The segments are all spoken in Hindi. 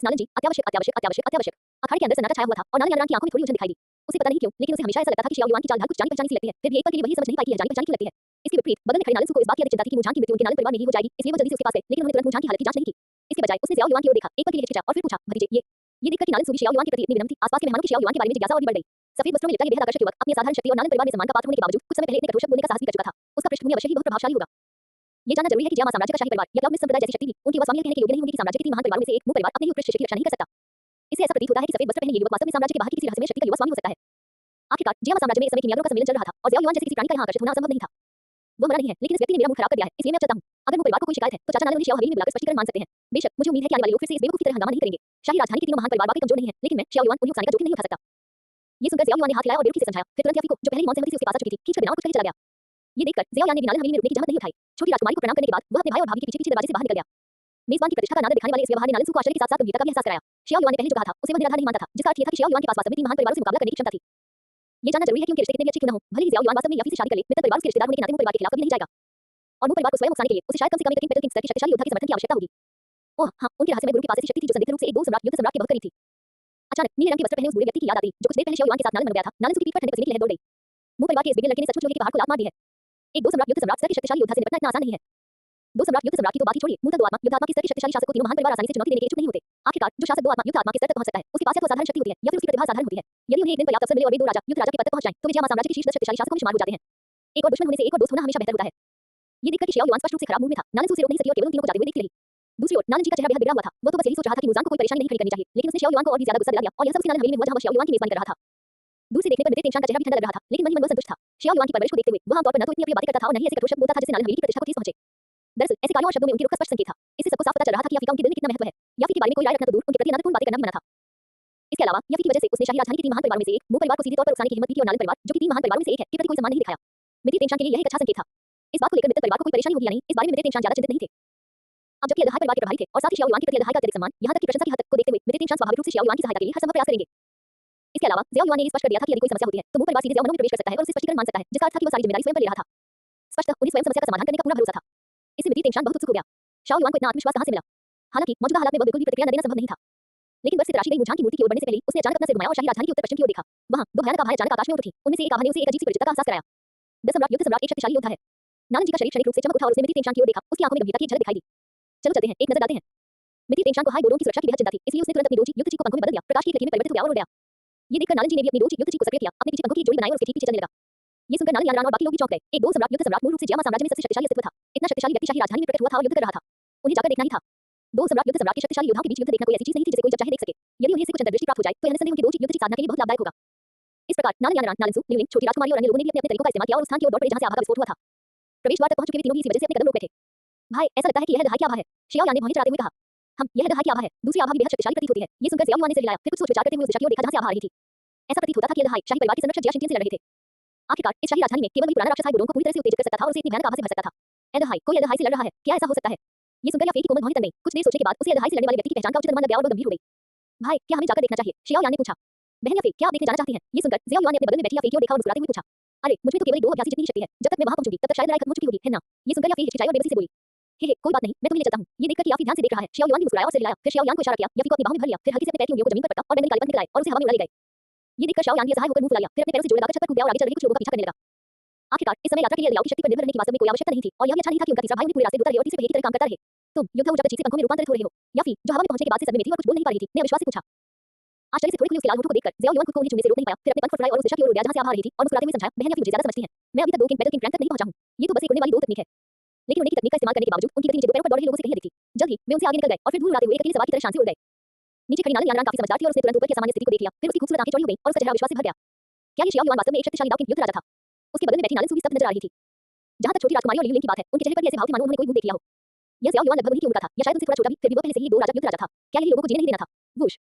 नालन जी अत्यावश्यक अत्यावश्यक अत्यावश्यक अत्यावश्यक। अखाड़े के अंदर सन्नाटा छाया हुआ था और नालन यारान की आंखों में थोड़ी उलझन दिखाई दी। उसे पता नहीं क्यों लेकिन उसे हमेशा ऐसा लगता था कि शियाओ युआन की चाल ढाल कुछ जानी पहचानी सी लगती है, फिर भी एक पल के लिए वही समझ नहीं पाई कि यह जानी पहचानी क्यों लगती है। इसके विपरीत बगल में खड़े नालन सू को इस बात की अधिक चिंता थी कि मुझांग की मृत्यु उनके नालन परिवार में ही हो जाएगी, इसलिए वो जल्दी से उसके पास गए, लेकिन उन्होंने तुरंत मुझांग की हालत की जांच नहीं की। इसके बजाय उसने ज़ियाओ युआन की ओर देखा, एक पल के लिए हिचकिचा और फिर पूछा, भतीजे ये देखकर कि नालन सू भी शियाओ युआन के प्रति इतनी विनम्र थी, आसपास के मेहमानों की शियाओ युआन के बारे में जिज्ञासा और भी बढ़ गई। सफेद वस्त्रों में लिपटा ये बेहद आकर्षक युवक अपनी असाधारण शक्ति और नालन परिवार में सम्मान का पात्र होने के बावजूद कुछ समय पहले इतने कठोर शब्द बोलने का साहस भी कर चुका था। उसका पृष्ठभूमि अवश्य ही बहुत प्रभावशाली होगा। ये जानना जरूरी है कि जियामा साम्राज्य का शाही परिवार या क्लाउड संप्रदाय जैसी शक्ति भी उनकी वह स्वामियां कहने के योग्य नहीं होंगी कि साम्राज्य के 3 महान परिवारों में से एक मुंह परिवार अपने ही उत्कृष्ट शक्ति की रक्षा नहीं कर सकता। इससे ऐसा प्रतीत होता है कि सफेद वस्त्र पहने ये युवक वास्तव में साम्राज्य के बाहर की किसी रहस्यमय शक्ति का युवा स्वामी हो सकता है। आखिरकार जियामा साम्राज्य में इस समय कीमियागरों का सम्मेलन चल रहा था और ज़ियाओ युआन जैसे किसी प्राणी का यहाँ आकर्षित होना असंभव नहीं था। वो मरा नहीं है, लेकिन इस व्यक्ति ने मेरा मुंह खराब कर दिया है, इसलिए मैं अब चलता हूँ। अगर मुंह परिवार को कोई शिकायत है तो चाचा नालन उन्हें शियाओ हवेली में बुलाकर स्पष्टीकरण मांग सकते हैं। बेशक मुझे उम्मीद है कि आने वाले लोग फिर से इस बेवकूफ की तरह हंगामा नहीं करेंगे। शाही राजधानी के तीनों महान परिवार वाकई कमजोर नहीं है, लेकिन मैं शियाओ युआन उन्हें उकसाने का जोखिम नहीं उठा सकता। ये सुनकर ज़ियाओ युआन ने हाथ हिलाया और बेरुखी से समझाया, फिर तुरंत याफी को जो पहले ही मौन सहमति से उसके पास आ चुकी थी खींचकर बिना कुछ कहे चला गया। ये देखकर ज़ियाओ युआन ने भी नालन हवेली में रुकने की जहमत नहीं उठाई। छोटी राजकुमारी को प्रणाम करने के बाद वह अपने भाई और भाभी के पीछे दरवाजे से बाहर निकल गया। मेजबान की प्रतिष्ठा का अनादर दिखाने वाले इस व्यवहार ने नालन सू को आश्चर्य के साथ-साथ गंभीरता का भी एहसास कराया। शियाओ युआन ने पहले जो कहा था उसे वह निराधार नहीं मानता था, जिसका अर्थ ये था कि शियाओ युआन के पास वास्तव में 3 महान परिवारों से मुकाबला करने की क्षमता थी। ये जानना जरूरी है कि उनके रिश्ते कितने भी अच्छे क्यों न हो, भले ही ज़ियाओ युआन वास्तव में याफी से शादी कर ले, मित्र परिवार उसके रिश्तेदार होने के नाते मुंह परिवार के खिलाफ कभी नहीं जाएगा। और मुंह परिवार को स्वयं उकसाने के लिए उसे शायद कम से कम एक पेटल किंग स्तर के शक्तिशाली योद्धा के समर्थन की आवश्यकता होगी। ओह हाँ, उनके रहस्यमय गुरु के पास ऐसी शक्ति थी जो संदिग्ध रूप से एक युद्ध सम्राट के बहुत करीब थी। अचानक नीले रंग के वस्त्र पहने उस बूढ़े व्यक्ति की याद आती जो कुछ देर पहले शियाओ युआन के साथ नालन बन गया था। नालन सू की पीठ पर ठंडे पसीने की लहर दौड़ गई। मुंह परिवार के इस बेगल लड़के ने सचमुच लोहे के पहाड़ को लात मार दी है। एक दो सम्राट स्तर के शक्तिशाली योद्धा से निपटना इतना आसान नहीं है। दो सम्राट युद्ध सम्राट की तो बात ही छोड़िए, मूलतः दो आत्मा युद्धात्मा के स्तर के शक्तिशाली शासक को तीनों महान परिवार आसानी से चुनौती देने के इच्छुक नहीं होते। आखिरकार जो शासक दो आत्मा युद्ध आत्मा के स्तर तक पहुंच सकता है, उसके पास या तो असाधारण शक्ति होती है या फिर उसकी प्रतिभा साधारण होती है। यदि उन्हें एक दिन पर्याप्त अवसर मिले और वे दो राजा युद्ध राजा के पद तक पहुंच जाएं, तो वे जियामा साम्राज्य के शीर्ष 10 शक्तिशाली शासकों में शुमार हो जाते हैं। एक और दुश्मन होने से एक और दोस्त होना हमेशा बेहतर होता है। ये देखकर कि शियाओ युआन स्पष्ट रूप से खराब मूड में था, नालन सू से रोक नहीं सकी और केवल उन तीनों को जाते हुए देखती रही। दूसरी ओर नालन जी का चेहरा बेहद बिगड़ा हुआ था। वो तो बस यही सोच रहा था कि मुजांग को कोई परेशानी नहीं खड़ी करनी चाहिए, लेकिन उसने शियाओ युआन को और भी ज्यादा गुस्सा दिला दिया और यह सब उसी नालन हवेली में हुआ जहां वह शियाओ युआन की मेजबानी कर रहा था। दूर से देखने पर मृत्यु तेंशान का चेहरा भी ठंडा लग रहा था, लेकिन मन ही मन वह संतुष्ट था। शियाओ युआन की परवरिश को देखते हुए वह आमतौर पर न तो इतनी अप्रिय बातें करता था और न ही ऐसे कठोर शब्द बोलता था जिससे नालन हवेली की प्रतिष्ठा को ठेस पहुंचे। दरअसल ऐसे कार्यों और शब्दों में उनकी रुख का स्पष्ट संकेत था। इससे सबको साफ पता चल रहा था कि याफी का उनके दिल में कितना महत्व है। याफी के बारे में कोई राय रखना तो दूर, उनके प्रति अनादरपूर्ण बातें करना भी मना था। इसके अलावा याफी की वजह से उसने शाही राजधानी के 3 महान परिवारों में से एक मुंह परिवार को सीधे तौर पर उकसाने की हिम्मत की थी और नालन परिवार जो कि 3 महान परिवारों में से एक है के प्रति कोई सम्मान नहीं दिखाया। मृत्यु तेंशान के लिए यह एक अच्छा संकेत था। इस बात को लेकर मित्र परिवार को कोई परेशानी होगी या नहीं, इस बारे में मृत्यु तेंशान ज्यादा चिंतित नहीं थे। अब जबकि अदहाय परिवार के प्रभारी थे और साथ ही शियाओ युआन के प्रति अदहाय का अत्यधिक सम्मान, यहाँ तक कि प्रशंसा की हद तक को देखते हुए मृत्यु तेंशान स्वाभाविक रूप से शियाओ युआन की सहायता के लिए हर संभव प्रयास करेंगे। इसके अलावा ज़ियाओ युआन ने स्पष्ट कर दिया था कि यदि कोई समस्या होती है तो मुंह परिवार सीधे ज़ियाओ मनों में प्रवेश कर सकता है और उसे स्पष्टीकरण मांग सकता है, जिसका अर्थ था कि वह सारी जिम्मेदारी स्वयं पर ले रहा था। स्पष्टतः उन्हें स्वयं समस्या का समाधान करने का पूरा भरोसा था। इससे मृत्यु तेंशान बहुत उत्सुक हो गया। शियाओ युआन को इतना आत्मविश्वास कहां से मिला? हालांकि मौजूदा हालात में वह बिल्कुल भी प्रतिक्रिया न देना संभव नहीं था, लेकिन बस से तराशी गई मुझांग की मूर्ति की ओर बढ़ने से पहले उसने अचानक अपना सिर घुमाया और शाही राजधानी के उत्तर पश्चिम की ओर देखा। वहां 2 भयानक आभाएं अचानक आकाश में उड़ उठी। उनमें से एक आभा ने उसे एक अजीब सी परिचितता का एहसास कराया। 10 सम्राट युद्ध सम्राट एक शक्तिशाली योद्धा है। नालन जी का शरीर क्षणिक रूप से चमक उठा और उसने मृत्यु तेंशान की ओर देखा। उसकी आंखों में गंभीरता की एक झलक दिखाई दी। चलो चलते हैं, एक नजर डालते हैं। मृत्यु तेंशान को हाय डोडों की सुरक्षा की बेहद चिंता थी, इसलिए उसने तुरंत अपनी युद्ध जी को पंखों में बदल दिया। प्रकाश की खिड़की में परिवर्तित हो गया और उड़ गया। ये देखकर नालन जी ने भी अपनी युद्ध जी को सक्रिय किया, अपने पीछे पंखों की जोड़ी बनाई और उसके ठीक पीछे चलने लगा। ये सुनकर नालन यारान और बाकी लोग भी चौंक गए। एक दो सम्राट युद्ध सम्राट मूल रूप से जियामा साम्राज्य में सबसे शक्तिशाली अस्तित्व था। इतना शक्तिशाली व्यक्ति शाही राजधानी में प्रकट हुआ था और युद्ध कर रहा था। उन्हें जाकर देखना ही था। 2 सम्राट युद्ध सम्राट के शक्तिशाली योद्धाओं के बीच युद्ध देखना कोई ऐसी चीज नहीं थी जिसे कोई जब चाहे देख सके। यदि उन्हें इससे कुछ अंतर्दृष्टि प्राप्त हो जाए तो यह निसंदेह उनकी युद्ध जी साधना के लिए बहुत लाभदायक होगा। इस प्रकार नालन यारान, नालन सू, लिउलिंग, छोटी राजकुमारी और अन्य लोगों ने भी अपने तरीकों का इस्तेमाल किया और उस स्थान की ओर दौड़ पड़े जहां से आभा का विस्फोट हुआ था। प्रवेश द्वार तक पहुंच चुके वे तीनों भी इसी वजह से अपने कदम रोक बैठे। भाई, ऐसा लगता है कि यह दहाई की आभा है, शियाओ युआन ने भौहें चढ़ाते हुए कहा। हम, यह दहाई की आभा है। दूसरी आभा भी बेहद शक्तिशाली प्रतीत होती है। ये सुनकर ज़ियाओ युआन ने सिर हिलाया, फिर कुछ सोच विचार करते हुए उस दिशा की ओर देखा जहां से आभा आ रही थी। ऐसा प्रतीत होता था कि यह दहाई शाही परिवार के संरक्षक जिया शिनटियन से लड़ रहे थे। आखिरकार इस शाही राजधानी में केवल वही पुराना राक्षस हाय डोडों को पूरी तरह से उत्तेजित कर सकता था और उसे इतनी भयानक आभा से भर सकता था। एदहाई, कोई एदहाई से लड़ रहा है, क्या ऐसा हो सकता है? ये सुनकर याफी की कोमल भौहें तन गईं। कुछ देर सोचने के बाद उसे एदहाई से लड़ने वाले व्यक्ति की पहचान का उचित अनुमान लग गया और वह गंभीर हो गई। भाई, क्या हमें जाकर देखना चाहिए? शियाओ युआन ने पूछा। बहन याफी, क्या आप देखने जाना चाहती हैं? ये सुनकर ज़ियाओ युआन ने अपने बगल में बैठी याफी की ओर देखा और मुस्कुराते हुए पूछा। अरे, मुझ में तो केवल 2 अभ्यासी जितनी ही शक्ति है। जब तक मैं वहां पहुंचूंगी तब तक शायद लड़ाई खत्म हो चुकी होगी, है ना? ये सुनकर याफी हिचकिचाई और बेबसी से बोली। हे कोई बात नहीं, मैं तुम्हें ले चलता हूं। ये देखकर कि याफी ध्यान से देख रहा है, शियाओ युआन भी मुस्कुराया और सिर हिलाया। फिर शियाओ युआन को इशारा किया, याफी को अपनी बाहों में भर लिया, फिर हल्के से अपने पैर की उंगलियों को जमीन पर पटका और बैंगनी काले पत्थर निकलाए और उसे हवा में उड़ा ले गए। ये देखकर शियाओ युआन भी असहाय होकर मुंह फुला लिया, फिर अपने पैरों से जोर लगाकर छत पर कूद गया और आगे चल रहे कुछ लोगों का पीछा करने लगा। आखिरकार इस समय यात्रा के लिए अलाउ की शक्ति पर निर्भर रहने की वास्तव में कोई आवश्यकता नहीं थी और यह भी अच्छा नहीं था कि उनका तीसरा भाई उन्हें पूरे रास्ते दूर रहे और तीसरे पहिए की तरह काम करता रहे। तुम युद्ध ऊर्जा चीज से पंखों में रूपांतरित हो रहे हो। याफी, जो हवा में पहुंचने के बाद से सदमे में थी और कुछ बोल नहीं पा रही थी, ने अविश्वास से पूछा। आश्चर्य से थोड़ी खुली उसके लाल होठों को देखकर ज़ियाओ युआन खुद को उन्हें छूने से रोक नहीं पाया, फिर अपने पंख फड़फड़ाए और उस दिशा की ओर उड़ गया जहां से आभा आ रही थी और मुस्कुराते हुए समझाया, बहन याफी मुझे ज्यादा समझती हैं। मैं अभी तक 2 किंग बैटल किंग रैंक तक नहीं पहुंचा हूं। ये तो बस एक उड़ने वाली 2 तकनीक है। लेकिन उड़ने की तकनीक का इस्तेमाल करने के बावजूद उनकी गति नीचे 2 पैरों पर दौड़ रहे लोगों से कहीं अधिक थी। जल्द ही वे उनसे आगे निकल गए और फिर धूल उड़ाते हुए एक अकेले सवार की तरह शान से उड़ गए। नीचे खड़ी नालन यारान काफी समझदार थी और उसने तुरंत ऊपर की असामान्य स्थिति को देख लिया। फिर उसकी खूबसूरत आंखें चौड़ी हो गईं और उसका चेहरा विश्वास से भर गया। क्या ये शियाओ युआन वास्तव में एक शक्तिशाली दाव किंग युद्ध राजा था? उसके बगल में बैठी नालन सू भी स्तब्ध नजर आ रही थी। जहां तक छोटी राजकुमारी और लिउलिंग की बात है, उनके चेहरे पर भी ऐसे भाव कि मानो उन्होंने कोई भूत देख लिया हो। यह ज़ियाओ युआन लगभग उन्हीं की उम्र का था या शायद उनसे थोड़ा छोटा भी, फिर भी वो पहले से ही 2 राजा युद्ध राजा था। क्या यही लोगों को जीने नहीं देना था? वूश!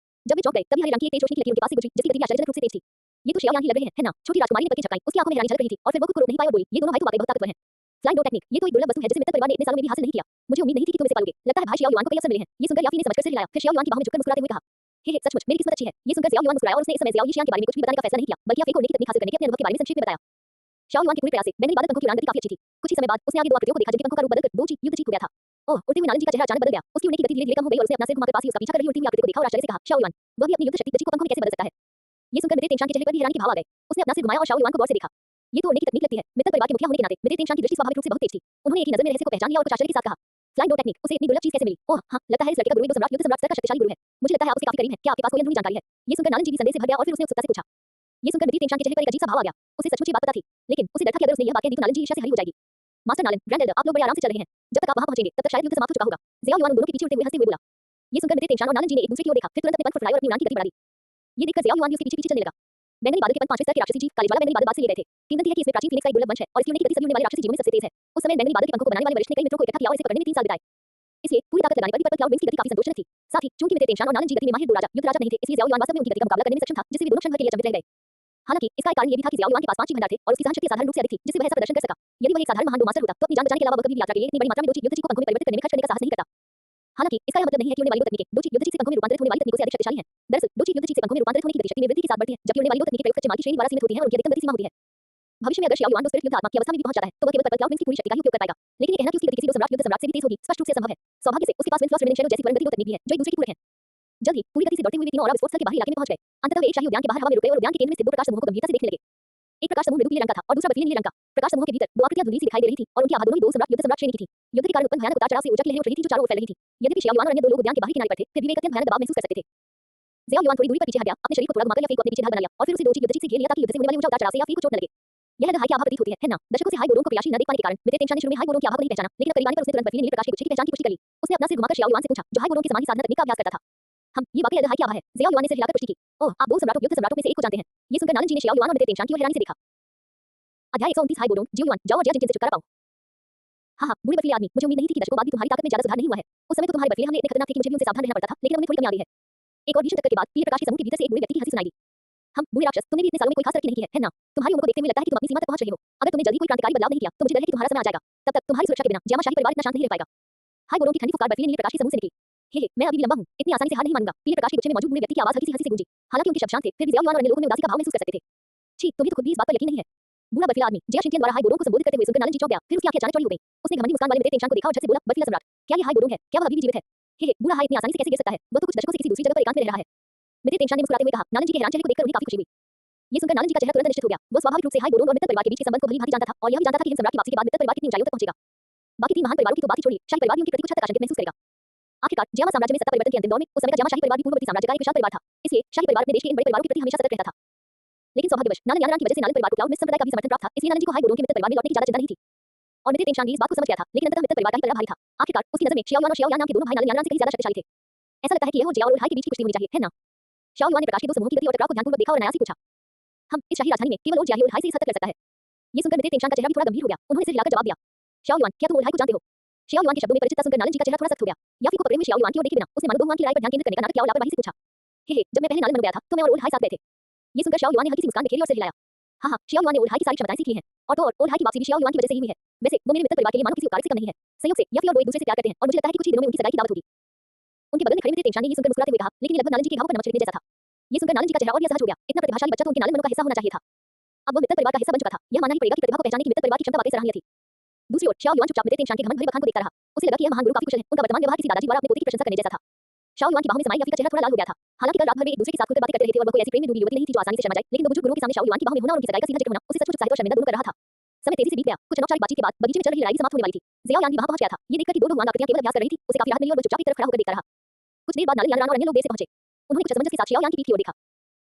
जब वे चौंक गए तभी हरे रंग की एक तेज रोशनी की लकीर उनके पास से गुजरी जिसकी गति आश्चर्यजनक रूप से तेज थी। ये तो शियाओ युआन ही लग रहे हैं, है ना? छोटी राजकुमारी ने पलकें झपकाईं, उसकी आंखों में हैरानी झलक रही थी और फिर वो खुद को रोक नहीं पाई और बोली, ये दोनों भाई तो वाकई बहुत ताकतवर हैं। फ्लाइंग डोर टेक्निक, ये तो एक दुर्लभ वस्तु है जिसे मित्र परिवार ने इतने सालों में भी हासिल नहीं किया। मुझे उम्मीद नहीं थी कि तुम इसे पालोगे। लगता है भाई शियाओ युआन को कई अवसर मिले हैं। ये सुनकर याफी ने समझकर सिर हिलाया, फिर शियाओ युआन की बाहों में झुककर मुस्कुराते हुए कहा, हे सचमुच मेरी किस्मत अच्छी है। ये सुनकर ज़ियाओ युआन मुस्कुराया और उसने इस समय ज़ियाओ यीशियान के बारे में कुछ भी बताने का फैसला नहीं किया, बल्कि याफी को उड़ने की तकनीक हासिल करने के अपने अनुभव के बारे में संक्षेप में बताया। शियाओ युआन के पूरे प्रयास से बैंगनी बादल पंखों की उड़ान गति काफी अच्छी थी। कुछ ही समय बाद उसने आगे 2 आकृतियों को देखा जिनके पंखों का रूप बदलकर 2 युद्ध जीत हो गया था। ओह, उड़ते हुए नालन जी का चेहरा अचानक बदल गया। उसकी उड़ने की गति धीरे-धीरे कम हो गई और उसने अपना सिर घुमाकर पास ही उसका पीछा कर रही उड़ती हुई आकृति को देखा और आश्चर्य से कहा, शाओ युआन, वह भी अपनी युद्ध शक्ति गति को पंखों में कैसे बदल सकता है? ये सुनकर मित्र तेंशान के चेहरे पर भी हैरानी के भाव आ गए। उसने अपना सिर घुमाया और शाओ युआन को गौर से देखा। ये तो उड़ने की तकनीक लगती है। मित्र परिवार के मुखिया होने के नाते मित्र तेंशान की दृष्टि स्वाभाविक रूप से बहुत तेज थी। उन्होंने एक ही नजर में रहस्य को पहचान लिया और कुछ आश्चर्य के साथ कहा, फ्लाइंग बोट टेक्निक, उसे इतनी दुर्लभ चीज कैसे मिली? ओह, हाँ, लगता है इस लड़के का गुरु युद्ध सम्राट स्तर का शक्तिशाली गुरु है। मुझे लगता है आप उसके काफी करीब हैं। क्या आपके पास कोई अंदरूनी जानकारी है? ये सुनकर नालन जी भी संदेह से भर गया और फिर उसने उत्सुकता से पूछा। ये सुनकर मित्र तेंशान के चेहरे पर एक अजीब सा भाव आ गया। उसे सचमुच ये बात पता थी, लेकिन उसे डर था कि अगर उसने यह बात कह दी तो नालन जी ईर्ष्या से हरी हो जाएगी। मास्टर नालन, ग्रैंड एल्डर, आप लोग बड़े आराम से चल रहे हैं। जब तक आप वहां पहुंचेंगे, तब तक शायद युद्ध समाप्त हो चुका होगा। ज़ियाओ युआन दोनों के पीछे उड़ते हुए हंसते हुए बोला। ये सुनकर मित्र तेंशान और नालन जी ने एक दूसरे की ओर देखा, फिर तुरंत अपने पंख फड़फड़ाए और अपनी उड़ान की गति बढ़ा दी। ये देखकर ज़ियाओ युआन भी उसके पीछे-पीछे चलने लगा। बैंगनी बादल के पंख 5वें स्तर के राक्षसी जीव काले ज्वाला बैंगनी बादल बाज से लिए गए थे। किंवदंती है कि इसमें प्राचीन फीनिक्स का एक दुर्लभ वंश है और इसकी उड़ने की गति सभी उड़ने वाले राक्षसी जीवों में सबसे तेज है। उस समय बैंगनी बादल के पंखों को बनाने वाले वरिष्ठ ने कई मित्रों को इकट्ठा किया और इसे पकड़ने में 3 साल बिताए। इसलिए पूरी ताकत लगाने पर भी पर्पल क्लाउड विंग्स की गति काफी संतोषजनक थी। साथ ही चूंकि मित्र तेंशान और नालन जी गति में माहिर दो राजा, युद्ध राजा नहीं थे, इसलिए ज़ियाओ युआन वास्तव में उनकी गति का मुकाबला करने में सक्षम था, जिससे वे दोनों क्षण भर के लिए अचंभित रह गए। हालांकि इसका एक कारण ये भी था कि ज़ियाओ युआन के पास 5 ही भंडार थे और उसकी सहन शक्ति साधारण रूप से अधिक थी, जिससे वह ऐसा प्रदर्शन कर सका। यदि वह एक साधारण महान मास्टर होता तो अपनी जान बचाने के अलावा वह कभी भी यात्रा के लिए इतनी बड़ी मात्रा में दो युद्ध को पंखों में परिवर्तित करने में खर्च करने का साहस नहीं करता। हालांकि इसका यह मतलब नहीं है कि उड़ने वाली दो तकनीकें दो युद्ध से पंखों में रूपांतरित होने वाली तकनीकों से अधिक शक्तिशाली हैं। दरअसल दो युद्ध से पंखों में रूपांतरित होने की गति शक्ति में वृद्धि के साथ बढ़ती है, जबकि उड़ने वाली दो तकनीकें प्रयुक्त कच्चे माल की श्रेणी द्वारा सीमित होती हैं और उनकी अधिकतम गति सीमा होती है। भविष्य में अगर ज़ियाओ युआन दो स्पिरिट युद्ध आत्मा की अवस्था में भी पहुंच जाता है, तो वह केवल पर्पल क्लाउड विंग्स की पूरी शक्ति का ही उपयोग कर पाएगा। लेकिन ये कहना कि उसकी गति किसी दो युद्ध सम्राट से भी तेज होगी, स्पष्ट रूप से असंभव है। सौभाग्य से उसके पास विंड फ्लॉस रेमिनेंट शैडो जैसी स्वर्ण गति दो तकनीक भी है, जो एक दूसरे की पूरक हैं। जल्द ही पूरी गति से दौड़ते हुए वे तीनों और विस्फोट स्थल के बाहरी इलाके में पहुंच गए। अंततः वे एक शाही उद्यान के बाहर हवा में रुक गए और उद्यान के केंद्र में स्थित दो प्रकाश समूहों को गंभीरता से देखने लगे। एक प्रकाश समूह मृदु पीले रंग का था और दूसरा बर्फीले नीले रंग का। प्रकाश समूह के भीतर दो आकृतियां धुंधली सी दिखाई दे रही थी और उनकी आभा दोनों ही दो युद्ध सम्राट श्रेणी की थी। युद्ध के कारण उत्पन्न भयानक उतार चढ़ाव से ऊर्जा की लहरें उठ रही थी जो चारों ओर फैल रही थी। यद्यपि ज़ियाओ युआन और अन्य दो लोग उद्यान के बाहरी किनारे पर थे, फिर भी वे एक अत्यंत भयानक दबाव महसूस कर सकते थे। ज़ियाओ युआन थोड़ी दूरी पर पीछे हट गया, अपने शरीर को थोड़ा घुमाकर या फेंक को अपने पीछे ढाल बना लिया और फिर उसे दो युद्ध से घेर लिया ताकि युद्ध से होने वाले ऊर्जा उतार चढ़ाव से या फेंक को चोट न लगे। यह हाई की आभा प्रतीत होती है ना? दर्शकों से हाई बोरों को प्रयासशील न देख पाने के कारण मित्र तेंशान ने शुरू में हाई बोरों की आभा को नहीं पहचाना, लेकिन अब करीब आने पर उसने तुरंत बर्फीले नीले प्रकाश के गुच्छे की पहचान की पुष्टि कर ली। उसने अपना सिर घुमाकर ज़ियाओ युआन से पूछा, जो हाई बोरों के समान ही साधना तकनीक का अभ्यास करता था। हम ये वाकई हाई की आभा है। ज़ियाओ युआन ने सिर हिलाकर पुष्टि की। ओह, आप दो सम्राटों युद्ध सम्राटों में से एक को जानते हैं। ये सुनकर नालन जी ने ज़ियाओ युआन और मित्र तेंशान की ओर हैरानी से देखा। अध्याय 129 हाई बोरों, ज़ियाओ युआन, जाओ और जिया जिनसे छुटकारा पाओ। हाँ, बूढ़े बर्फीले आदमी, मुझे उम्मीद नहीं थी कि दशकों बाद भी तुम्हारी ताकत में ज्यादा सुधार नहीं हुआ है। उस समय तो तुम्हारे बर्फीले हमले इतने खतरनाक थे कि मुझे भी उनसे सावधान रहना पड़ता था, लेकिन अब उन्हें थोड़ी कमी आ गई है। एक और भीषण टक्कर के बाद पीले प्रकाश के समूह के भीतर से एक बूढ़े व्यक्ति की हंसी सुनाई दी। हम बूढ़े राक्षस, तुमने भी इतने सालों में कोई खास तरक्की नहीं की है ना? तुम्हारी उम्र को देखते हुए लगता है कि तुम अपनी सीमा तक पहुंच रहे हो। अगर तुमने जल्दी कोई क्रांतिकारी बदलाव नहीं किया, तो मुझे डर है कि तुम्हारा समय आ जाएगा। तब तक तुम्हारी सुरक्षा के बिना जियामा शाही परिवार इतना शांत नहीं रह पाएगा। हाय बोरों की ठंडी फुफकार बर्फीले नीले प्रकाश के समूह से निकली। हे, मैं अभी भी लंबा हूं, इतनी आसानी से हार नहीं मानूंगा। पीले प्रकाश के गुच्छे में मौजूद बूढ़े व्यक्ति की आवाज हल्की सी हंसी से गूंजी। हालांकि उनके शब्द शांत थे, फिर भी ज़ियाओ युआन और अन्य लोगों में उदासी का भाव महसूस कर सकते थे। छी, तुम्हें तो खुद भी इस बात पर यकीन नहीं है। बूढ़ा बर्फीला आदमी जिया शिंटियन द्वारा हाई बोरों को संबोधित करते हुए सुनकर नालन जी चौंक गया, फिर उसकी आंखें अचानक चौड़ी हो गईं। उसने घमंडी मुस्कान वाले मित्र तेंशान को देखा और झट से बोला, बर्फीला सम्राट, क्या ये हाई बोरों है? क्या वह अभी भी जीवित है? हे, बूढ़ा हाई इतनी आसानी से कैसे गिर सकता है? वह तो कुछ दशकों से किसी दूसरी जगह पर एकांत में रह रहा है। मित्र तेंशान ने मुस्कुराते हुए कहा। नालन जी के हैरान चेहरे को देखकर उन्हें काफी खुशी हुई। ये सुनकर नालन जी का चेहरा तुरंत निश्चित हो गया। वह स्वाभाविक रूप से हाई बोरों और मित्र परिवार के बीच के संबंध को भली-भांति जानता था और यह भी जानता था कि हिम सम्राट की वापसी के बाद मित्र परिवार कितनी ऊंचाइयों तक पहुंचेगा। बाकी 3 महान परिवारों की तो बात ही छोड़िए, शाही परिवार भी उनकी प्रति कुछ हद तक आशंकित महसूस करेगा। आखिरकार जियामा साम्राज्य में सत्ता परिवर्तन के अंतिम दौर में उस समय का जियामा शाही परिवार भी पूर्ववर्ती साम्राज्य का एक विशाल परिवार था। इसलिए शाही परिवार अपने देश के इन बड़े परिवारों के प्रति हमेशा सतर्क रहता था। लेकिन सौभाग्यवश नालन यानारान की वजह से नालन परिवार को क्लाउड मिस्ट संप्रदाय का भी समर्थन प्राप्त था, इसलिए नालन जी को हाई बोरों के मित्र परिवार में लौटने की ज्यादा चिंता नहीं थी। और मित्र तेंशान भी इस बात को समझ गया था, लेकिन अंततः मित्र परिवार का ही पलड़ा भारी था। आखिरकार उसकी नजर में ज़ियाओ युआन और ज़ियाओ यान नाम के दोनों भाई नालन यानारान से कहीं ज्यादा शक्तिशाली थे। ऐसा लगता है कि यह और ज़ियाओ और हाई के बीच की कुश्ती होनी चाहिए, है ना? ज़ियाओ युआन ने प्रकाश के दो समूहों की गति और टकराव को ध्यानपूर्वक देखा और अनायास ही पूछा। हम इस शाही राजधानी में केवल और ज़ियाही और हाई से इस हद तक कर सकता है। ये सुनकर मित्र तेंशान का चेहरा भी थोड़ा गंभीर हो गया। उन्होंने सिर हिलाकर जवाब दिया। ज़ियाओ युआन, क्या तुम ओल्हाई को जानते हो? ज़ियाओ युआन के शब्दों में परिचितता सुनकर नालन जी का चेहरा थोड़ा सख्त हो गया। याफी को पकड़े हुए ज़ियाओ युआन की ओर देखे बिना उसने मानो दो हुआन की राय पर ध्यान केंद्रित करने का नाटक किया और लापरवाही से पूछा। हे, जब मैं पहले नालन बन गया था, तो मैं और ओल्हाई साथ गए थे। ये सुनकर ज़ियाओ युआन ने हल्की सी मुस्कान बिखेरी और सिर हिलाया। हाँ, ज़ियाओ युआन ने ओल्हाई की सारी क्षमताएं सीख ली हैं और तो और ओल्हाई की वापसी भी ज़ियाओ युआन की वजह से ही हुई है। वैसे वो मेरे मित्र परिवार के लिए मानो किसी उपकार से कम नहीं है। संयोग से याफी और वो एक दूसरे से प्यार करते हैं और मुझे लगता है कि कुछ ही दिनों में उनकी सगाई की दावत होगी। उनके बगल में खड़े मित्र तेंशान ने ये सुनकर मुस्कुराते हुए कहा, लेकिन लगभग नालन जी के घावों पर नमक छिड़कने जैसा था। ये सुनकर नालन जी का चेहरा और भी असहज हो गया। इतना प्रतिभाशाली बच्चा तो उनके नालन मनु का हिस्सा होना चाहिए था। अब वो मित्र परिवार का हिस्सा बन चुका था। यह मानना ही पड़ेगा कि प्रतिभा को पहचानने की मित्र परिवार की क्षमता वाकई सराहनीय थी। दूसरी ओर ज़ियाओ युआन चुपचाप मित्र तेंशान के घमंड भरे बखान को देखता रहा। उसे लगा कि यह महान गुरु काफी कुशल है। उनका वर्तमान व्यवहार किसी दादाजी द्वारा अपने पोते की प्रशंसा करने जैसा था। ज़ियाओ युआन की बाहों में समाई याफी का चेहरा थोड़ा लाल हो गया था। हालांकि कल रात भर वे एक दूसरे के साथ खुलकर बातें करते रहे थे और वह कोई ऐसी प्रेम में डूबी युवती नहीं थी जो आसानी से शर्मा जाए, लेकिन दो बुजुर्ग गुरुओं के सामने ज़ियाओ युआन की बाहों में होना और उनकी सगाई का सीधा जिक्र होना उसे सचमुच उत्साहित और शर्मिंदा दोनों कर रहा था। समय तेजी से बीत गया। कुछ अनौपचारिक बातचीत के बाद बगीचे में चल रही लड़ाई भी समाप्त होने वाली थी। ज़ियाओ यान भी वहां पहुंच गया था। ये देखकर कि दो भगवान आकृतियां केवल अभ्यास कर रही थी, उसे काफी राहत मिली और वो चुपचाप एक तरफ खड़ा होकर देखता रहा। कुछ देर बाद नालन यानारान और अन्य लोग देर से पहुंचे। उन्होंने कुछ असमंजस के साथ ज़ियाओ यान की पीठ की ओर देखा।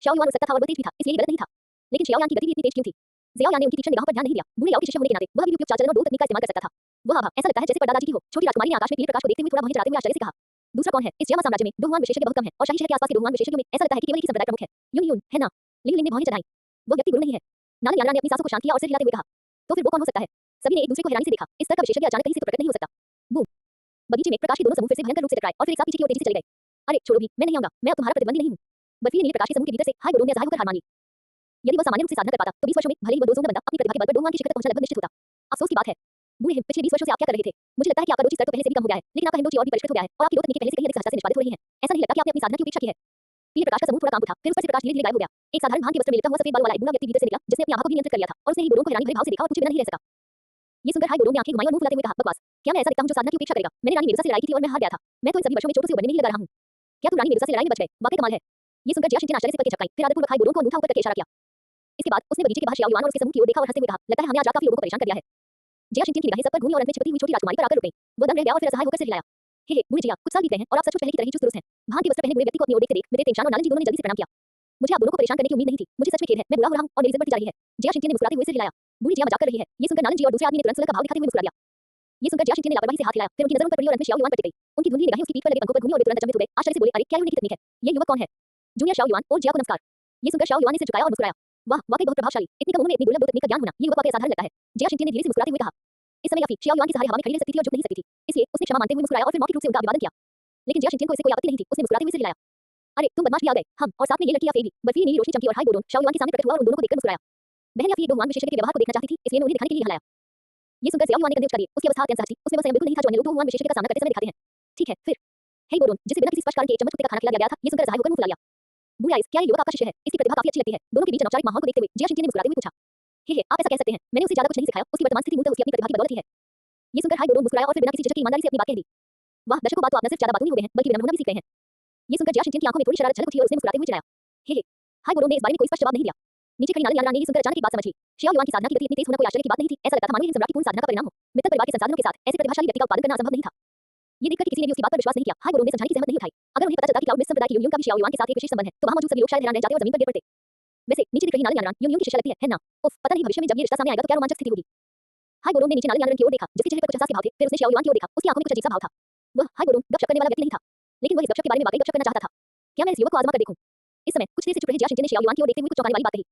ज़ियाओ युआन उड़ सकता था और वो तेज भी था, इसलिए ये गलत नहीं था। लेकिन ज़ियाओ यान की गति भी इतनी तेज क्यों थी? ज़ियाओ यान ने उनकी तीक्ष्ण निगाहों पर ध्यान नहीं दिया। बूढ़े याओ के शिष्य होने के नाते वह भी उपयुक्त चाल चलन और दो तकनीक का इस्तेमाल कर सकता था। वह आभा ऐसा लगता है जैसे परदादा जी की हो। छोटी राजकुमारी ने आकाश में पीले प्रकाश को देखते हुए थोड़ा मोहित चढ़ाते हुए आश्चर्य से कहा। दूसरा कौन है? इस जियामा साम्राज्य में दो हुआन विशेषज्ञ बहुत कम हैं और शाही शहर के आसपास के दो हुआन विशेषज्ञों में ऐसा लगता है कि केवल एक ही संप्रदाय प्रमुख है। यून यून, है ना? लिंग लिंग ने भौहें चढ़ाई। वो व्यक्ति गुरु नहीं है। नालन यानारान ने अपनी सांसों को शांत किया और सिर हिलाते हुए कहा। तो फिर वो कौन हो सकता है? सभी ने एक दूसरे को हैरानी से देखा। इस तरह का विशेषज्ञ अचानक कहीं से प्रकट नहीं हो सकता। बूम! बगीचे में प्रकाश के दोनों समूह फिर से भयंकर रूप से टकराए और फिर एक साथ पीछे की ओर तेजी से चले गए। अरे छोड़ो भी, मैं नहीं आऊंगा। मैं अब तुम्हारा प्रतिद्वंदी नहीं हूं। बर्फीले नीले प्रकाश के समूह के भीतर से हाय बोरों ने असहाय होकर हार मान ली। यदि वह सामान्य रूप से साधना कर पाता तो 20 वर्षों में भले ही वह 200 न बनता, अपनी प्रतिभा के बल पर दो हुआन की शिखर तक पहुंचना लगभग निश्चित होता। अफसोस की बात है। बूढ़े हिम, पिछले 20 वर्षों से आप क्या कर रहे थे? मुझे लगता है कि आपका रुचि स्तर तो पहले से भी कम हो गया है, लेकिन आपका हिंदोची और भी परिष्कृत हो गया है और आपकी दो तकनीकें पहले से कहीं अधिक सहजता से निष्पादित हो रही हैं। ऐसा नहीं लगता कि आपने अपनी साधना की उपेक्षा की है। पीले प्रकाश का समूह थोड़ा कांप उठा, फिर उस पर से प्रकाश धीरे-धीरे गायब हो गया। एक साधारण भान के वस्त्र में लिपटा हुआ सफेद बालों वाला एक बूढ़ा व्यक्ति भीतर से निकला, जिसने अपनी आंखों को भी नियंत्रित कर लिया था और उसने ही बोरों को हैरानी भरे भाव से देखा और कुछ भी न नहीं रह सका। ये सुनकर हाई बोरोन ने आंखें घुमाई और मुंह फुलाते हुए कहा, बकवास, क्या मैं ऐसा दिखता हूं जो साधना की उपेक्षा करेगा? मैंने रानी मेडुसा से लड़ाई की थी और मैं हार गया था। मैं तो इन सभी वर्षों में चोटों से उबरने में ही लगा रहा हूं। क्या तुम रानी मेडुसा से लड़ाई में बच गए? वाकई कमाल है। ये सुनकर जिया शिनचेन आश्चर्य से पलकें झपकाईं, फिर आदरपूर्वक हाई बोरोन को अंगूठा ऊपर करके इशारा किया। इसके बाद उसने बगीचे के बाहर शियाओ युआन और उसके समूह की ओर देखा और हंसते हुए कहा, लगता है हमने आज रात काफी लोगों को परेशान कर दिया है। जिया शिनचेन की निगाहें सब पर घूमी और अंत में छिपती हुई छोटी राजकुमारी पर आकर रुक गईं। वो दम रह गया और फिर असहाय होकर सिर हिलाया। हे बूढ़ी जिया, कुछ साल बीत गए हैं और आप सचमुच पहले की तरह ही चुस्त दुरुस्त हैं। भांति वस्त्र पहने हुए व्यक्ति को अपनी ओर देखते देख मेरे तेंशान और नालन जी दोनों ने जल्दी से प्रणाम किया। मुझे आप दोनों को परेशान करने की उम्मीद नहीं थी। मुझे सच में खेद है, मैं बुरा हो रहा हूं और मेरी जिद बढ़ती जा रही है। जिया शिनचेन ने मुस्कुराते हुए सिर हिलाया। बूढ़ी जिया मजाक कर रही है। ये सुनकर नालन जी और दूसरे आदमी ने तुरंत सुलह का भाव दिखाते हुए मुस्कुरा दिया। ये सुनकर जिया शिनचेन ने लापरवाही से हाथ हिलाया, फिर उनकी नजर उन पर पड़ी और अंत में शियाओ युआन पर टिक गई। उनकी धुंधली निगाहें उसकी पीठ पर लगे पंखों पर घूमी और वे तुरंत अचंभित हो गए, आश्चर्य से बोले, अरे क्या ये उन्हीं की तकनीक है? ये युवक कौन है? जूनियर शियाओ युआन और जिया को नमस्कार। ये सुनकर शियाओ युआन ने सिर झुकाया और मुस्कुराया। वाह, वाकई बहुत प्रभावशाली। इतनी कम उम्र में इतनी दुर्लभ दो तकनीक का ज्ञान होना, ये युवक वाकई असाधारण लगता है। जिया शिनचेन ने धीरे से मुस्कुराते हुए कहा। इस समय याफी शियाओ युआन के सहारे हवा में खड़ी रह सकती थी और झुक नहीं सकती थी, इसलिए उसने क्षमा मांगते हुए मुस्कुराया और फिर मौखिक रूप से उनका अभिवादन किया। लेकिन जिया शिनचेन को इससे कोई आपत्ति नहीं थी, उसने मुस्कुराते हुए सिर हिलाया। अरे तुम बदमाश भी आ गए, हम और साथ में ये लड़की याफी भी। बर्फीली नीली रोशनी चमकी और हाई बोरोन शियाओ युआन के सामने प्रकट हुआ और उन दोनों को देखकर मुस्कुराया। बहन याफी एक दो हुआन विशेषज्ञ के व्यवहार को देखना चाहती थी, इसलिए मैं उन्हें दिखाने के लिए हलाया। ये सुनकर जियाओ युआन ने कंधे उचका दिए, उसकी अवस्था अत्यंत सहज थी, उसमें वह संयम बिल्कुल नहीं था जो अन्य लोग हुआन विशेषज्ञ का सामना करते समय दिखाते हैं। ठीक है, फिर हे बोरोन, जिसे बिना किसी स्पष्ट कारण के एक चम्मच कुत्ते का खाना खिलाया गया था, ये सुनकर असहाय होकर मुंह फुला लिया। बूढ़ी आइस, क्या ये युवक आपका शिष्य है? इसकी प्रतिभा काफी अच्छी लगती है। दोनों के बीच अनौपचारिक माहौल को देखते हुए जिया शिनचेन ने मुस्कुराते हुए पूछा। हे आप ऐसा कह सकते हैं, मैंने उसे ज्यादा कुछ नहीं सिखाया, उसकी वर्तमान स्थिति मूलतः उसकी अपनी प्रतिभा की बदौलत ही है। ये सुनकर हाई बोरोन मुस्कुराया और फिर बिना किसी झिझक के ईमानदारी से अपनी बात कह दी। वाह दर्शकों, बात तो आप न सिर्फ ज्यादा बातूनी हो गए हैं, बल्कि विनम्र होना भी सीख गए हैं। ये सुनकर जिया शिनचेन की आंखों में थोड़ी शरारत झलक उठी और उसने मुस्कुराते हुए चिढ़ाया। हे हाई बोरोन ने इस बारे में कोई स्पष्ट जवाब नहीं दिया। नीचे खड़ी नालन यान ने ये सुनकर अचानक एक बात समझ ली। शियाओ युआन की साधना की गति इतनी तेज होना कोई आश्चर्य की बात नहीं थी, ऐसा लगता था मानो ये सम्राट की पूर्ण साधना का परिणाम हो। मित्र परिवार के संसाधनों के साथ ऐसे प्रतिभाशाली व्यक्ति का उत्पादन करना असंभव नहीं था। ये देखकर किसी ने भी उसकी बात पर विश्वास नहीं किया। हाई बोरोन ने समझाने की जहमत नहीं उठाई। अगर उन्हें पता चलता कि क्लाउड मिस संप्रदाय के यूंग का भी शियाओ युआन के साथ एक विशेष संबंध है, तो वहां मौजूद सभी लोग शायद हैरान रह जाते और जमीन पर गिर पड़ते। वैसे नीचे दिख रही नालन यान यूंग की शिष्या लगती है ना? उफ, पता नहीं भविष्य में जब ये रिश्ता सामने आएगा तो क्या रोमांचक स्थिति होगी। हाई बोरोन ने नीचे नालन यान की ओर देखा, जिसके चेहरे पर कुछ एहसास के भाव थे, फिर उसने शियाओ युआन की ओर देखा, उसकी आंखों में कुछ अजीब सा भाव था। वह हाई बोरोन गपशप करने वाला व्यक्ति नहीं था, लेकिन वह इस गपशप के बारे में वाकई गपशप करना चाहता था। क्या मैं इस युवक को आजमा कर देखूं? इस समय कुछ देर से चुप रहे जिया शिनचेन ने शियाओ युआन की ओर देखते हुए कुछ चौंकाने वाली बात कही।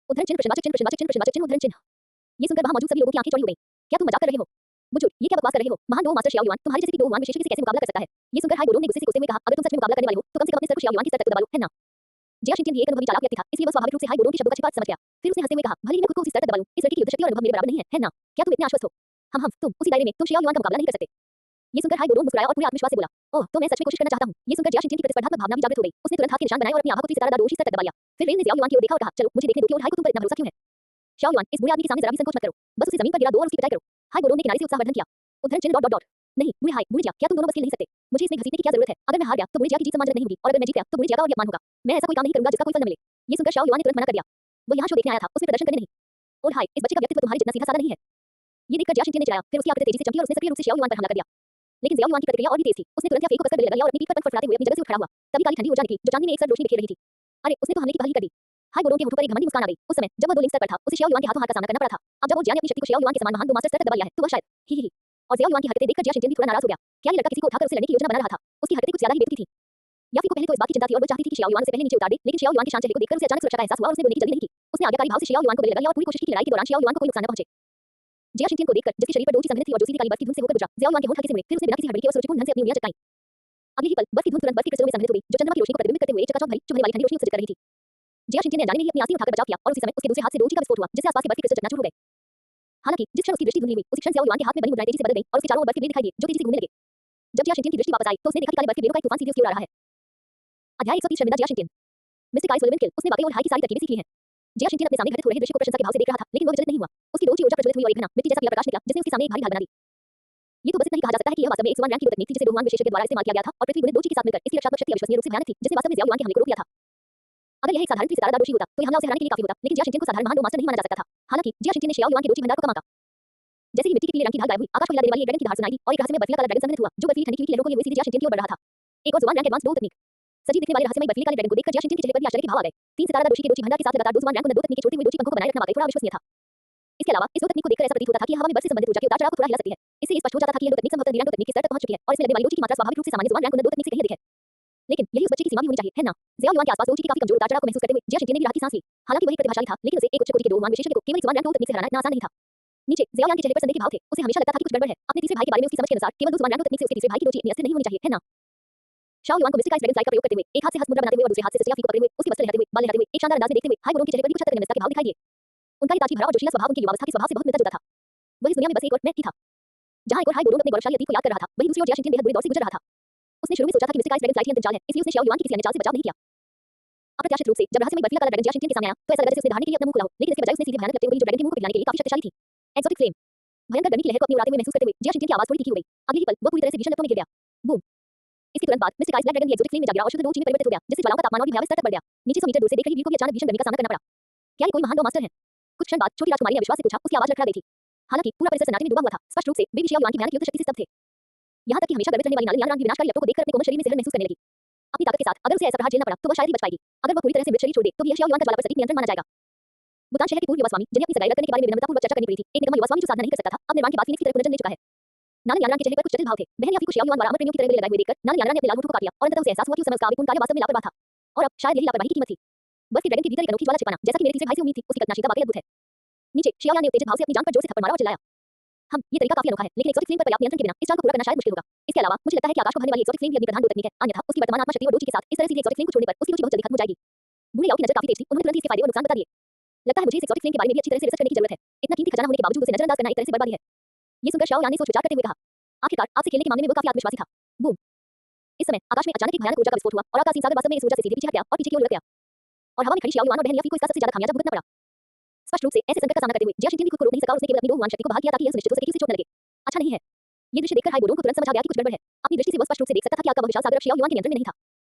उद्धरण चिन्ह प्रश्नवाचक चिन्ह प्रश्नवाचक चिन्ह प्रश्नवाचक चिन्ह उद्धरण चिन्ह। ये सुनकर वहां मौजूद सभी लोगों की आंखें चौड़ी हो गईं। क्या तुम मजाक कर रहे हो? बुजुर्ग, ये क्या बकवास कर रहे हो? महान दो मास्टर शियाओ युआन तुम्हारे जैसे भी दो हुआन विशेषज्ञ से कैसे मुकाबला कर सकता है? ये सुनकर हाई बोरोन ने गुस्से से कोसते हुए कहा, अगर तुम सच में मुकाबला करने वाले हो तो कम से कम अपने सर को शियाओ युआन के सर तक तो दबा लो, है ना? जिया शिनचेन भी एक अनुभवी चालाक व्यक्ति था, इसलिए वह स्वाभाविक रूप से हाई बोरोन के शब्दों का छिपा अर्थ समझ गया। फिर उसने हंसते हुए कहा, भले ही मैं खुद को उसी स्तर तक दबा लूं, इस लड़की की युद्ध शक्ति और अनुभव मेरे बराबर नहीं है, है ना? क्या तुम इतने आश्वस्त हो? हम तुम उसी दायरे में तुम शियाओ युआन का मुकाबला नहीं कर सकते। ये सुनकर हाई बोरोन मुस्कुराया और पूरे आत्मविश्वास से बोला, ओह तो मैं सच में कोशिश करना चाहता हूं। ये सुनकर जिया शिनचेन की प्रतिस्पर्धात्मक भावना भी जागृत हो गई। उसने तुरंत हाथ के निशान बनाए और अपनी आभा को तीर सितारा दोषी स्तर तक दबा लिया। फिर रेल ने जियाओ युआन की ओर देखा और कहा, चलो मुझे देखने दो कि और हाई को तुम पर इतना भरोसा क्यों है? शियाओ युआन, इस बुरे आदमी के सामने जरा भी संकोच मत करो, बस उसे जमीन पर गिरा दो और उसकी पिटाई करो। हाई बोरोन ने किनारे से उत्साहवर्धन किया। उद्धरण चिन्ह डॉट डॉट डॉट। नहीं बूढ़े हाई, बूढ़ी जिया, क्या तुम दोनों बस खेल नहीं सकते? मुझे इसमें घसीटने की क्या जरूरत है? अगर मैं हार गया तो बूढ़ी जिया की जीत सम्मानजनक नहीं होगी और अगर मैं जीत गया तो बूढ़ी जिया का और भी अपमान होगा। मैं ऐसा कोई काम नहीं करूंगा जिसका कोई फल न मिले। ये सुनकर शियाओ युआन ने तुरंत मना कर दिया। वो यहाँ शो देखने आया था, उसमें प्रदर्शन करने नहीं। और हाई, इस बच्चे का व्यक्तित्व तुम्हारे जितना सीधा साधा नहीं है। ये देखकर जिया शिनचेन ने चिढ़ाया, फिर उसकी आंखें तेजी से चमकी और उसने सक्रिय रूप से शियाओ युआन पर हमला कर दिया। लेकिन जियाओ युआन की प्रतिक्रिया और भी तेज थी। उसने तुरंत याफी को कसकर गले लगाया और अपनी पीठ पर पंख फड़फड़ाते हुए अपनी जगह से उठ खड़ा हुआ। तभी काली ठंडी ऊर्जा निकली जो चांदनी में एक साथ रोशनी बिखेर रही थी। अरे उसने तो हमले की पहल ही कर दी। हाई बोरोन के होठों पर एक घमंडी मुस्कान आ गई। उस समय जब वह दो लिंक स्तर पर था, उसे शियाओ युआन के हाथों हाथ का सामना करना पड़ा था। अब जब वो जिया ने अपनी शक्ति को शियाओ युआन के समान महान दो मास्टर स्तर तक दबा लिया है, तो वह शायद ही। और जियाओ युआन की हरकतें देखकर जिया शिनचेन भी थोड़ा नाराज हो गया। क्या ये लड़का किसी को उठाकर उसे लड़ने की योजना बना रहा था? उसकी हरकतें कुछ ज्यादा ही बेतुकी थी। याफी को पहले तो इस बात की चिंता थी और वो चाहती थी कि शियाओ युआन उसे पहले नीचे उतार दे, लेकिन शियाओ युआन के शांत चेहरे को देखकर उसे अचानक सुरक्षा का एहसास हुआ और उसने बोलने की जल्दी नहीं की। उसने आज्ञाकारी भाव से शियाओ युआन को गले लगाया और पूरी कोशिश की कि लड़ाई के दौरान शियाओ युआन को कोई नुकसान न पहुंचे। जिया शिनचेन को देखकर जिसके शरीर पर डोर की संघनित थी और जो सीधी काली बर्फ की धुंध से होकर गुजरा, जियाओ युआन के होंठ हल्के से मुड़े, फिर उसने बिना किसी हड़बड़ी के और सुरुचिपूर्ण ढंग से अपनी उंगलियां चटकाईं। अगले ही पल बर्फ की धुंध तुरंत बर्फ के क्रिस्टलों में संघनित हो गई, जो चंद्रमा की रोशनी को प्रतिबिंबित करते हुए एक चकाचौंध भरी चुभने वाली ठंडी रोशनी उत्सर्जित कर रही थी। जिया शिनचेन ने अनजाने में ही अपनी आंखें उठाकर बचाव किया और उसी समय उसके दूसरे हाथ से डोरची का विस्फोट हुआ, जिससे आसपास के बर्फ के क्रिस्टल चकनाचूर हो गए। हालांकि जिस क्षण उसकी दृष्टि धुंधली हुई, उसी क्षण जियाओ युआन के हाथ में बनी मुद्राएं तेजी से बदल गईं और उसके चारों ओर बर्फ के मेघ दिखाई दिए, जो तेजी से घूमने लगे। जब जिया शिनचेन की दृष्टि वापस आई, तो उसने देखा कि काले बर्फ के बेड़ों का एक तूफान सीधे उसकी ओर आ रहा है। अध्याय 130 शर्मिंदा जिया शिनचेन। मिस्टर काइस ओलिवन किल, उसने वाकई और हाई की सारी तरकीबें सीख ली हैं। जिया शिनचेन अपने सामने घटित हो रहे दृश्य को प्रशंसा के भाव से देख रहा था, लेकिन वह विचलित नहीं हुआ। उसकी डोर की ऊर्जा प्रज्वलित हुई और एक घना मिट्टी जैसा पीला प्रकाश निकला, जिसने उसके सामने एक भारी ढाल बना दी। ये तो बस इतना ही कहा जा सकता है कि यह वास्तव में एक सुवर्ण रैंक की वो तकनीक थी जिसे रोहुआन विशेषज्ञ द्वारा इस्तेमाल किया गया था और पृथ्वी गुणित दोची के साथ मिलकर इसकी रक्षात्मक शक्ति अविश्वसनीय रूप से भयानक थी, जिसने वास्तव में जियाओ युआन के हमले को रोक दिया था। अगर यह एक साधारण सितारा दोषी होता तो यह हमला उसे हराने के लिए काफी होता, लेकिन जिया शिनचेन को साधारण महान दो मास्टर नहीं माना जा सकता था। हालांकि जिया शिनचेन ने शियाओ युआन के दोची भंडार को कम आंका। जैसे ही मिट्टी के पीले रंग की ढाल गायब हुई, आकाश को हिला देने वाली एक ड्रैगन की दहाड़ सुनाई दी और एक रहस्यमय बर्फीला काला ड्रैगन संघनित हुआ, जो बर्फीली ठंडी की लहरों को लिए हुए सीधे जिया शिनचेन की ओर बढ़ रहा था। एक और जुबान रैंक एडवांस दो तकनीक। सजीव दिखने वाले रहस्यमय बर्फीले काले ड्रैगन को देखकर जिया शिनचेन के चेहरे पर भी आश्चर्य के भाव आ गए। तीन सितारा दोषी के दोची भंडार के साथ लगातार दो जुबान रैंक दो तकनीक के छोटे हुए दोची पंखों को बनाए रखना वाकई थोड़ा अविश्वसनीय था। इसके अलावा इस दो तकनीक को देखकर ऐसा प्रतीत होता था कि हवा में बर्फ से संबंधित ऊर्जा के उतार चढ़ाव को थोड़ा हिला सकती है। इससे ये स्पष्ट हो जाता था कि यह दो तकनीक संभवतः निरंतर तकनीक के स्तर तक पहुंच चुकी है और इसमें लगने वाली दोची की मात्रा स्वाभाविक रूप से सामान्य जुबान रैंक दो तकनीक से कहीं अधिक है। लेकिन यही उस बच्चे की सीमा भी होनी चाहिए, है ना? जियाओ युआन के आसपास दोची की काफी कमजोर उतार चढ़ाव को महसूस करते हुए जिया शिनचेन ने भी राहत की सांस ली। हालांकि वही प्रतिभाशाली था, लेकिन उसे एक उच्च कोटि के दो हुआन विशेषज्ञ को केवल जुबान रैंक दो तकनीक से हराना इतना आसान नहीं था। नीचे जियाओ युआन के चेहरे पर संदेह के भाव थे। उसे हमेशा लगता था कि कुछ गड़बड़ है। अपने तीसरे भाई के बारे में उसकी समझ के अनुसार केवल दो जुबान रैंक दो तकनीक से उसके तीसरे भाई की दोची इतनी अस्थिर नहीं होनी चाहिए, है ना? शियाओ युआन को मिस्टिक ड्रैगन फ्लाई का प्रयोग करते हुए, एक हाथ से हस्त मुद्रा बनाते हुए और दूसरे हाथ से याफी को पकड़े हुए, उसके वस्त्र लहराते हुए, बाल लहराते हुए, एक शानदार अंदाज में देखते हुए हाई बोरोन के चेहरे पर भी कुछ हद तक निर्मलता के भाव दिखाई दिए। उनका ये ताजगी भरा और जोशीला स्वभाव उनकी युवावस्था के स्वभाव से बहुत मिलता जुलता था। वह इस दुनिया में बस एक और मैं ही था। जहां एक और हाई बोरोन अपने गौरवशाली अतीत को याद कर रहा था, वहीं दूसरी ओर जिया शिनचेन बेहद बुरे दौर से गुजर रहा था। उसने शुरू में सोचा था कि मिस्टिक ड्रैगन फ्लाई ही अंतिम चाल है, इसलिए उसने शियाओ युआन की किसी अन्य चाल से बचाव नहीं किया। अप्रत्याशित रूप से जब रहस्यमय बर्फीला काला ड्रैगन जिया शिनचेन के सामने आया, तो ऐसा लगा जैसे उसने दहाड़ने के लिए अपना मुंह खुला हो, लेकिन इसके बजाय उसने सीधे भयानक लगते हुए जो ड्रैगन की मुंह को पिघलाने के लिए काफी शक्तिशाली थी। Exotic flame. भयंकर गर्मी की लहर को अपनी उड़ाते हुए महसूस करते हुए जिया शिनचेन की आवाज थोड़ी तीखी हो गई। अगले ही पल वो पूरी तरह से भीषण लपटों में गिर गया। बूम! इसके तुरंत बाद मिस्टर काइस ब्लैक ड्रैगन भी एक्सोटिक फ्लेम में जा गिरा और शुद्ध दो चीनी परिवर्तित हो गया, जिससे ज्वालाओं का तापमान और भी भयावह स्तर तक बढ़ गया। नीचे 100 मीटर दूर से देख रही वीर को भी अचानक भीषण गर्मी का सामना करना पड़ा। क्या ये कोई महान मास्टर है? कुछ क्षण बाद छोटी राजकुमारी ने अविश्वास से पूछा, उसकी आवाज लड़खड़ा गई थी। हालांकि पूरा परिसर सन्नाटे में डूबा हुआ था, स्पष्ट रूप से वे शियाओ युआन की भयानक युद्ध शक्ति से स्तब्ध थे। यहाँ तक कि हमेशा गर्वित रहने वाली नालियान की विनाशकारी लपटों को देखकर अपने कोमल शरीर में सिहरन महसूस करने लगी। अपनी ताकत के साथ अगर उसे ऐसा प्रहार झेलना पड़ा तो वह शायद ही बच पाएगी। अगर वह पूरी तरह से मृत शरीर छोड़ दे तो भी यह शियाओ युआन का ज्वाला पर सटीक नियंत्रण माना जाएगा। भूटान शहर के पूर्व युवा स्वामी जिन्हें अपनी सगाई रद्द करने के बारे में विनम्रतापूर्वक चर्चा करनी पड़ी थी, एक निकम्मा युवा स्वामी जो साधना नहीं कर सकता था, अब निर्वाण के बाद फीनिक्स की तरह पुनर्जन्म ले चुका है। नालन यानरान के चेहरे पर कुछ जटिल भाव थे। बहन याफी को शियाओ युआन द्वारा अमर प्रेमियों की तरह गले लगाए हुए देखकर नालन यानरान ने अपने लाल होठों को काट लिया और अंततः उसे एहसास हुआ कि उस समय उसका आवेगपूर्ण कार्य वास्तव में लापरवाह था। और अब शायद यही लापरवाही की कीमत थी। बर्फ के ड्रैगन के भीतर एक अनोखी ज्वाला छिपाना, जैसा कि मेरे तीसरे भाई से उम्मीद थी, उसकी कल्पनाशीलता वाकई अद्भुत है। नीचे शियाओ यान ने उत्तेजित भाव से अपनी जान पर जोर से थप्पड़ मारा और चिल्लाया, ये तरीका काफी अनोखा है, लेकिन एक्सोटिक फ्लेम पर पर्याप्त नियंत्रण के बिना इस चाल को पूरा करना शायद मुश्किल होगा। इसके अलावा मुझे लगता है कि आकाश को भरने वाली एक्सोटिक फ्लेम भी अपनी प्रधान दो तकनीक है, अन्यथा उसकी वर्तमान आत्मा शक्ति और दोची के साथ इस तरह सीधे एक्सोटिक फ्लेम को छोड़ने पर उसकी रुचि बहुत जल्दी खत्म हो जाएगी। बूढ़े याओ की नजर काफी तेज थी, उन्होंने तुरंत ही इसके फायदे और नुकसान बता दिए। लगता है मुझे इस एक्सोटिक फ्लेम के बारे में भी अच्छी तरह से रिसर्च करने की जरूरत है। इतना कीमती खजाना होने के बावजूद उसे नजरअंदाज करना एक तरह से बर्बादी है। ये सुनकर शाओ यान ने सोच विचार करते हुए कहा, आखिरकार आपसे खेलने के मामले में वो काफी आत्मविश्वासी था। बूम! इस समय आकाश में अचानक एक भयानक ऊर्जा का विस्फोट हुआ और आकाशीय सागर वास्तव में इस ऊर्जा से सीधे पीछे हट गया और पीछे की ओर लुढ़क गया। और हवा में खड़ी शियाओ युआन और बहन याफी को इसका सबसे ज्यादा खामियाजा भुगतना पड़ा। स्पष्ट रूप से ऐसे संकट का सामना करते हुए जिया शिनचेन भी खुद को रोक नहीं सका और उसने केवल अपनी दो युआन शक्ति को बहाल किया ताकि यह सुनिश्चित हो सके कि उसे चोट न लगे। अच्छा नहीं है। ये दृश्य देखकर हाई बोरों को तुरंत समझ आ गया कि कुछ गड़बड़ है। अपनी दृष्टि से वो स्पष्ट रूप से देख सकता था कि आग का वो विशाल सागर अब शियाओ युआन के नियंत्रण में नहीं था।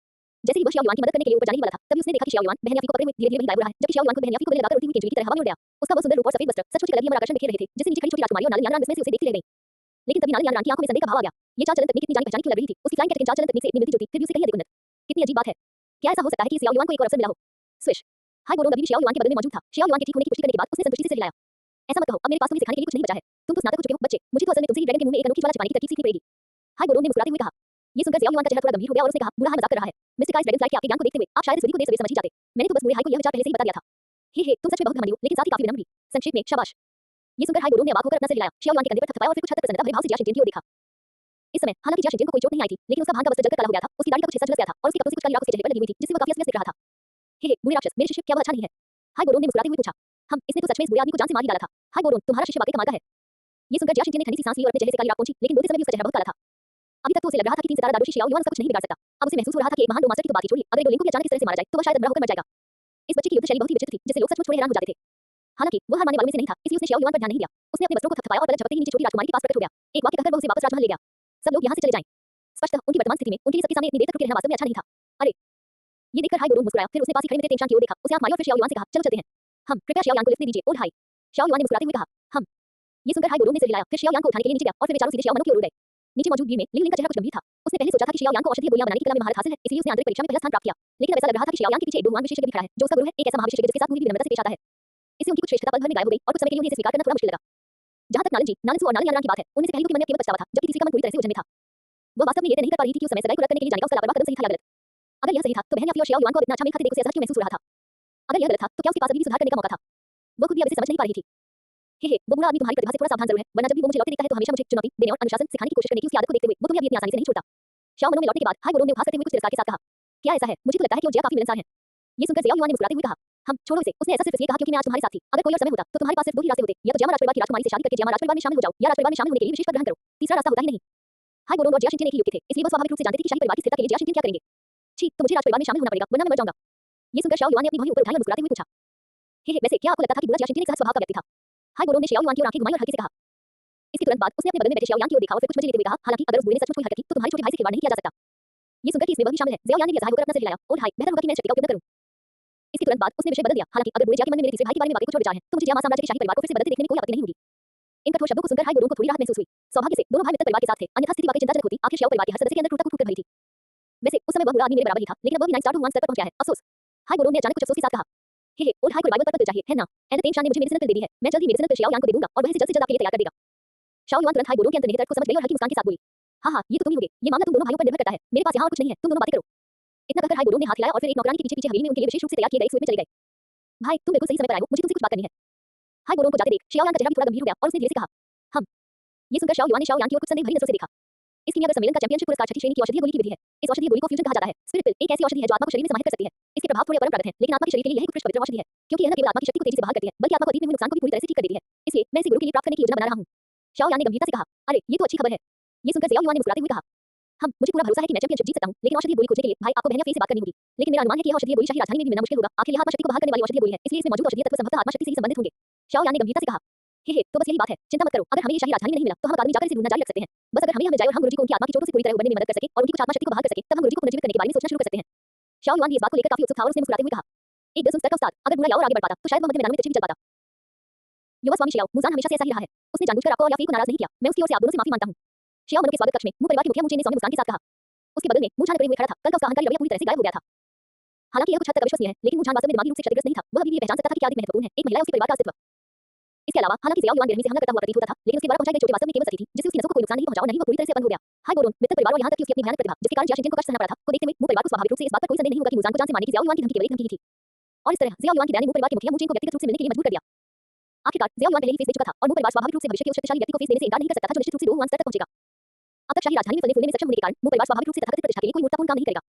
जैसे ही वह शियाओ युआन की मदद करने के लिए ऊपर जाने ही वाला था, तभी उसने देखा कि शियाओ युआन बहन याफी को पकड़े हुए धीरे-धीरे वहीं गायब हो रहा है, जबकि शियाओ युआन को बहन याफी को गले लगाकर उड़ती हुई केंचुली की तरह हवा में उड़ गया। उसका वो सुंदर रूप और सफेद वस्त्र सचमुच एक अलग ही अमर आकर्षण बिखेर रहे थे, जिससे नीचे खड़ी छोटी राजकुमारी और नालन यानरान उसमें से उसे देखती रह गई। लेकिन तभी नालन यानरान की आंखों में संदेह का भाव आ गया। ये चाल चलन तकनीक इतनी जानी-पहचानी क्यों लग रही थी? उसकी फ्लाइंग कैटकिन चाल चलन तकनीक से इतनी मिलती-जुलती, फिर भी उसे कहीं अधिक उन्नत। कितनी अजीब बात है। क्या ऐसा हो सकता है कि शियाओ युआन को एक और अवसर मिला हो? स्विश! हाई बोरों अभी भी शियाओ युआन के बगल में मौजूद था। शियाओ युआन के ठीक होने की पुष्टि करने के बाद उसने संतुष्टि से सिर हिलाया। ऐसा मत कहो, अब मेरे पास तुम्हें सिखाने के लिए कुछ नहीं बचा है। तुम तो स्नातक हो चुके हो, बच्चे। मुझे तो असल में तुमसे ही ड्रैगन के मुंह में एक अनोखी ज्वाला छिपाने की तरकीब सीखनी पड़ेगी। हाई बोरों ने मुस्कुराते हुए कहा। ये सुनकर शियाओ युआन का चेहरा थोड़ा गंभीर हो गया और उसने कहा, बुरा हाल मजाक कर रहा है। मिस्टर काइस ड्रैगन फ्लाइट के आपके ज्ञान को देखते हुए आप शायद इस विधि को देर सवेर समझ ही जाते। मैंने तो बस बूढ़े हाई को यह विचार पहले से ही बता दिया था। हे तुम सच में बहुत घमंडी हो, लेकिन साथ ही काफी विनम्र भी। संक्षेप में, शाबाश। ये सुनकर हाई बोरों ने अवाक होकर अपना सिर हिलाया। शियाओ युआन के कंधे पर थपथपाया और फिर कुछ हद तक प्रसन्नता भरे भाव से जिया शिनचेन की ओर देखा। इस समय हालांकि जिया शिनचेन को कोई चोट नहीं आई थी, लेकिन उसका भान का वस्त्र जलकर काला हो गया था, उसकी दाढ़ी का कुछ हिस्सा झुलस गया था और उसके कपड़ों से कुछ काली राख उसके चेहरे पर लगी हुई थी, जिससे वो काफी अस्त-व्यस्त दिख रहा था। हे बुरे राक्षस, मेरे शिष्य, क्या वो अच्छा नहीं है? हाई बोरों ने मुस्कुराते हुए पूछा। इसने तो सच में इस बुरे आदमी को जान से मार ही डाला था। हाई बोरों, तुम्हारा शिष्य वाकई कमाल का है। ये सुनकर जिया शिनचेन ने ठंडी सी सांस ली और अपने चेहरे से काली राख पोंछी, लेकिन बोलते समय भी उसका चेहरा बहुत काला था। अभी तक तो उसे लग रहा था कि 3 सितारा दारूशी शियाओ युआन उसका कुछ नहीं बिगाड़ सकता। अब उसे महसूस हो रहा था कि एक महान दो मास्टर की तो बात ही छोड़िए, अगर एक को भी अचानक इस तरह से मारा जाए तो वह शायद अधमरा होकर मर जाएगा। इस बच्चे की युद्ध शैली बहुत ही विचित्र थी, जिससे लोग सचमुच थोड़े हैरान हो जाते थे। हालांकि वह हार मानने वालों में से नहीं था, इसलिए उसने शियाओ युआन पर ध्यान नहीं दिया। उसने अपने वस्त्रों को थपथपाया और पलक झपकते ही नीचे छोटी राजकुमारी के पास प्रकट हो गया। एक वाक्य कहकर वह उसे वापस राजमहल ले गया। सब लोग यहाँ से चले जाएं। स्पष्टतः उनकी वर्तमान स्थिति में उनके लिए सबके सामने इतनी देर तक रुके रहना वास्तव में अच्छा नहीं था। अरे! ये देखकर हाई बोरों मुस्कुराया, फिर उसने पास ही खड़े मित्र तेंगशान की ओर देखा, उसे आंख मारी और फिर शियाओ युआन से कहा, चलो चलते हैं। कृपया शियाओ युआन को लिफ्ट दे दीजिए, ओल्ड हाई। शियाओ युआन ने मुस्कुराते हुए कहा, ये सुनकर हाई बोरों ने सिर हिलाया, फिर शियाओ युआन को उठाने के लिए नीचे गया और फिर वे चारों सीधे शियाओ मनु की ओर उड़ गए। नीचे मौजूद भीड़ में लिंग का चेहरा कुछ गंभीर था। उसने पहले सोचा था कि शियाओ यान को औषधीय गोलियां बनाने की कला में महारत हासिल है, इसलिए उसने आंतरिक परीक्षा में पहला स्थान प्राप्त किया। लेकिन अब ऐसा लग रहा था कि शियाओ यान के पीछे एक डोहुआन विशेषज्ञ भी खड़ा है, जो उसका गुरु है, एक ऐसा महाविशेषज्ञ जिसके साथ पूरी विनम्रता से पेश आता है। इससे उनकी कुछ श्रेष्ठता पल भर में गायब हो गई और कुछ समय के लिए उन्हें इसे स्वीकार करना थोड़ा मुश्किल लगा। जहां तक नालन जी, नालन सु और नालन यानरान की बात है, उनमें से पहले के मन में केवल पछतावा था, जबकि तीसरी का मन पूरी तरह से उलझन में था। वो वास्तव में ये तय नहीं कर पा रही थी कि उस समय सगाई को रद्द करने के लिए जाने का उसका लापरवाह कदम सही था या गलत। अगर यह सही था तो बहन याफी और शियाओ युआन को अब इतना अच्छा मेल खाते देख उसे असहज क्यों महसूस हो रहा था? अगर यह गलत था तो क्या उसके पास अभी भी सुधार करने का मौका था? वो खुद भी अब इसे समझ नहीं पा रही थी। वो बुरा आदमी तुम्हारी प्रतिभा से थोड़ा सावधान जरूर है, वरना जब भी वो मुझे लौटते देखता है तो हमेशा मुझे चुनौती देने और अनुशासन सिखाने की कोशिश करने की उसकी आदत को देखते हुए वो तुम्हें अभी इतनी आसानी से नहीं छोड़ता। शियाओ मनु में लौटने के बाद हाई बोरों ने उपहास करते हुए कुछ तिरस्कार के साथ कहा, क्या ऐसा है? मुझे तो लगता है कि वो जिया काफी मिलनसार है। ये सुनकर जिया युआन ने मुस्कुराते हुए कहा, छोड़ो इसे। उसने ऐसा सिर्फ इसलिए कहा क्योंकि मैं आज तुम्हारे साथ थी। अगर कोई और समय होता तो तुम्हारे पास सिर्फ 2 ही रास्ते होते, या तो जियामा राजपरिवार की राजकुमारी से शादी करके जियामा राजपरिवार में शामिल हो जाओ, या राजपरिवार में शामिल होने के लिए विशेष पद ग्रहण करो। तीसरा रास्ता होता ही नहीं। हाई बोरों और जिया शिनचेन एक ही युग के थे, इसलिए वो स्वाभाविक रूप से जानते थे कि शाही परिवार की स्थिरता के लिए जिया शिनचेन क्या करेंगे। छी, तो मुझे राजपरिवार में शामिल होना पड़ेगा, वरना मैं मर जाऊंगा। ये सुनकर शियाओ युआन ने अपनी भौहें ऊपर उठाई और मुस्कुराते हुए पूछा, वैसे क्या आपको लगता था कि बुरा जिया शिनचेन एक सहज स्वभाव का व्यक्ति था? हाई बोरों ने शियाओ युआन की ओर आंखें घुमाई और हल्के से कहा। इसके तुरंत बाद उसने अपने बगल में बैठे शियाओ यान की ओर देखा और फिर कुछ मजे लेते हुए कहा, हालांकि अगर उस बुरे ने सचमुच कोई हरकत की तो तुम्हारे छोटे भाई से खिलवाड़ नहीं किया जा सकता। ये सुनकर कि इसमें वह भी शामिल है, जिया यान ने भी असहाय होकर अपना सिर हिलाया, ओल्ड हाई, बेहतर होगा कि मैं इस शक्ति का उपयोग न करूं। इसके तुरंत बाद उसने विषय बदल दिया, हालांकि अगर बुरे जिया के मन में मेरे तीसरे भाई के बारे में वाकई कुछ और विचार है तो मुझे जिया साम्राज्य के शाही परिवार को फिर से बदलते देखने में कोई आपत्ति नहीं होगी। इन कठोर शब्दों को सुनकर हाई बोरों को थोड़ी राहत महसूस हुई। सौभाग्य से दोनों भाई मृतक परिवार के साथ थे, अन्यथा स्थिति वाकई चिंताजनक होती। आखिर शियाओ परिवार के हर सदस्य के अंदर क्रूरता कूट-कूट कर भरी थी। वैसे उस समय वह बुरा आदमी मेरे बराबर ही था, लेकिन अब वह भी 9 स्टार टू 1 स्तर पर पहुंच गया है, अफसोस। हाई बोरों ने अचानक कुछ अफसोस के साथ कहा, ओल्ड हाई को रिवाइवल पर चाहिए, है ना? एंड तेंगशान ने मुझे मेडिसिनल पिल दे दी है, मैं जल्द ही मेडिसिनल पिल शियाओ यान को दे दूंगा और वह इसे जल्द से जल्द आपके लिए तैयार कर देगा। शियाओ युआन तुरंत हाई बोरों के अंतर्निहित अर्थ को समझ गई और हल्की मुस्कान के साथ बोली, हाँ, ये तो तुम ही होगे। ये मामला तुम दोनों भाइयों पर निर्भर करता है, मेरे पास यहाँ और कुछ नहीं है, तुम दोनों बातें करो। इतना कहकर हाई बोरों ने हाथ हिलाया और फिर एक नौकरानी के पीछे हवेली में उनके लिए विशेष रूप से तैयार किए गए सूट में चले गए। भाई, तुम बिल्कुल सही समय पर आए हो, मुझे तुमसे कुछ बात करनी है। हाई बोरों को जाते देख शियाओ यान का चेहरा भी थोड़ा गंभीर हो गया और उसने धीरे से कहा, ये सुनकर शियाओ युआन ने शियाओ यान की ओर कुछ संदेह भरी नजरों से देखा। इस कीमियागर सम्मेलन का चैंपियनशिप पुरस्कार छठी श्रेणी की औषधीय गोली की विधि है। इस औषधीय गोली को फ्यूजन कहा जाता है। स्पिरिट पिल एक ऐसी औषधि है जो आत्मा को शरीर में समाहित कर सकती है। इसके प्रभाव थोड़े अपरंपरागत हैं, लेकिन आत्मा के शरीर के लिए यह उत्कृष्ट पवित्र औषधि है, क्योंकि यह न केवल आत्मा की शक्ति को तेजी से बहाल करती है, बल्कि आत्मा को अतीत में हुए नुकसान को भी पूरी तरह से ठीक कर देती है। इसलिए मैं इसे गुरु के लिए प्राप्त करने की योजना बना रहा हूँ। शियाओ यान ने गंभीरता से कहा, अरे, ये तो अच्छी खबर है। ये सुनकर जिया युआन ने मुस्कुराते हुए कहा, मुझे पूरा भरोसा है कि मैं चैंपियनशिप जीत सकता हूँ, लेकिन औषधीय गोली खोजने के लिए भाई आपको बहन याफी से बात करनी होगी। लेकिन मेरा अनुमान है कि यह औषधीय गोली शाही राजधानी में भी मिलना मुश्किल होगा। आखिर यह आत्मा शक्ति को बहाल करने वाली औषधीय गोली है, इसलिए इसमें मौजूद औषधीय तत्व संभवतः आत्मा शक्ति से संबंधित होंगे। शियाओ यान ने गंभीरता से कहा, तो बस यही बात है, चिंता मत करो, अगर हमें ये शाही राजधानी में नहीं मिला तो हम अकादमी जाकर इसे ढूंढना जारी रख सकते हैं। बस अगर हमें यह मिल जाए और हम गुरुजी को उनकी आत्मा की चोटों से पूरी तरह उबरने में मदद कर सके और उनकी कुछ आत्मा शक्ति को बहाल कर सके, तब हम गुरुजी को पुनर्जीवित करने के बारे में सोचना शुरू कर सकते हैं। शाओ युआन भी इस बात को लेकर काफी उत्सुक था और उसने मुस्कुराते हुए कहा, एक दिल सुन स्तर का उस्ताद, अगर बुरा या और आगे बढ़ पाता तो शायद वह मध्य मैदान में तेज भी चल पाता। युवा स्वामी शियाओ, मुजान हमेशा से ऐसा ही रहा है, उसने जानबूझकर आपको और या फी को नाराज नहीं किया, मैं उसकी ओर से आप दोनों से माफी मांगता हूं। शियाओ मनु के स्वागत कक्ष में मुंह परिवार के मुखिया मुचेन ने सौम्य मुस्कान के साथ कहा। उसके बगल में मुझान करे हुए खड़ा था, कल का उसका अहंकारी रवैया पूरी तरह से गायब हो गया था। हालांकि यह कुछ हद तक अविश्वसनीय है, लेकिन मुझान वास्तव में दिमागी रूप से क्षतिग्रस्त नहीं था, वह अभी भी पहचान सकता था कि क्या अधिक महत्वपूर्ण है, एक महिला या उसके परिवार का अस्तित्व। इसके अलावा हालांकि ज़ियाओ युआन बेरहमी से हमला करता हुआ प्रतीत होता था, लेकिन उसके द्वारा पहुंचाई गई चोटें वास्तव में केवल सती थी, जिससे उसकी नसों को कोई नुकसान नहीं पहुंचा और नहीं वह पूरी तरह से अपंग हो गया। हाय गोरोन, मित्र परिवार और यहां तक कि उसकी अपनी भयानक प्रतिभा, जिसके कारण जिया शिनजिन को कष्ट सहना पड़ा था, को देखते हुए मुंह परिवार को स्वाभाविक रूप से इस बात पर कोई संदेह नहीं होगा कि मुजान को जान से मारने की ज़ियाओ युआन की धमकी केवल एक धमकी ही थी। और इस तरह ज़ियाओ युआन की दया ने मुंह परिवार के मुखिया मुचेन को व्यक्तिगत रूप से मिलने के लिए मजबूर कर दिया। आखिरकार ज़ियाओ युआन पहले ही फेस दे चुका था और मुंह परिवार स्वाभाविक रूप से भविष्य के उस शक्तिशाली व्यक्ति को फेस देने से इनकार नहीं कर सकता था जो निश्चित रूप से रोहुआन स्तर तक पहुंचेगा। अब तक शाही राजधानी में फलने फूलने में सक्षम होने के कारण मुंह परिवार स्वाभाविक रूप से तथाकथित प्रतिष्ठा के लिए कोई मूर्खतापूर्ण काम नहीं करेगा।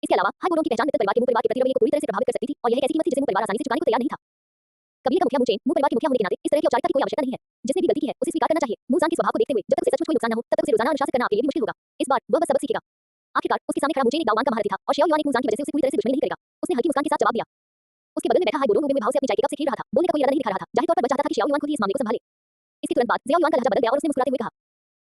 इसके अलावा हाय गोरोन की पहचान मित्र परिवार के मुंह परिवार के प्रति रवैये को पूरी तरह से प्रभावित कर सकती थी और यह एक ऐसी कीमत थी जिसे मुंह परिवार आसानी से चुकाने को तैयार नहीं था। कबीले का मुखिया मुचेन मुंह परिवार के मुखिया होने के नाते इस तरह की औपचारिकता की कोई आवश्यकता नहीं है, जिसने भी गलती की है उसे स्वीकार करना चाहिए। मुजान के स्वभाव को देखते हुए जब तक उसे सचमुच कोई नुकसान न हो तब तक उसे रोजाना अनुशासित करना आपके लिए भी मुश्किल होगा। इस बार वह बस सबक सीखेगा। आखिरकार उसके सामने खड़ा मुचेन एक दावबान का महारथी था और शियाओ युआन एक मुजान की वजह से उसे पूरी तरह से दुश्मनी नहीं करेगा। उसने हल्की मुस्कान के साथ जवाब दिया। उसके बगल में बैठा हाय गोरोन उबे हुए भाव से अपनी चाय के कप से खेल रहा था, बोलने का कोई इरादा नहीं दिखा रहा था, जाहिर तौर पर वह चाहता था कि शियाओ युआन खुद ही इस मामले को संभाले। इसके तुरंत बाद ज़ियाओ युआन का लहजा बदल गया और उसने मुस्कुराते हुए कहा,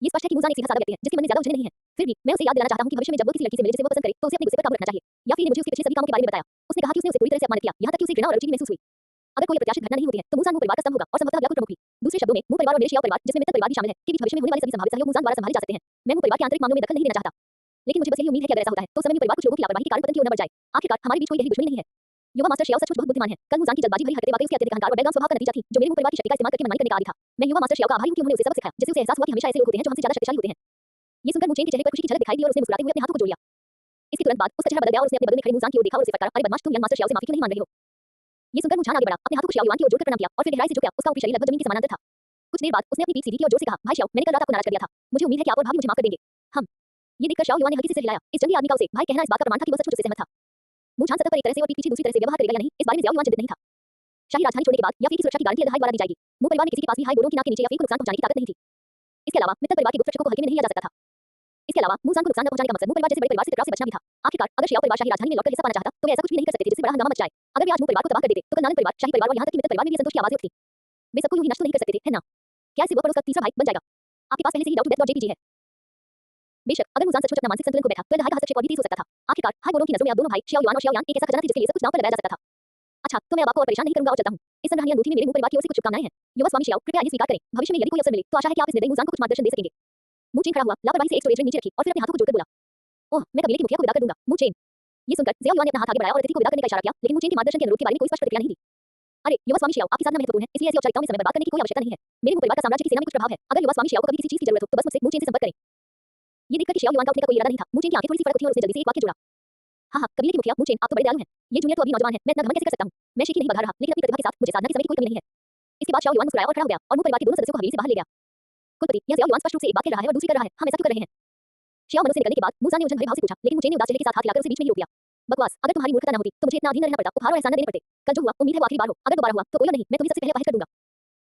ये स्पष्ट है कि मुजान एक सीधा साधा व्यक्ति है जिसके मन में ज्यादा उलझने नहीं है। फिर भी मैं उसे याद दिलाना चाहता हूं कि भविष्य में जब वो किसी लड़की से मिले जिसे वो पसंद करे तो उसे अपने गुस्से पर काबू रखना चाहिए। या फिर ने मुझे उसके पिछले सभी कामों के बारे में बताया। उसने कहा कि उसने उसे पूरी तरह से अपमानित किया, यहां तक कि उसे घृणा और अरुचि भी महसूस हुई। अगर कोई अप्रत्याशित घटना नहीं होती है तो मुजान मुंह परिवार का स्तंभ होगा और संभवतः अगला कोई प्रमुख भी। दूसरे शब्दों में मुंह परिवार और मेरे शियाओ परिवार जिसमें मित्र परिवार भी शामिल है के बीच भविष्य में होने वाले सभी संभावित सहयोग मुजान द्वारा संभाले जा सकते हैं। मैं मुंह परिवार के आंतरिक मामलों में दखल नहीं देना चाहता, लेकिन मुझे बस यही उम्मीद है कि अगर ऐसा होता है तो समय में परिवार कुछ लोगों की लापरवाही के कारण पतन की ओर न बढ़ जाए। आखिरकार हमारे बीच कोई गहरी दुश्मनी नहीं है। युवा मास्टर शियाओ सचमुच बहुत बुद्धिमान है। कल मुजान की जल्दबाजी भरी हरकतें वाकई उसके अत्यधिक अहंकार और बेगाम स्वभाव का नतीजा थी जो मेरे मुंह परिवार की शक्ति का इस्तेमाल करके मनमानी करने का आदी था। मैं युवा मास्टर शियाओ का आभारी हूं कि उन्होंने उसे सबक सिखाया, जिससे उसे एहसास हुआ कि हमेशा ऐसे लोग होते हैं जो हमसे ज्यादा शक्तिशाली होते हैं। ये सुनकर मुचेन के चेहरे पर खुशी की झलक दिखाई दी और उसने मुस्कुराते हुए अपने हाथों को जोड़ लिया। इसके तुरंत बाद उसका चेहरा बदल गया और उसने अपने बगल में खड़े मुजान की ओर देखा और उसे फटकारा, अरे बदमाश, तुम यंग मास्टर शियाओ से माफी क्यों नहीं मांग रहे हो? ये सुनकर मुजान आगे बढ़ा, अपने हाथों को शियाओ युआन की ओर जोड़कर प्रणाम किया और फिर गहराई से झुक गया। उसका ऊपरी शरीर लगभग जमीन के समानांतर था। कुछ देर बाद उसने अपनी पीठ सीधी की और जोर से कहा, भाई शियाओ, मैंने कल रात आपको नाराज कर दिया था, मुझे उम्मीद है कि आप और भाभी मुझे माफ कर देंगे। हम ये देखकर शियाओ युआन ने हल्के से सिर हिलाया। इस जंगली आदमी का उसे भाई कहना इस बात का प्रमाण था कि वह सचमुच उससे सहमत था। मुझान सतह पर एक तरह से और पीठ पीछे दूसरी तरह से व्यवहार करेगा या नहीं, इस बारे में ज़ियाओ युआन चिंतित नहीं था। शाही राजधानी छोड़ने के बाद या फी की सुरक्षा की गारंटी हाई द्वारा दी जाएगी। मुंह परिवार में किसी के पास भी हाई गोरों की नाक के नीचे या फी को नुकसान पहुंचाने की ताकत नहीं थी। इसके अलावा मित्र परिवार के गुप्त रक्षकों को हल्के में नहीं लिया जा सकता था। इसके अलावा मुजान को नुकसान न पहुंचाने का मकसद मुंह परिवार जैसे बड़े परिवार से टकराव से बचना भी था। आखिरकार अगर शियाओ परिवार शाही राजधानी में लौटकर हिस्सा पाना चाहता तो वे ऐसा कुछ भी नहीं कर सकते थे जिससे बड़ा हंगामा मच जाए। अगर वे आज मुंह परिवार को तबाह कर देते तो कल नानक परिवार, शाही परिवार और यहां तक कि मित्र परिवार में भी असंतोष की आवाजें उठती। वे सबको यूं ही नष्ट नहीं कर सकते थे, है ना? क्या इससे वह पड़ोस का तीसरा भाई बन जाएगा? आपके पास पहले से ही डाउट डेथ और जेपीजी है। बेशक अगर मुजान सचमुच अपना मानसिक संतुलन को बैठा तो हाई का हस्तक्षेप और भी तेज हो सकता था। आखिरकार हाई गोरों की नजरों में अब दोनों भाई शियाओ युआन और शियाओ यान एक ऐसा खजाना थे जिसके लिए सब कुछ दांव पर लगाया जा सकता था। अच्छा, तो मैं अब आपको और परेशान नहीं करूंगा और चलता हूं। इस संग्रहणी अंगूठी में मेरे मुंह परिवार की ओर से कुछ शुभकामनाएं हैं। युवा स्वामी शियाओ, कृपया इन्हें स्वीकार करें। भविष्य में यदि कोई अवसर मिले तो आशा है कि आप इस निर्दयी मुजान को कुछ मार्गदर्शन दे सकेंगे। मुचेन खड़ा हुआ, लापरवाही से एक स्टोरेज रिंग नीचे रखी और फिर अपने हाथों को जोड़कर बोला, ओह, मैं कबीले के मुखिया को विदा कर दूंगा। मुचेन। ये सुनकर ज़ियाओ युआन ने अपना हाथ आगे बढ़ाया और अतिथि को विदा करने का इशारा किया, लेकिन मुचेन के मार्गदर्शन के अनुरोध के बारे में कोई स्पष्ट प्रतिक्रिया नहीं दी। अरे युवा स्वामी शियाओ, आपकी साधना महत्वपूर्ण है, इसलिए ऐसी औपचारिकताओं में समय बर्बाद करने की कोई आवश्यकता नहीं है। मेरे मुंह परिवार का साम्राज्य की सेना में कुछ प्रभाव है। अगर युवा स्वामी शियाओ को कभी किसी चीज की जरूरत हो तो बस मुझसे मुचेन से संपर्क करें। ये देखकर कि शियाओ युआन का उठने का कोई इरादा नहीं था, मुचेन की आंखें थोड़ी सी फड़क उठी और उसने जल्दी से एक वाक्य जोड़ा, हाँ, कबीले के मुखिया मुचेन, आप तो बड़े दयालु हैं। ये जूनियर तो अभी नौजवान है, मैं इतना घमंड कैसे कर सकता हूँ? मैं शीघ्र नहीं बघा रहा, लेकिन अपनी प्रतिभा के साथ मुझे साधना के समय की कोई कमी नहीं है। इसके बाद शियाओ युआन मुस्कुराया और खड़ा हो गया और मुंह परिवार के दोनों सदस्यों को हवेली से बाहर ले गया। कुलपति, यह ज़ियाओ युआन स्पष्ट रूप से एक बात कह रहा है और दूसरी कर रहा है, हम ऐसा क्यों कर रहे हैं? शियाओ मनु से निकलने के बाद मुजान ने उलझन भरे भाव से पूछा, लेकिन मुचेन ने उदास चेहरे के साथ हाथ हिलाकर उसे बीच में ही रोक दिया। बकवास, अगर तुम्हारी मूर्खता न होती तो मुझे इतना अधीन न रहना पड़ता, उपहार और एहसान न देने पड़ते। कल जो हुआ उम्मीद है वो आखिरी बार हो, अगर दोबारा हुआ तो कोई नहीं, मैं तुम्हें सबसे पहले अपाहिज कर दूंगा।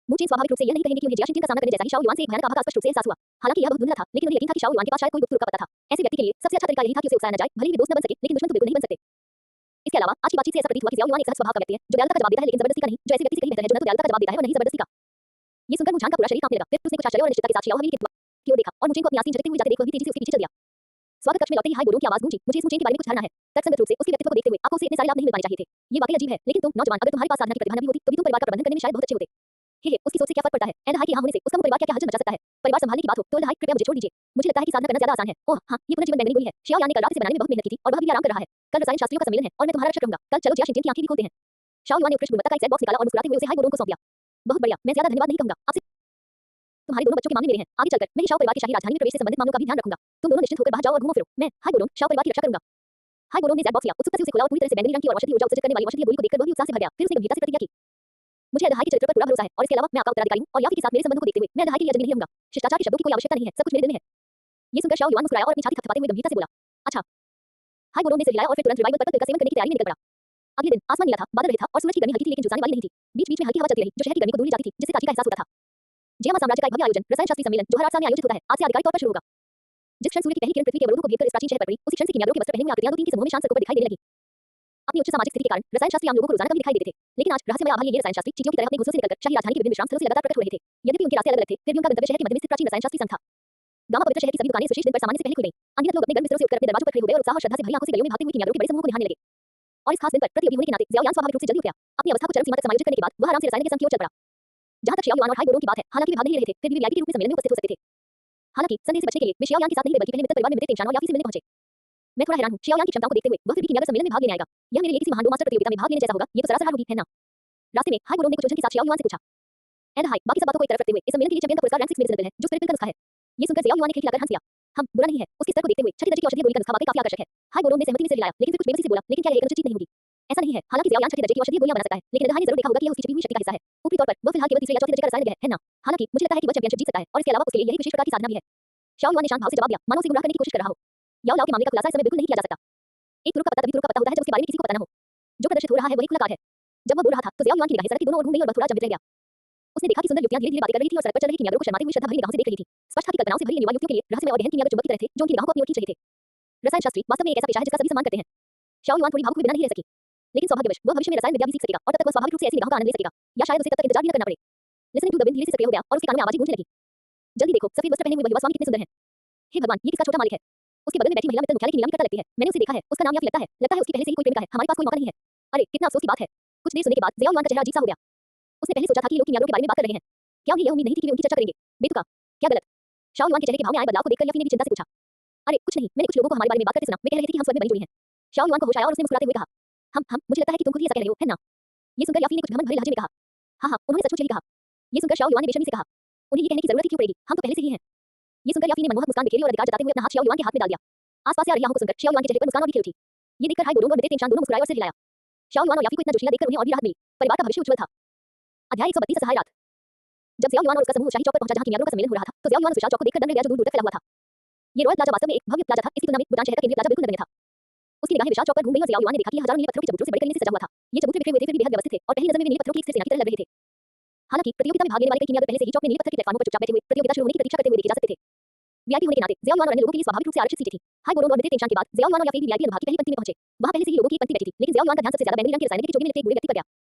मुचेन स्वाभाविक रूप से यह नहीं कहेंगे कि उन्हें जिया शिनजिन का सामना करने जैसा ही शियाओ युआन से एक भयानक आभा का स्पष्ट रूप से एहसास हुआ। हालांकि यह बहुत धुंधला था, लेकिन उन्हें यकीन था कि शियाओ युआन के पास शायद कोई गुप्त तुर्क का पता था। ऐसे व्यक्ति के लिए सबसे अच्छा तरीका यही था कि उसे उकसाया न जाए, भले ही वे दोस्त न बन सके, लेकिन दुश्मन तो बिल्कुल नहीं बन सकते। इसके अलावा आज की बातचीत से ऐसा प्रतीत हुआ कि ज़ियाओ युआन एक सहज स्वभाव का व्यक्ति है, जो दयालुता का जवाब देता है लेकिन जबरदस्ती का नहीं, जो ऐसे व्यक्ति से कहीं बेहतर है जो न तो दयालुता का जवाब देता है और न ही जबरदस्ती का। ये सुनकर मुझान का पूरा शरीर कांपने लगा। फिर उसने कुछ आश्चर्य और अनिश्चितता के साथ शियाओ हवेली की ओर देखा और मुचेन को अपनी आसीन झटकते हुए जाते देख वह भी तेजी से उसके पीछे चल दिया। स्वागत कक्ष में लौटे ही हाय गोरों की आवाज गूंजी, मुझे इस मुचेन के बारे में कुछ धारणा है। तर्कसंगत रूप से उसके व्यक्तित्व को देखते हुए आपको उसे इतने सारे लाभ नहीं मिल पाने चाहिए थे। ये वाकई अजीब है, लेकिन तुम नौजवान, अगर तुम्हारे पास साधना की प्रतिभा न भी होती तो भी तुम परिवार का प्रबंधन करने में शायद बहुत अच्छे होते। हे, उसकी सोच से क्या फर्क पड़ता है? एंड हाई के यहाँ होने से उसका परिवार क्या हलचल मचा सकता है? परिवार संभालने की बात हो तो हाई कृपया मुझे छोड़ दीजिए। मुझे लगता है कि साधना करना ज्यादा आसान है। ओह हाँ, ये पुनर्जीवन बैंगनी गोली है। शियाओ यान ने कल रात इसे बनाने में बहुत मेहनत की थी और वह भी आराम कर रहा है। कल रसायन शास्त्रियों का सम्मेलन है और मैं तुम्हारा रक्षक रहूंगा। कल चलो जिया शिनजिन की आंखें भी खोलते हैं। शियाओ युआन ने उत्कृष्ट गुणवत्ता का एक सेट बॉक्स निकाला और मुस्कुराते हुए उसे हाय गोरों को सौंप दिया। बहुत बढ़िया, मैं ज्यादा धन्यवाद नहीं कहूंगा, आपसे तुम्हारे दोनों बच्चों के मामले मेरे हैं। आगे चलकर मैं शियाओ परिवार की शाही राजधानी में प्रवेश से संबंधित मामलों का भी ध्यान रखूंगा। तुम दोनों निश्चित होकर बाहर जाओ और घूमो फिरो। मैं हाय गोरों शियाओ परिवार की रक्षा करूंगा। हाय गोरों ने जेट बॉक्स लिया, उत्सुकता से उसे खोला और पूरी तरह से बैंगनी रंग की और औषधि ऊर्जा उत्सर्जित करने वाली औषधीय गोली को देखकर वह भी उत्साह से भर गया। फिर उसने गंभीरता से प्रतिज्ञा की, मुझे अदहाई के चरित्र पर पूरा भरोसा है और इसके अलावा मैं आपका उत्तराधिकारी हूं और याफी के साथ मेरे संबंधों को देखते हुए मैं अदहाई के लिए अजनबी नहीं रहूंगा। शिष्टाचार के शब्दों की कोई आवश्यकता नहीं है, सब कुछ मेरे दिल में है। ये सुनकर शियाओ युआन मुस्कुराया और अपनी छाती थपथपाते हुए गंभीरता से बोला, अच्छा। हाय गोरों ने सिर हिलाया और फिर तुरंत रिवाइवल पर्पल का सेवन करने की तैयारी में निकल पड़ा। अगले दिन आसमान नीला था, बादल रहे था और सूरज की गर्मी हल्की थी लेकिन झुलसाने वाली नहीं थी। बीच-बीच में हल्की हवा चलती रही जो शहर की गर्मी को दूर ले जाती थी, जिससे ताजगी का एहसास होता था। जियामा साम्राज्य का एक भव्य आयोजन, रसायन शास्त्री सम्मेलन, जो हर 8 साल में आयोजित होता है, आज से आधिकारिक तौर पर शुरू होगा। जिस क्षण सूर्य की पहली किरण पृथ्वी के अवरोधों को भेदकर इस प्राचीन शहर पर पड़ी, उसी क्षण से किमियारों के वस्त्र पहने हुए आकृतियां दो तीन के समूह में शांत सड़कों पर दिखाई देने लगी। अपनी उच्च सामाजिक स्थिति के कारण रसायन शास्त्री आम लोगों को रोजाना कभी दिखाई देते थे, लेकिन आज रहस्यमय आभा ये रसायन शास्त्री चींटियों की तरह अपने घोंसलों से निकलकर शाही राजधानी के विभिन्न विश्राम स्थलों से लगातार प्रकट हो रहे थे। यद्यपि उनके रास्ते अलग-अलग थे, फिर भी उनका गंतव्य शहर के मध्य में स्थित प्राचीन रसायन शास्त्री संघ था। गामा पवित्र शहर की सभी दुकानें इस विशेष दिन पर सामान्य से पहले खुल गईं। अनगिनत लोग अपने गर्म बिस्तरों से उठकर अपने दरवाजों पर खड़े हो गए और उत्साह और श्रद्धा से भरी आंखों से गलियों में भागते हुए कीमिया रोग के बड़े समूह को निहारने लगे। और इस खास दिन पर प्रतियोगी होने के नाते ज़ियाओ यान स्वाभाविक रूप से जल्दी उठ गया। अपनी अवस्था को चरम सीमा तक समायोजित करने के बाद वह आराम से रसायन के संघ की ओर चल पड़ा। जहां तक xiao yuan और हाई बोरों की बात है, हालांकि वे भाग नहीं रहे थे, फिर भी वीवीआईपी के रूप में सम्मेलन में उपस्थित हो सकते थे। हालांकि संदेह से बचने के लिए वे xiao yan के साथ नहीं बल्कि पहले मित्तर परिवार में मित्र तेंचान और याफी से मिलने पहुंचे। मैं थोड़ा हैरान हूं xiao yan की क्षमताओं को देखते हुए वह फिर भी कीमियागर सम्मेलन में भाग लेने आएगा। यह मेरे लिए किसी महान डो मास्टर प्रतियोगिता में भाग लेने जैसा होगा, ये तो सरासर हार होगी, है ना? रास्ते में हाई बोरों ने कुछ उलझन के साथ xiao yuan से पूछा। एंड हाई बाकी सब बातों को एक तरफ रखते हुए इस सम्मेलन के लिए चैंपियन का पुरस्कार रैंक 6 में रिजनेबल है, जो स्पिरिट का नुस्खा है। ये सुनकर ज़ियाओ युआन ने खिलखिलाकर हंस दिया। हम बुरा नहीं है, उसके स्तर को देखते हुए छठी दर्जे की औषधीय गोली का नुस्खा वाकई काफी आकर्षक है। हाई बोरों ने सहमति में सिर हिलाया, लेकिन फिर कुछ बेबसी से बोला, लेकिन क्या यह एक अनुचित चीज नहीं होगी? ऐसा नहीं है, हालांकि ज़ियाओ यान छठी दर्जे की औषधीय गोलियां बना सकता है, लेकिन रहाई ने जरूर देखा होगा कि यह उसकी छिपी हुई शक्ति का हिस्सा है। ऊपरी तौर पर वह फिलहाल केवल तीसरे या चौथे दर्जे का रसायन है ना? हालांकि मुझे लगता है कि वह चैंपियनशिप जीत सकता है और इसके अलावा उसके लिए यही विशेष प्रकार की साधना भी है। xiao yuan ने शांत भाव से जवाब दिया, मानो उसे गुमराह करने की कोशिश कर रहा हो। याओ लाओ के मामले का खुलासा इस समय बिल्कुल नहीं किया जा सकता। एक तुरुप का पता तभी तुरुप का पता होता है जब उसके बारे में किसी को पता न हो। जो प्रदर्शित हो रहा है वही खुला कार्ड है। जब वह बोल रहा था तो ज़ियाओ युआन की निगाहें सड़क की दोनों ओर घूम गईं और वह थोड़ा चंपित रह गया। उसने देखा कि सुंदर युवतियां धीरे-धीरे बातें कर रही थीं और सड़क पर चल रही कीमियागरों को शर्माती हुई श्रद्धा भरी निगाहों से देख रही थीं। स्पष्ट था कि कल्पनाओं से भरी इन युवा युवतियों के लिए रहस्यमय और गहन कीमियागर चुंबक की तरह थे, जो उनकी निगाहों को अपनी ओर खींच रहे थे। रसायन शास्त्री वास्तव में एक ऐसा पेशा है जिसका सभी सम्मान करते हैं। xiao yuan थोड़ी भावुक हुई बिना नहीं रह सकी। लेकिन सौभाग्यवश वह भविष्य में रसायन विद्या भी सीख सकेगा और तब तक वह स्वाभाविक रूप से ऐसी निगाहों का आनंद ले सकेगा, या शायद उसे तब तक इंतजार भी न करना पड़े। लिसनिंग टू द विंड धीरे से सक्रिय हो गया और उसके कानों में आवाजें गूंजने लगी। जल्दी देखो, सफेद वस्त्र पहने हुए वह युवा स्वामी कितने सुंदर हैं। हे भगवान, ये किसका छोटा मालिक है? उसके बगल में बैठी महिला मित्तल मुख्यालय की नीलामी करता लगती है। मैंने उसे देखा है, उसका नाम याफी लगता है उसकी पहले से ही कोई प्रेमिका है, हमारे पास कोई मौका नहीं है। अरे कितना अफसोस की बात है। कुछ देर सुनने के बाद ज़ियाओ युआन का चेहरा अजीब सा हो गया। उसने पहले सोचा था कि ये लोग कीमियागरों के बारे में बात कर रहे हैं। क्या उन्हें यह उम्मीद नहीं थी कि वे उनकी चर्चा करेंगे? बेतुका, क्या गलत? xiao yuan के चेहरे के भाव में आए बदलाव को देखकर याफी ने भी चिंता से पूछा। अरे कुछ नहीं, मैंने कुछ लोगों को हमारे बारे में बात करते सुना, वे कह रहे थे कि हम स्वर्ग में बनी जोड़ी हैं। xiao yuan को होश आया और उसने मुस्कुराते हुए कहा, हम मुझे लगता है कि तुम खुद ही ऐसा कह रहे हो, है ना? ये सुनकर याफी ने कुछ घमंड भरे लहजे में कहा, हाँ, उन्होंने सचमुच यही कहा। ये सुनकर xiao yuan ने बेशर्मी से कहा, उन्हें ये कहने की जरूरत ही क्यों पड़ेगी, हम तो पहले से ही हैं। ये सुनकर याफी ने मनमोहक मुस्कान बिखेरी और अधिकार जताते हुए अपना हाथ xiao yuan के हाथ में डाल दिया। आसपास से आ रही आहों को सुनकर xiao yuan के चेहरे पर मुस्कान और भी खिल उठी। ये देखकर हाई बोरोंग और मित्र तेंचान दोनों मुस्कुराए और सिर हिलाया। xiao yuan और याफी को इतना जोशीला देखकर उन्हें और भी राहत मिली। परिवार का भविष्य उज्जवल था। अध्याय 132 असहाय रात। जब ज़ियाओ युआन और उसका समूह शाही चौक पर पहुंचा जहां कीमियागरों का सम्मेलन हो रहा था, तो ज़ियाओ युआन उस विशाल चौक को देखकर दंग रह गया जो दूर-दूर तक फैला हुआ था। ये रॉयल प्लाजा वास्तव में एक भव्य प्लाजा था, इसकी तुलना में भूटान शहर का केंद्रीय प्लाजा बिल्कुल नगण्य था। उसकी निगाहें विशाल चौक पर घूम गईं और ज़ियाओ युआन ने देखा कि यह हजारों नीले पत्थरों के चबूतरों से बड़े करीने से सजा हुआ था। ये चबूतरे बिखरे हुए थे फिर भी बेहद व्यवस्थित थे और पहली नजर में वे नीले पत्थरों की एक स्थिर सेना की तरह लग रहे थे। हालांकि प्रतियोगिता में भाग लेने वाले कई कीमियागर पहले से ही चौक में नीले पत्थर के प्लेटफार्मों पर चुपचाप बैठे हुए प्रतियोगिता शुरू होने की प्रतीक्षा करते हुए देखे जा सकते थे। वीआईपी होने के नाते ज़ियाओ युआन और अन्य लोगों के लिए स्वाभाविक रूप से आरक्षित सीटें थीं। हाई बोरोंग और मित्र तेंचान के बाद ज़ियाओ युआन और याफी वीआईपी अनुभाग की पहली पंक्ति में पहुंचे। वहां पहले से ही लोगों की एक पंक्ति बैठी थी, लेकिन ज़ियाओ युआन का ध्यान सबसे ज्यादा बैंगनी रंग के रसायन के चोगे में लिपटे एक बूढ़े व्यक्ति पर गया।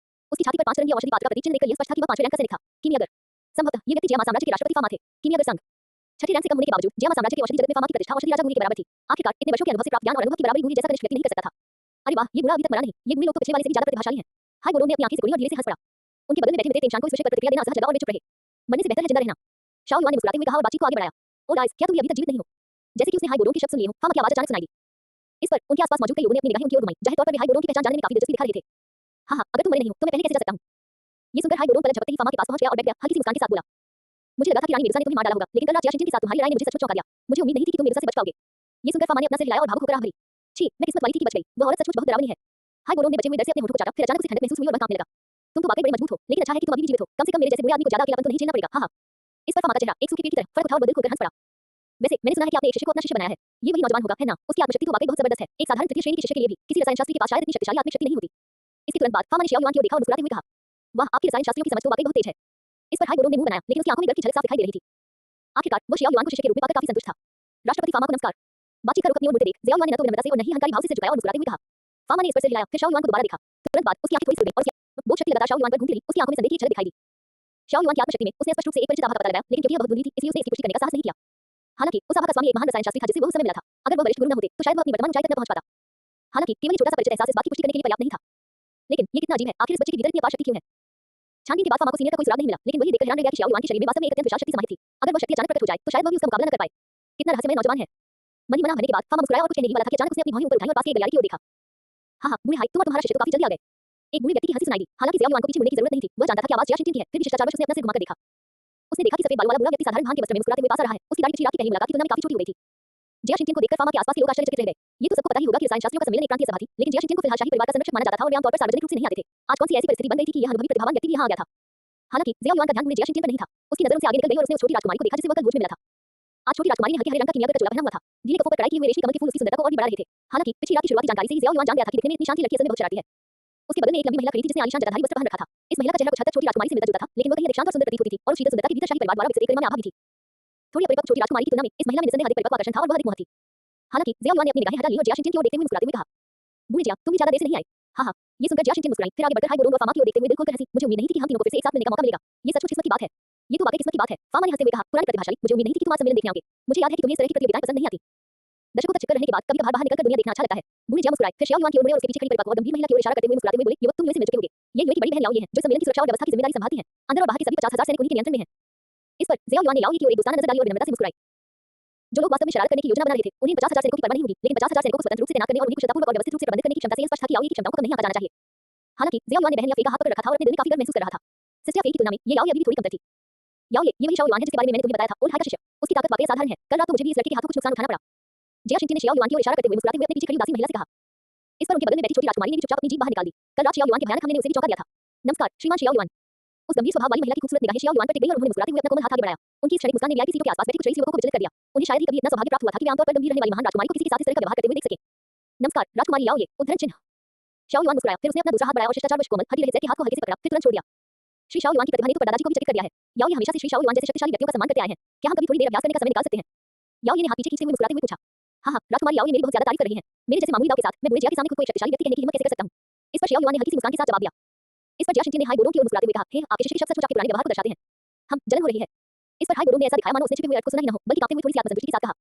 उसकी छाती पर 5 रंगी औषधि पात्र का प्रतीक चिन्ह देखकर यह स्पष्ट था कि वह 5वें रैंक का सैनिक था। कीमियागर संभवतः ये व्यक्ति जियामा साम्राज्य के राष्ट्रपति फामा थे। कीमियागर संघ छठी रैंक से कम होने के बावजूद जियामा साम्राज्य के औषधि जगत में फामा की प्रतिष्ठा औषधि राजा गूंगे के बराबर थी। आखिरकार इतने वर्षों के अनुभव से प्राप्त ज्ञान और अनुभव की बराबरी गूंगे जैसा कनिष्ठ व्यक्ति नहीं कर सकता था। अरे वाह, ये बूढ़ा अभी तक मरा नहीं, ये बूढ़े लोग तो पिछले वाले से भी ज्यादा प्रतिभाशाली हैं। हाई बोरोंग ने अपनी आंखें से खोलीं और धीरे से हंस पड़ा। उनके बगल में बैठे मित्र तेंचान को इस विषय पर प्रतिक्रिया देना असहज लगा और वे चुप रहे। मरने से बेहतर है जिंदा रहना, xiao yuan ने मुस्कुराते हुए कहा और बातचीत को आगे बढ़ाया। ओ गाइस, क्या तुम अभी तक जीवित नहीं हो? जैसे कि उसने हाई बोरोंग के शब्द सुन लिए हों, फामा की आवाज अचानक सुनाई दी। इस पर उनके आसपास मौजूद कई लोगों ने अपनी निगाहें उनकी ओर घुमाई, जाहिर तौर पर वे हाई बोरोंग की पहचान जानने में काफी दिलचस्पी दिखा रहे थे। हाँ, अगर तुम मरे नहीं हो तो मैं पहले कैसे जा सकता हूँ? ये सुनकर हाई बोरोंग पलक झपकते ही फामा के पास पहुंच गया और बैठ गया, हल्की सी मुस्कान के साथ बोला, मुझे लगा था कि रानी मिर्जा ने तुम्हें मार डाला होगा, लेकिन कल रात जिया शिनचिन के साथ तुम्हारी लड़ाई ने मुझे सचमुच चौंका दिया। मुझे उम्मीद नहीं थी कि तुम मिर्जा से बच पाओगे। ये सुनकर फामा ने अपना सिर हिलाया और भावुक होकर आह भरी, छी, मैं किस्मत वाली थी कि बच गई, वह औरत सचमुच बहुत डरावनी है। हाई बोरोंग ने बचे हुए डर से अपने होठों को चाटा, फिर अचानक उसे ठंडक महसूस हुई और वह कांपने लगा। तुम तो वाकई बड़े मजबूत हो, लेकिन अच्छा है कि तुम अभी भी जीवित हो, कम से कम मेरे जैसे बुरे आदमी को ज्यादा अकेलापन तो नहीं झेलना पड़ेगा। हाँ। इस पर फामा का चेहरा एक सूखे पेड़ की तरह फड़क उठा और बदल खोकर हंस पड़ा। वैसे मैंने सुना है कि आपने एक शिष्य को अपना शिष्य बनाया है, ये वही नौजवान होगा, है ना? उसकी आत्मशक्ति तो वाकई बहुत जबरदस्त है। एक साधारण तृतीय श्रेणी के शिष्य के लिए भी किसी रसायन शास्त्री के पास शायद इतनी शक्तिशाली आत्मिक शक्ति नहीं होती। इसके तुरंत बाद फामा ने xiao yuan की ओर देखा और मुस्कुराते हुए कहा, वाह, आपकी रसायन शास्त्रियों की समझ तो वाकई बहुत तेज है। इस पर हाई बोरोंग ने मुंह बनाया, लेकिन उसकी आंखों में डर की झलक साफ दिखाई दे रही थी। आखिरकार वो xiao yuan को शिष्य के रूप में पाकर काफी संतुष्ट था। राष्ट्रपति फामा को नमस्कार। बातचीत का रुख अपनी ओर मुड़ते देख ज़ियाओ युआन ने न तो विनम्रता से और न ही अहंकारी भाव से सिर झुकाया और मुस्कुराते हुए कहा। फामा ने इस पर सिर हिलाया, फिर xiao yuan को दोबारा देखा। तुरंत बाद उसकी आंखें थोड़ी सी खुल गईं और उसकी बोझ शक्ति लगातार xiao yuan पर घूमती रही, उसकी आंखों में संदेह की झलक दिखाई दी। xiao yuan की आत्मशक्ति में उसने स्पष्ट रूप से एक परिचित आभा का पता लगाया, लेकिन क्योंकि यह बहुत दूरी थी इसलिए उसने इसकी पुष्टि करने का साहस नहीं किया। हालांकि उस आभा का स्वामी एक महान रसायन शास्त्री था जिसे बहुत समय मिला था। अगर वह वरिष्ठ गुरु न होते तो शायद वह अपनी वर्तमान ऊंचाई तक न पहुंच पाता। हालांकि केवल छोटा सा परिचित एहसास इस बात की पुष्टि करने के लिए पर्याप्त नहीं था। लेकिन ये कितना अजीब है, आखिर इस बच्चे के भीतर इतनी अपार शक्ति क्यों है? छानबीन के बाद फामा को सीनियर का कोई सुराग नहीं मिला, लेकिन वही देखकर हैरान रह गया कि xiao yuan के शरीर में वास्तव में एक अत्यंत विशाल शक्ति समाहित थी। अगर वह शक्ति अचानक प्रकट हो जाए तो शायद वह भी उसका मुकाबला न कर पाए। कितना रहस्यमय नौजवान है। मन ही मन भरने के बाद फामा मुस्कुराया और कुछ कहने ही वाला था कि अचानक उसने अपनी भौहें ऊपर उठाई और पास के एक गलियारे की ओर देखा। हाँ, बूढ़े हाई, तुम और तुम्हारा शिष्य तो काफी जल्दी आ गए। एक बूढ़े व्यक्ति की हंसी सुनाई दी। हालांकि ज़ियाओ युआन को पीछे मुड़ने की जरूरत नहीं थी, वह जानता था कि आवाज जिया शिनचिन की है, फिर भी शिष्टाचार वश उसने अपना सिर घुमाकर देखा। उसने देखा कि सफेद बालों वाला बूढ़ा व्यक्ति साधारण भांग के वस्त्र में मुस्कुराते हुए पास आ रहा है। उसकी दाढ़ी पिछली रात की पहली मुलाकात की तुलना में काफी छोटी हो गई थी। जिया शिनचिन को देखकर फामा के आसपास के लोग आश्चर्यचकित रह गए। ये तो सबको पता ही होगा कि रसायन शास्त्रियों का सम्मेलन एक प्रांतीय सभा थी, लेकिन जिया शिनचिन को फिलहाल शाही परिवार का संरक्षक माना जाता था और वे आमतौर पर सार्वजनिक रूप से नहीं आते थे। आज कौन सी ऐसी परिस्थिति बन गई थी कि यह अनुभवी प्रतिभावान व्यक्ति भी यहाँ आ गया था। हालांकि ज़ियाओ युआन का ध्यान बूढ़े जिया शिनचिन पर नहीं था। उसकी नजर उनसे आगे निकल गई और उसने उस छोटी राजकुमारी को देखा जिसे वह कल भोज में मिला था। आज छोटी राजकुमारी ने हल्के हरे रंग का कीमियागर का चोला पहना हुआ था। गीले कपड़ों पर कढ़ाई किए हुए रेशमी कमल के फूल उसकी सुंदरता को और भी बढ़ा रहे थे। हालांकि पिछली रात की शुरुआती जानकारी से ही ज़ियाओ युआन जान गया था कि दिखने में इतनी शांति लड़की असल में बहुत शरारती है। उसके बगल में एक लंबी महिला खड़ी थी जिसने आलीशान जटाधारी वस्त्र पहन रखा था। इस महिला का चेहरा कुछ हद तक छोटी राजकुमारी से मिलता जुलता था, लेकिन वह कहीं अधिक शांत और सुंदर प्रतीत होती थी और उस शीतल सुंदरता के भीतर शाही परिवार द्वारा विकसित एक गरिमा में आभा भी थी। थोड़ी अपरिपक्व छोटी राजकुमारी की तुलना में इस महिला में निसंदेह अधिक परिपक्व आकर्षण था और वह अधिक मोह थी। हालांकि ज़ियाओ युआन ने अपनी निगाहें हटा ली और जिया शिनचिन की ओर देखते हुए मुस्कुराते हुए कहा, बूढ़ी जिया, तुम भी ज्यादा देर से नहीं आए। हाँ हाँ, ये सुनकर जिया शिनचेन मुस्कुराई, फिर आगे बढ़कर हाई बोरोंग और फामा की ओर देखते हुए दिल खोलकर हंसी। मुझे उम्मीद नहीं थी कि हम तीनों को फिर से एक साथ मिलने का मौका मिलेगा। ये सचमुच किस्मत की बात है। ये तो वाकई किस्मत की बात है, फामा ने हंसते हुए कहा। पुरानी प्रतिभाशाली, मुझे उम्मीद नहीं थी कि तुम आज सम्मेलन देखने आओगे। मुझे याद है कि तुम्हें इस तरह की प्रतियोगिताएं पसंद नहीं आती। दर्शकों तक चिपकर रहने के बाद कभी कभार बाहर निकलकर दुनिया देखना अच्छा लगता है। बूढ़े जिया मुस्कुराए, फिर xiao युआन की ओर मुड़े और उसके पीछे खड़ी परिपक्व और गंभीर महिला की ओर इशारा करते हुए मुस्कुराते हुए बोले, युवक तुम यूएसए मिल चुके होगे। ये यूए की बड़ी बहन लाओ ये है, जो सम्मेलन की सुरक्षा और व्यवस्था की जिम्मेदारी संभालती है। अंदर और बाहर के सभी 50,000 सैनिक उन्हीं के नियंत्रण में हैं। इस पर xiao युआन ने लाओ ये की ओर एक दोस्ताना नजर डाली और विनम्रता से मुस्कुराई। जो लोग वास्तव में शरारत करने की योजना बना रहे थे, उन्हें 50,000 सैनिकों की परवाह नहीं होगी, लेकिन 50,000 सैनिकों को स्वतंत्र रूप से तैनात करने और उन्हें कुशलतापूर्वक और व्यवस्थित रूप से प्रबंधित करने की क्षमता से यह स्पष्ट था कि याओ की क्षमताओं को कम नहीं आंका जाना चाहिए। हालांकि xiao युआन ने बहन या फे का हाथ पकड़ रखा था और अपने दिल में काफी गर्व महसूस कर रहा था। सिस्टर फे की तुलना में ये याओ अभी भी थोड़ी कमतर थी। याओ ये वही xiao युआन है जिसके बारे में मैंने तुम्हें बताया था, ओल्ड हाई का शिष्य। उसकी ताकत वाकई असाधारण है। कल रात को मुझे भी इस लड़के के हाथों कुछ नुकसान उठाना पड़ा। जिया शिनचेन ने xiao युआन की ओर इशारा करते हुए मुस्कुराते हुए अपने पीछे खड़ी उदासी महिला से कहा। इस पर उनके बगल में बैठी छोटी राजकुमारी ने भी चुपचाप अपनी जीभ बाहर निकाल दी। कल रात xiao युआन के भयानक हमले ने उसे भी चौंका दिया था। नमस्कार श्रीमान xiao युआन। उस गंभीर स्वभाव वाली महिला की खूबसूरत निगाहें xiao युआन पर टिक गई और उन्होंने मुस्कुराते हुए अपना कोमल हाथ आगे बढ़ाया। उनकी इस क्षणिक मुस्कान ने वीआईपी सीटों के आसपास बैठे कुछ रईस युवकों को विचलित कर दिया। उन्हें शायद ही कभी इतना सौभाग्य प्राप्त हुआ था कि वे आमतौर पर गंभीर रहने वाली महान राजकुमारी को किसी के साथ इस तरह का व्यवहार करते हुए देख सके। नमस्कार राजकुमारी याओ ये उद्धरण चिन्ह। xiao युआन मुस्कुराया, फिर उसने अपना दूसरा हाथ बढ़ाया और शिष्टाचार वश कोमल हठी रहे के हाथ को हल्के से पकड़ा, फिर तुरंत छोड़ दिया। श्री xiao युआन की प्रतिभा ने तो परदादाजी को भी चकित कर दिया है। याओ ये हमेशा से श्री xiao युआन जैसे शक्तिशाली व्यक्तियों का सम्मान करते आए हैं। क्या हम कभी थोड़ी देर अभ्यास करने का समय निकाल सकते हैं? याओ ये ने हाथ पीछे खींचते हुए मुस्कुराते हुए पूछा। हाँ हाँ राजकुमारी याओ ये मेरी बहुत ज्यादा तारीफ कर रही हैं। मेरे जैसे मामूली दाव के साथ मैं बूढ़े जिया के सामने खुद को एक शक्तिशाली व्यक्ति कहने की हिम्मत कैसे कर सकता हूँ? इस पर xiao युआन ने हल्की सी मुस्कान के साथ जवाब दिया। इस पर जिया शिनचेन ने हाई बोरोंग की ओर मुस्कुराते हुए कहा, हे आपके शिष्य शब्द सचमुच आपके पुराने व्यवहार को दर्शाते हैं। हम जलन हो रही है। इस पर हाई बोरोंग ने ऐसा दिखाया मानो उसने छिपे हुए अर्थ को सुना ही न हो, बल्कि कांपते हुए थोड़ी सी आत्मसंतुष्टि के साथ कहा।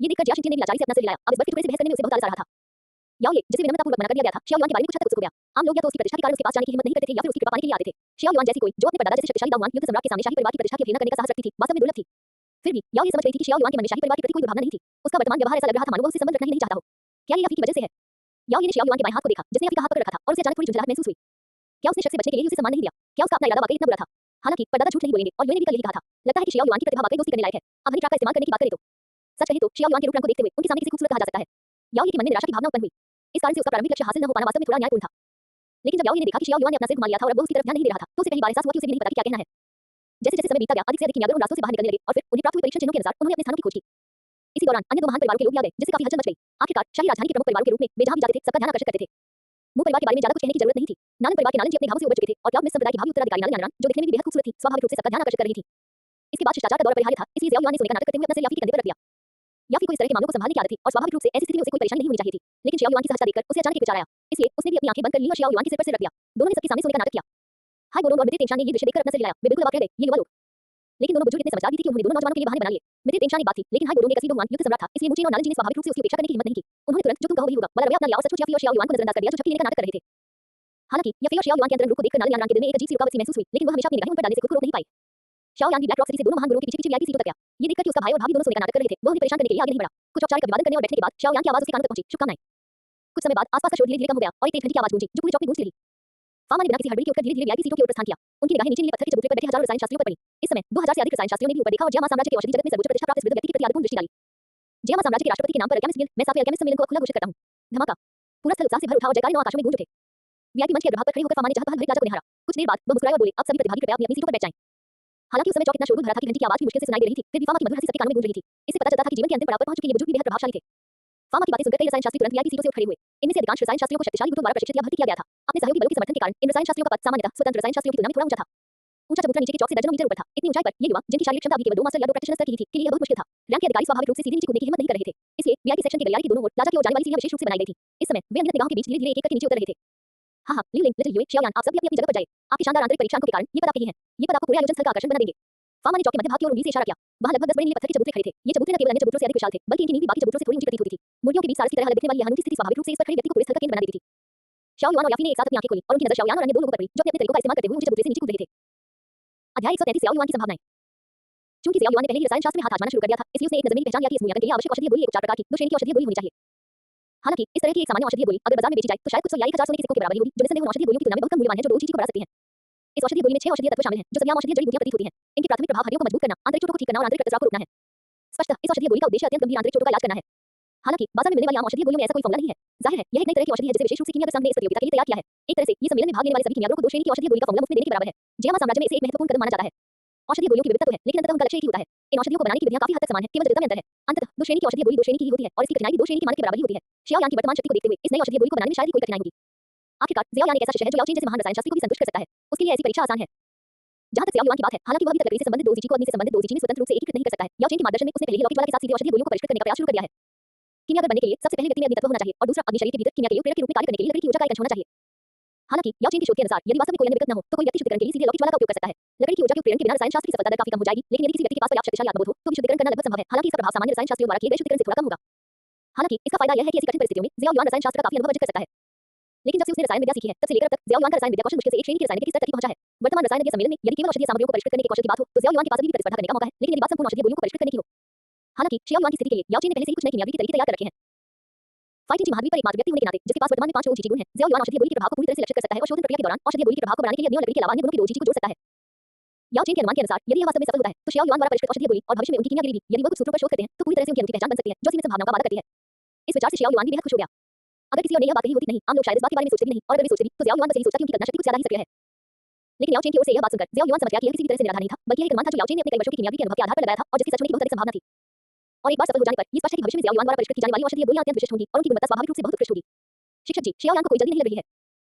ये देखकर जिया शिनचेन ने भी लाचारी से अपना सिर हिलाया। अब इस बर्फ के टुकड़े से बहस करने में उसे बहुत आलस आ रहा था। याओ ये जिसे विनम्रतापूर्वक मना कर दिया गया था, xiao युआन के बारे में कुछ हद तक उत्सुक हो गया। आम लोग या तो उसकी प्रतिष्ठा के कारण उसके पास जाने की हिम्मत नहीं करते थे या फिर उसकी कृपा पाने के लिए आते थे। xiao युआन जैसी कोई जो अपने परदादा जैसे शक्तिशाली दाऊआन युद्ध सम्राट के सामने शाही परिवार की प्रतिष्ठा की अवहेलना करने का साहस रखती थी, वास्तव में दुर्लभ थी। फिर भी याओ ये समझ गई थी कि xiao युआन के मन में शाही परिवार के प्रति कोई दुर्भावना नहीं थी। उसका वर्तमान व्यवहार ऐसा लग रहा था मानो वह उससे संबंध रखना ही नहीं चाहता हो। क्या ये या फी की वजह से है? याओ ये ने xiao युआन के बाएं हाथ को देखा, जिसने अभी का हाथ पकड़ रखा था, और उसे अचानक थोड़ी झुंझलाहट महसूस हुई। क्या उसने शक से बचने के लिए उसे सम्मान नहीं दिया? क्या उसका अपना इरादा वाकई इतना बुरा था? हालांकि परदादा झूठ नहीं बोलेंगे और यूए ने भी कल यही कहा था। लगता है कि xiao युआन की प्रतिभा वाकई दोस्ती करने लायक है। अब हनी ट्रैप का इस्तेमाल करने की बात करें तो सच कहें तो xiao युआन के रूप रंग को देखते हुए उनके सामने किसी खूबसूरत कहा जा सकता है। याओ ये के मन में निराशा की भावना उत्पन्न हुई। इस कारण से उसका प्रारंभिक लक्ष्य हासिल न हो पाना वास्तव में थोड़ा अन्यायपूर्ण था। लेकिन जब याओ ये ने देखा कि xiao युआन ने अपना सिर घुमा लिया था और अब वो उसकी तरफ ध्यान नहीं दे रहा था, तो उसे पहली बार एहसास हुआ कि उसे भी नहीं पता कि क्या कहना है। जैसे जैसे समय बीतता गया, अधिक से अधिक किमियागर उन रास्तों से बाहर निकलने लगे और फिर उन्हें प्राप्त हुए परीक्षण चिन्हों के अनुसार उन्होंने अपने स्थानों की खोज की। इसी दौरान अन्य दो महान परिवारों के लोग भी आ गए, जिससे काफी हलचल मच गई। आखिरकार शाही राजधानी के प्रमुख परिवारों के रूप में वे जहां भी जाते थे सबका ध्यान आकर्षित करते थे। मुंह परिवार के बारे में ज्यादा कुछ कहने की जरूरत नहीं थी। नालन परिवार के नालन जी अपने भावों से उबर चुके थे और क्लाव में संप्रदाय की भावी उत्तराधिकारी नालन यानरान, जो दिखने में भी बेहद खूबसूरत थी, स्वाभाविक रूप से सबका ध्यान आकर्षित कर रही थी। इसके बाद शिष्टाचार का दौर अपरिहार्य था, इसलिए xiao युआन ने सोने का नाटक करते हुए अपना सिर याफी के कंधे पर रख दिया। याफी को इस तरह के मामलों को संभालने की आदत थी और स्वाभाविक रूप से ऐसी स्थिति में उसे कोई परेशानी नहीं होनी चाहिए थी। लेकिन xiao युआन की सहजता देखकर उसे अचानक एक विचार आया, इसलिए उसने भी अपनी आंखें बंद कर ली और xiao युआन के सिर पर सिर रख दिया। दोनों ने सबके सामने सोने का नाटक किया। हाई बोरोंग और मित्र तेंगशान ने ये दृश्य देखकर अपना सिर हिलाया। वे बिल्कुल अवाक रह गए, ये युवा लोग। लेकिन दोनों बुजुर्ग इतने समझदार भी थे कि उन्होंने दोनों नौजवानों के लिए बहाने बना लिए। मित्र तेंगशान एक बात थी, लेकिन हाई बोरोंग एक असली दाऊआन युद्ध सम्राट था, इसलिए मुचेन और नालन जी ने स्वाभाविक रूप से उसकी उपेक्षा करने की हिम्मत नहीं की। उन्होंने तुरंत जो तुम कहो वही होगा वाला रवैया अपना लिया और सचमुच याफी और xiao युआन को नजरअंदाज कर दिया जो झपकी लेने का नाटक कर रहे थे। हालांकि याफी और xiao युआन के अंतरंग रूप को देखकर नालन यानरान के दिल में एक अजीब सी रुकावट सी महसूस हुई, लेकिन वह हमेशा अपनी निगाहें उन पर डालने से खुद को रोक नहीं पाई। xiao युआन भी ब्लैक रॉक सिटी से दोनों महान गुरुओं के पीछे पीछे वीआईपी सीटों तक गया। ये देखकर कि उसका भाई और भाभी दोनों सोने का नाटक कर रहे थे, वह उन्हें परेशान करने के लिए आगे नहीं बढ़ा। कुछ औपचारिक अभिवादन करने और बैठने के बाद xiao युआन की आवाज उसके कानों तक पहुंची, शुभकामनाएं। कुछ समय बाद आसपास का शोर धीरे धीरे कम हो गया और एक तेज घंटी की आवाज गूंजी जो पूरे चौक में गूंजती रही। फामा ने बिना किसी हड़बड़ी के उठकर धीरे धीरे वीआईपी सीटों की ओर प्रस्थान किया। उनकी निगाहें नीचे नीले पत्थर के चबूतरे पर बैठे हजारों रसायन शास्त्रियों पर पड़ी। इस समय 2000 से अधिक रसायन शास्त्रियों ने भी ऊपर देखा और जियामा साम्राज्य के औषधि जगत में सर्वोच्च प्रतिष्ठा प्राप्त इस वृद्ध व्यक्ति के प्रति आदरपूर्ण दृष्टि डाली। जियामा साम्राज्य के राष्ट्रपति के नाम पर अल्केमिस्ट गिल्ड मैं 7वें अल्केमिस्ट सम्मेलन को खुला घोषित करता हूं। धमाका। पूरा स्थल उत्साह से भर उठा और जयकारे नौ आकाशों में गूंज उठे। वीआईपी मंच के अग्रभाग पर खड़े होकर फामा ने चाहत हर राजा को निहारा। कुछ देर बाद वह मुस्कुराए और बोले, अब सभी प्रतिभागी कृपया अपनी अपनी सीटों पर बैठ जाएं। हालांकि उस समय चौक इतना शोरगुल भरा था कि घंटी की आवाज भी मुश्किल से सुनाई दे रही थी, फिर भी फामा की मधुर हंसी सबके कानों में गूंज रही थी। इससे पता चलता था कि जीवन के अंतिम पड़ाव पर पहुंच चुके ये बुजुर्ग भी बेहद प्रभावशाली थे। फामा की बातें सुनकर कई रसायन शास्त्री तुरंत वीआईपी सीटों से उठ खड़े हुए। इनमें से अधिकांश रसायन शास्त्रियों को शक्तिशाली गुटों द्वारा प्रशिक्षित या भर्ती किया गया था। अपने सहयोगी बलों के समर्थन के कारण इन रसायन शास्त्रियों का पद सामान्यतः स्वतंत्र रसायन शास्त्रियों की तुलना में थोड़ा ऊंचा था। ऊंचा चबूतरा नीचे के चौक से दर्जनों मीटर ऊपर था। इतनी ऊंचाई पर ये युवा जिनकी शारीरिक क्षमता भी केवल 2 मास्टर या 2 प्रैक्टिशनर स्तर की थी के लिए यह बहुत मुश्किल था। रैंक के अधिकारी स्वाभाविक रूप से सीधे नीचे कूदने की हिम्मत नहीं कर रहे थे। इसलिए वीआईपी सेक्शन के गलियारे की दोनों ओर प्लाजा की ओर जाने वाली सीढ़ियां विशेष रूप से बनाई गई थी। इस समय वे अनगिनत निगाहों के बीच धीरे धीरे एक एक करके नीचे उतर रहे थे। हाँ हाँ लियू लिंग, लिटिल यूए, xiao यान, आप सभी अपनी अपनी जगह पर जाइए। आपके शानदार आंतरिक परीक्षांकों के कारण ये पद आपके ही हैं। ये पद आपको पूरे आयोजन स्थल का आकर्षण बना देंगे। फामा ने चौक के मध्य भाग की ओर उंगली से इशारा किया। वहां लगभग 10 बड़े नीले पत्थर के चबूतरे खड़े थे। ये चबूतरे न केवल अन्य चबूतरों से अधिक विशाल थे, बल्कि इनकी नींव भी बाकी चबूतरों से थोड़ी ऊंची प्रतीत होती थी। मुर्गियों के बीच सारस की तरह अलग दिखने वाली यह अनूठी स्थिति स्वाभाविक रूप से इस पर खड़े व्यक्ति को पूरे स्थल का केंद्र बना देती थी। xiao युआन और याफी ने एक साथ अपनी आंखें खोली और उनकी नजर xiao यान और अन्य दो लोगों पर पड़ी जो अपने अपने तरीकों का इस्तेमाल करते हुए ऊंचे चबूतरे से नीचे कूद रहे थे। अध्याय 133 xiao युआन की संभावनाएं। चूंकि xiao युआन ने पहले ही रसायन शास्त्र में हाथ आजमाना शुरू कर दिया था, इसलिए उसने एक नजर में ही पहचान लिया कि इस मूल्यांकन के लिए आवश्यक औषधीय गोली एक उपचार प्रकार की 2 श्रेणी की औषधीय गोली होनी चाहिए। हालांकि इस तरह की एक सामान्य औषधीय गोली अगर बाजार में बेची जाए तो शायद कुछ 1,000 सोने के सिक्कों के बराबर ही होगी, जो निस्संदेह उन औषधीय गोलियों की तुलना में बहुत कम मूल्यवान है जो रोज चीज को बढ़ा सकती हैं। इस औषधीय गोली में 6 औषधीय तत्व शामिल हैं जो सभी आम औषधीय जड़ी बूटियां प्रतीत होती हैं। इनके प्राथमिक प्रभाव हड्डियों को मजबूत करना, आंतरिक चोटों को ठीक करना और आंतरिक रक्तस्राव को रोकना है। स्पष्टतः इस औषधीय गोली का उद्देश्य अत्यंत गंभीर आंतरिक चोटों का इलाज करना है। हालांकि बाजार में मिलने वाली आम औषधीय गोलियों में ऐसा कोई फॉर्मूला नहीं है। जाहिर है यह एक नई तरह की औषधि है जिसे विशेष रूप से कीमियागर संघ ने इस प्रतियोगिता के लिए तैयार किया है। एक तरह से ये सम्मेलन में भाग लेने वाले सभी कीमियागरों को 2 श्रेणी की औषधीय गोली का फॉर्मूला मुफ्त में देने के बराबर है। जियामा साम्राज्य में इसे एक महत्वपूर्ण कदम माना जाता है। औषधीय गोलियों की विविधता तो है, लेकिन अंततः उनका लक्ष्य एक ही होता है। इन औषधियों को बनाने की विधियां काफी हद तक समान है, केवल जटिलता में अंतर है। अंततः 2 श्रेणी की औषधीय गोली 2 श्रेणी की ही होती है और इसकी कठिनाई भी 2 श्रेणी की मानक के बराबर ही होती है। xiao यान की वर्तमान शक्ति को देखते हुए इस नई औषधीय गोली को बनाने में शायद ही कोई कठिनाई होगी। आखिरकार xiao यान एक ऐसा शिष्य है जो याओ चेन जैसे महान रसायन शास्त्री को भी संतुष्ट कर सकता है। उसके लिए ऐसी परीक्षा आसान है। जहां तक xiao युआन की बात है, हालांकि वह अभी तक लकड़ी से संबंधित 2 जीची को अग्नि से संबंधित 2 जीची में स्वतंत्र रूप से एकीकृत नहीं कर सकता है। याओ चेन के मार्गदर्शन में उसने पहले ही लौकिक वाला के साथ सीधे औषधीय गोलियों को परिष्कृत करने का प्रयास शुरू कर दिया है। कीमियागर बनने के लिए सबसे पहले व्यक्ति में अग्नि तत्व होना चाहिए और दूसरा अग्नि शरीर के भीतर कीमिया के प्रेरक के रूप में कार्य करने के लिए लकड़ी की ऊर्जा का एक अंश होना चाहिए। हालांकि याओ चेन के शोध के अनुसार यदि वास्तव में कोई अन्य विकल्प न हो तो कोई व्यक्ति शुद्धिकरण के लिए सीधे लौकिक ज्वाला का उपयोग कर सकता है। लकड़ी की ऊर्जा के प्रेरण के बिना रसायन शास्त्र की सफलता दर काफी कम हो जाएगी, लेकिन यदि किसी व्यक्ति के पास पर्याप्त शक्तिशाली आत्मबोध हो तो भी शुद्धिकरण करना लगभग संभव है। हालांकि इसका प्रभाव सामान्य रसायन शास्त्रियों द्वारा किए गए शुद्धिकरण से थोड़ा कम होगा। हालांकि इसका फायदा यह है कि ऐसी कठिन परिस्थितियों में ज़ियाओ युआन रसायन शास्त्र का काफी अनुभव अर्जित कर सकता है। लेकिन जब से उसने रसायन विद्या सीखी है तब से लेकर अब तक ज़ियाओ युआन का रसायन विद्या कौशल मुश्किल से एक श्रेणी की रसायन के स्तर तक पहुंचा है। वर्तमान रसायन विद्या सम्मेलन में यदि केवल औषधीय सामग्रियों को परिष्कृत करने के कौशल की बात हो तो ज़ियाओ युआन के पास अभी भी प्रतिस्पर्धा करने का मौका है, लेकिन यदि बात संपूर्ण औषधीय गोलियों को परिष्कृत करने की हो। हालांकि शियाओ युआन की स्थिति के लिए याओ चेन ने पहले से ही कुछ नए कीमियावी तरीके तैयार कर रखे हैं। फाइटिंग महाद्वीप पर एकमात्र व्यक्ति होने के नाते जिसके पास वर्तमान में 5 लोग गुण हैं, ज़ियाओ युआन औषधीय गोली के प्रभाव को पूरी तरह से लक्षित कर सकता है और शोधन प्रक्रिया के दौरान औषधीय गोली के प्रभाव को बढ़ाने के लिए अग्नि और लकड़ी के अलावा अन्य गुणों की 2 चीजों को जोड़ सकता है। याओ चेन के अनुमान के अनुसार यदि यह वास्तव में सफल होता है तो शियाओ युआन द्वारा परिष्कृत औषधीय गोली और भविष्य में उनकी कीमियागिरी भी यदि वह कुछ सूत्रों पर शोध करते हैं तो पूरी तरह से उनकी अनूठी पहचान बन सकती है जो सीमित संभावनाओं का वादा करती है। इस विचार से शियाओ युआन भी बेहद खुश हो गया। अगर किसी और ने यह बात कही होती नहीं, आम लोग शायद इस बात के बारे में सोचते भी नहीं और अगर वे सोचते भी तो ज़ियाओ युआन बस यही सोचता कि उनकी कल्पना शक्ति कुछ ज्यादा ही सक्रिय है। लेकिन याओ चेन की ओर से यह बात सुनकर ज़ियाओ युआन समझ गया कि यह किसी भी तरह से निराधार नहीं था, बल्कि यह एक अनुमान था जो याओ चेन ने अपने कई वर्षों के कीमियावी के अनुभव के आधार पर लगाया था और जिसकी सच होने की बहुत अधिक संभावना थी। और एक बार सफल हो जाने पर ये स्पष्ट है कि भविष्य में ज़ियाओ युआन द्वारा परिष्कृत की जाने वाली औषधीय गोलियां अत्यंत विशिष्ट होंगी और उनकी गुणवत्ता स्वाभाविक रूप से बहुत उत्कृष्ट होगी। शिक्षक जी, शियाओ युआन को कोई जल्दी नहीं लग रही है।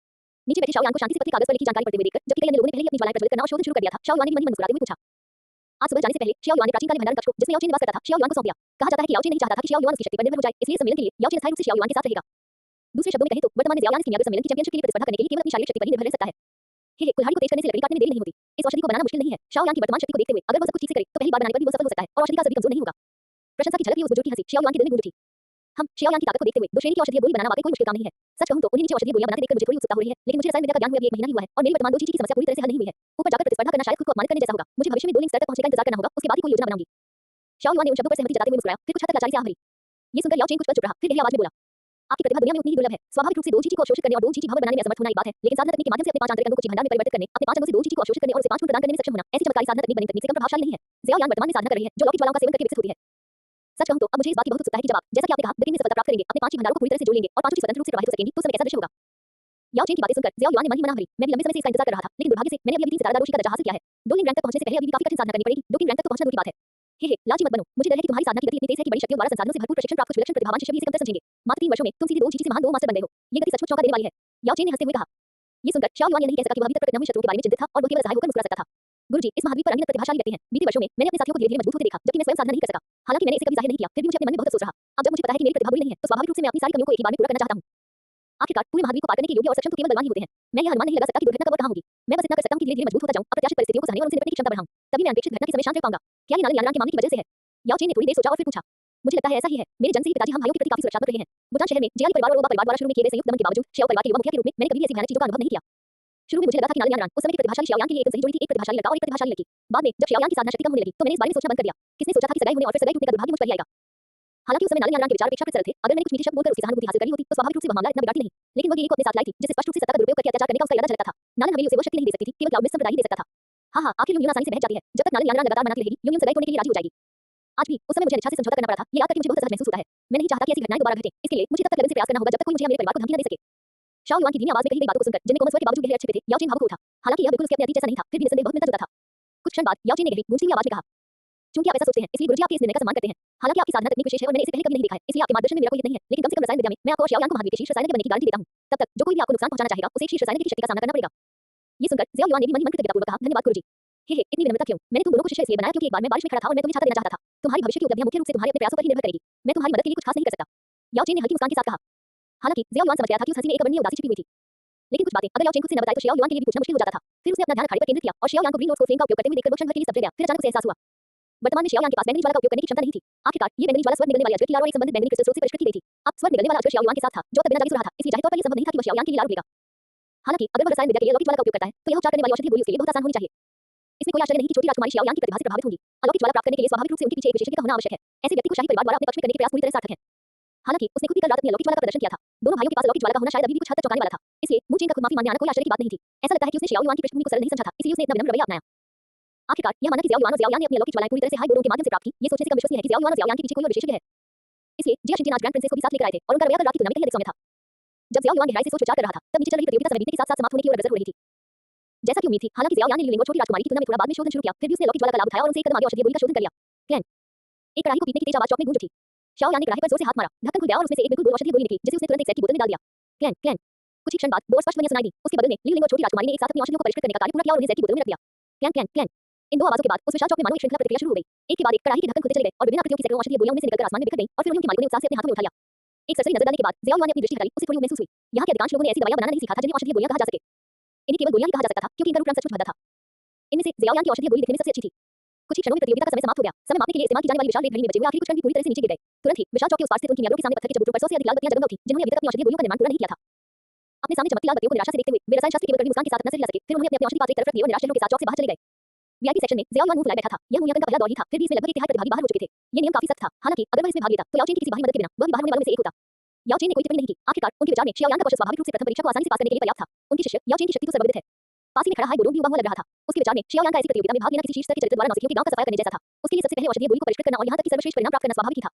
नीचे बैठे शाओ यान को शांति से पत्ते कागज पर लिखी जानकारी पढ़ते हुए देखकर जबकि कई अन्य लोगों ने पहले ही अपनी ज्वालाएं प्रज्वलित करना और शोधन शुरू कर दिया था, शाओ युआन ने मन ही मन मुस्कुराते हुए पूछा। आज सुबह जाने से पहले शियाओ युआन ने प्राचीन काल में भंडारण कक्ष को जिसमें याओ चेन निवास करता था शियाओ युआन को सौंप दिया। कहा जाता है कि याओ चेन नहीं चाहता था कि शियाओ युआन उसकी शक्ति पर निर्भर हो जाए, इसलिए सम्मेलन के लिए याओ चेन स्थायी रूप से शियाओ युआन के साथ रहेगा। दूसरे शब्दों में कहें तो वर्तमान में ज़ियाओ यान इस कीमियावी सम्मेलन की चैंपियनशिप के लिए प्रतिस्पर्धा करने के लिए केवल अपनी शारीरिक शक्ति पर ही निर्भर रह सकता है। हे कुल्हाड़ी को तेज करने से लकड़ी काटने में देरी नहीं होती। इस औषधि को बनाना मुश्किल नहीं है। शाओ यान की वर्तमान शक्ति को देखते हुए अगर वह सब कुछ ठीक से करे तो पहली बार बनाने पर भी वो सफल हो सकता है और औषधि का असर भी कमजोर नहीं होगा। प्रशंसा की झलक ही उस बुजुर्ग की हंसी शियाओ यान के दिल में गूंज उठी। हम शियाओ यान की ताकत को देखते हुए 2 श्रेणी की औषधीय गोली बनाना वाकई कोई मुश्किल काम नहीं है। सच कहूं तो उन्हें नीचे औषधीय गोलियां बनाते देखकर मुझे थोड़ी उत्सुकता हो रही है, लेकिन मुझे रसायन विद्या का ज्ञान हुए अभी 1 महीना ही हुआ है और मेरी वर्तमान 2 चीज की समस्या पूरी तरह से हल नहीं हुई है। ऊपर जाकर प्रतिस्पर्धा करना शायद खुद को अपमानित करने जैसा होगा। मुझे भविष्य में 2 लिंक स्तर तक पहुंचने का इंतजार करना होगा, उसके बाद ही कोई योजना बनाऊंगी। शाओ युआन ने उन शब्दों पर सहमति जताते हुए मुस्कुराया, फिर कुछ हद तक लाचारी से आह भरी। ये सुनकर याओ चेन कुछ पल चुप रहा, फिर गहरी आवाज में बोला, आपकी प्रतिभा दुनिया में उतनी ही दुर्लभ है। स्वाभाविक रूप से 2 चीजों को अवशोषित करने और 2 चीजें भवन बनाने में असमर्थ होना एक बात है, लेकिन साधना तकनीक के माध्यम से अपने 5 आंतरिक अंगों को जीवभंडार में परिवर्तित करने, अपने 5 अंगों से 2 चीजों को अवशोषित करने और उसे 5 गुण प्रदान करने में सक्षम होना, ऐसी चमत्कारी साधना तकनीक बनी तकनीक से कम प्रभावशाली नहीं है। ज़ियाओ यान वर्तमान में साधना कर रही है जो लौकिक ज्वालाओं का सेवन करके विकसित होती है। सच कहूं तो अब मुझे इस बात की बहुत उत्सुकता है कि जब आप, जैसा कि आपने कहा, ब्रिटेन में सफलता प्राप्त करेंगे, अपने 5 ही भंडारों को पूरी तरह से जोड़ लेंगे और 5 स्वतंत्र रूप से प्रवाहित हो सकेंगी तो उस समय कैसा दृश्य होगा। याओ चेन की बातें सुनकर ज़ियाओ युआन ने मन ही मन भरी। मैं भी लंबे समय से इसका इंतजार कर रहा था, लेकिन दुर्भाग्य से मैंने अभी 3 सितारा रोशी का दर्जा हासिल किया है। 2 लिंक रैंक तक पहुंचने से पहले अभी भी काफी कठिन साधना करनी पड़ेगी, 2 रैंक तक तो पहुंचना दूर की बात है। हे लालची मत बनो, मुझे डर है कि तुम्हारी साधना की गति इतनी तेज है कि बड़ी शक्तियों द्वारा संसाधनों से भरपूर प्रशिक्षण प्राप्त कुछ विलक्षण प्रतिभावान शिष्य भी इसे कमतर समझेंगे। मात्र 3 वर्षों में तुम सीधे 2 चीज़ों से महान 2 मास्टर बन गए हो। ये गति सचमुच चौंका देने वाली है। याओ चेन ने हंसते हुए कहा। ये सुनकर शाओ युआन ये नहीं कह सका कि वह अभी तक प्रकट न हुए शत्रुओं के बारे में चिंतित था और वह केवल असहाय होकर मुस्कुरा सकता था। गुरुजी, इस महाद्वीप पर अनगिनत प्रतिभाशाली व्यक्ति हैं। बीते वर्षों में मैंने अपने साथियों को धीरे-धीरे मजबूत होते देखा, जबकि मैं स्वयं साधना नहीं कर सका। हालांकि मैंने इसे कभी जाहिर नहीं किया, फिर भी मुझे अपने मन में बहुत अफसोस रहा। अब जब मुझे पता है कि मेरी प्रतिभा बुरी नहीं है, तो स्वाभाविक रूप से मैं अपनी सारी कमियों को एक ही बार में पूरा करना चाहता हूं। आखिरकार पूरे महाद्वीप को पार करने के योग्य और सक्षम तो केवल बलवान ही होते हैं। मैं यह अनुमान नहीं लगा सकता कि दुर्घटना कब और कहां होगी। मैं बस इतना कर सकता हूं कि धीरे-धीरे मजबूत होता जाऊं, अप्रत्याशित परिस्थितियों को सहने और उनसे निपटने की क्षमता बढ़ाऊं। तभी मैं अनपेक्षित घटना के समय शांत रह पाऊंगा। क्या ये नालन यानरान के मामले की वजह से है? याओ चेन ने थोड़ी देर सोचा और फिर पूछा। मुझे लगता है ऐसा ही है। मेरे जन्म से ही पिताजी हम भाइयों के प्रति काफी सुरक्षात्मक रहे हैं। बुटान शहर में जियाली परिवार और ओबा परिवार द्वारा शुरू में किए गए संयुक्त दमन के बावजूद शियाओ परिवार के युवा मुखिया के रूप में मैंने कभी भी ऐसी भयानक चीजों का अनुभव नहीं किया। शुरू में मुझे लगा था कि नालन यानरान उस समय की प्रतिभाशाली शियाओ यान के लिए एकदम सही जोड़ी थी, एक प्रतिभाशाली लड़का और एक प्रतिभाशाली लड़की। बाद में जब शियाओ यान की साधना शक्ति कम होने लगी तो मैंने इस बारे में सोचना बंद कर दिया। किसने सोचा था कि सगाई होने और फिर सगाई टूटने का दुर्भाग्य मुझ पर ही आएगा। हालांकि उस समय नालन यानरान के विचार अपेक्षाकृत सरल थे। अगर मैंने कुछ मीठे शब्द बोलकर उसकी सहानुभूति हासिल कर ली होती तो स्वाभाविक रूप से वह मामला इतना बिगाड़ती नहीं। लेकिन वह ये को अपने साथ लाई थी जिससे स्पष्ट रूप से सत्ता का दुरुपयोग करके अत्याचार करने का उसका इरादा झलकता था। नालन हवेली उसे वो शक्ति नहीं दे सकती थी, केवल क्लाउड में संप्रदाय ही दे सकता था। हाँ, आखिर यूनियन आसानी से बह जाती है। जब तक नालन यानरान लगातार मनाती रहेगी, यूनियन सगाई तोड़ने के लिए राजी हो जाएगी। आज भी उस समय मुझे अनिच्छा से समझौता करना पड़ा था। ये याद करके मुझे बहुत असहज महसूस होता है। मैं नहीं चाहता कि ऐसी घटनाएं दोबारा घटें। इसके लिए मुझे तब तक लगन से प्रयास करना होगा जब तक कोई मुझे या मेरे परिवार को धमकी न दे सके। शाओ युआन की धीमी आवाज में कही गई बातों को सुनकर जिनमें कोमल स्वर के बावजूद गहरे अच्छे थे, याओ चेन भावुक हो उठा। हालांकि यह बिल्कुल उसके अपने अतीत जैसा नहीं था, फिर भी निसंदेह बहुत मिलता जुलता था। कुछ क्षण बाद याओ चेन ने गहरी गूंजती हुई आवाज में कहा, चूंकि आप ऐसा सोचते हैं इसलिए गुरुजी आपके इस निर्णय का सम्मान करते हैं। हालांकि आपकी साधना तकनीक विशेष है और मैंने इसे पहले कभी नहीं देखा है, इसलिए आपके मार्गदर्शन में मेरा कोई हित नहीं है। लेकिन कम से कम रसायन विद्या में मैं आपको और शाओ यान को महाद्वीप के शीर्ष रसायन बनने की गारंटी देता हूं। तब तक जो कोई भी आपको नुकसान पहुंचाना चाहेगा उसे शीर्ष रसायन की शक्ति का सामना करना पड़ेगा। ये सुनकर ज़ियाओ युआन ने भी मन ही मन कृतज्ञतापूर्वक कहा, धन्यवाद गुरुजी। हे इतनी विनम्रता क्यों? मैंने तुम दोनों को शिष्य इसलिए बनाया क्योंकि एक बार मैं बारिश में खड़ा था और मैं तुम्हें छाता देना चाहता था। तुम्हारी भविष्य की उपलब्धियां मुख्य रूप से तुम्हारे अपने प्रयासों पर ही निर्भर करेगी। मैं तुम्हारी मदद के लिए कुछ खास नहीं कर सकता। याओ चेन ने हल्की मुस्कान के साथ कहा। हालांकि ज़ियाओ युआन समझ गया था कि उस हंसी में एक अवर्णनीय उदासी छिपी हुई थी। लेकिन कुछ बातें अगर याओ चेन खुद से न बताए तो शियाओ युआन के लिए भी पूछना मुश्किल हो जाता था। फिर उसने अपना ध्यान अखाड़े पर केंद्रित किया और शियाओ यान को ग्रीन नोट्स फ्रेम का उपयोग करते हुए देखकर वो क्षण भर के लिए स्तब्ध रह गया। फिर अचानक उसे एहसास हुआ। वर्तमान में शियाओ यान के पास बैंगनी ज्वाला का उपयोग करने की क्षमता नहीं थी। आखिरकार ये बैंगनी ज्वाला स्वर्ग निगलने वाली अजगर की लार और एक संबंधित बैंगनी क्रिस्टल स्रोत से परिष्कृत की गई थी। अब स्वर्ग निगलने वाला अजगर शियाओ युआन के साथ था, जो अब तक बिना जागे सो रहा था। इसलिए जाहिर तौर पर यह संभव नहीं था कि वह शियाओ यान के लिए लार उगलेगा। हालांकि अगर वह रसायन विद्या के लिए अलौकिक ज्वाला का उपयोग करता है तो यह उपचार करने वाली औषधीय गोली उसके लिए बहुत आसान होनी चाहिए। इसमें कोई आश्चर्य नहीं कि छोटी राजकुमारी शियाओ यान की प्रतिभा से प्रभावित होंगी। अलौकिक ज्वाला प्राप्त करने के लिए स्वाभाविक रूप से उनके पीछे एक विशेषज्ञ का होना आवश्यक है। ऐसे व्यक्ति को शाही परिवार द्वारा अपने पक्ष में करने के प्रयास पूरी तरह सार्थक हैं। हालांकि उसने खुद भी कल रात अपनी अलौकिक ज्वाला का प्रदर्शन किया था। दोनों भाइयों के पास अलौकिक ज्वाला का होना शायद अभी भी कुछ हद तक चौंकाने वाला था। इसलिए मुझे इनका खुद माफी मांगने आना कोई आश्चर्य की बात नहीं थी। ऐसा लगता है कि उसने शियाओ युआन की पृष्ठभूमि को सरल नहीं समझा था, इसलिए उसने इतना विनम्र रवैया अपनाया। आखिरकार यह माना कि ज़ियाओ युआन और ज़ियाओ यान ने अपनी अलौकिक ज्वालाएं पूरी तरह से हाय गोरों के माध्यम से प्राप्त की, ये सोचने से कम विश्वसनीय है कि ज़ियाओ युआन और ज़ियाओ यान के पीछे कोई और विशेषज्ञ है। इसलिए जिया शिंजिन आज ग्रैंड प्रिंसेस को भी साथ लेकर आए थे और उनका रवैया कल रात की टूर्नामेंट के दिशा में था। जब ज़ियाओ युआन गहराई से सोच विचार कर रहा था तब नीचे चल रही प्रतियोगिता समय बीतने के साथ साथ समाप्त होने की ओर अग्रसर हो रही थी। जैसा कि उम्मीद थी, हालांकि ज़ियाओ यान ने लिंगो छोटी राजकुमारी की तुलना में थोड़ा बाद में शोधन शुरू किया, फिर भी उसने अलौकिक ज्वाला का लाभ उठाया और उनसे एक कदम आगे औषधीय गोली का शोधन कर लिया। क्लैंक। एक कढ़ाई को पीटने की तेज आवाज चौक में गूंज उठी। शाओ यान ने कढ़ाई पर जोर से हाथ मारा, ढक्कन खुल गया और उसमें से एक बिल्कुल गोल औषधीय गोली निकली, जिसे उसने तुरंत एक सेट की बोतल में डाल दिया। Clank clank. कुछ ही क्षण बाद दो स्पष्ट ध्वनियां सुनाई दी। उसके बगल में लिंगो और छोटी राजकुमारी ने एक साथ अपनी औषधियों को परिष्कृत करने का कार्य पूरा किया और उन्हें सेट की बोतल में रख दिया। Clank clank clank. इन दो आवाजों के बाद उस विशाल चौक में मानो एक श्रृंखला प्रतिक्रिया शुरू हो गई। एक के बाद एक कड़ाही के ढक्कन खुलते चले गए और विभिन्न आकृतियों की सैकड़ों औषधीय गोलियां उनमें से निकलकर आसमान में बिखर गईं और फिर उन्हें उनके मालिकों ने उत्साह से अपने हाथों में उठा लिया। एक सरसरी नजर डालने के बाद ज़ियाओ युआन ने अपनी दृष्टि हटाई, उसे थोड़ी उम्मीद महसूस हुई। यहाँ के अधिकांश लोगों ने ऐसी दवाइयां बनाना नहीं सीखा था जिन्हें औषधीय गोलियां कहा जा सके। इन्हें केवल गोलियां ही कहा जा सकता था क्योंकि इनका रूप रंग सचमुच भद्दा था। इनमें से ज़ियाओ युआन की औषधीय गोली दिखने में सबसे अच्छी थी। कुछ ही क्षणों में प्रतियोगिता का समय समाप्त हो गया। समय मापने के लिए इस्तेमाल की जाने वाली विशाल रेत घड़ी में बचे हुए आखिरी कुछ कण भी पूरी तरह से नीचे गिर गए। तुरंत ही विशाल चौक के उस पार स्थित उन कीमियागरों के सामने पत्थर के चबूतरों पर 100 से अधिक लाल बत्तियां जगमगा उठी, जिन्होंने अभी तक अपनी औषधीय गोलियों का निर्माण पूरा नहीं किया था। अपने सामने चमकती लाल बत्तियों को निराशा से देखते हुए वे रसायन शास्त्री केवल कड़ी मुस्कान के साथ अपना सिर हिला सके। फिर उन्होंने अपने औषधि पात्र एक तरफ रख दिए और निराश चेहरों के साथ चौक से बाहर चले गए। वीआईपी सेक्शन में ज़ियाओ युआन मुंह फुलाए बैठा था। यह मूल्यांकन का पहला दौर ही था, फिर भी इसमें लगभग एक तिहाई प्रतिभागी बाहर हो चुके थे। ये नियम काफी सख्त था। हालांकि अगर वह इसमें भाग लेता तो याओ चेन की किसी बाहरी मदद के बिना वह भी बाहर होने वालों में से एक होता। याओ चेन ने कोई टिप्पणी नहीं की। आखिरकार उनके विचार में शियाओ यान का कौशल स्वाभाविक रूप से प्रथम परीक्षा को आसानी से पास करने के लिए पर्याप्त था। उनके शिष्य याओ चेन की शक्ति तो सर्वविदित है। पास ही में खड़ा हाई बोरोंग भी युवा हुआ लग रहा था। उसके विचार में शियाओ यान का ऐसी प्रतियोगिता में भाग लेना किसी शीर्ष स्तर के चरित्र द्वारा नौसिखियों के गांव का सफाया करने जैसा था। उसके लिए सबसे पहले औषधीय गोली को परिष्कृत करना और यहां तक कि सर्वश्रेष्ठ परिणाम प्राप्त करना स्वाभाविक ही था।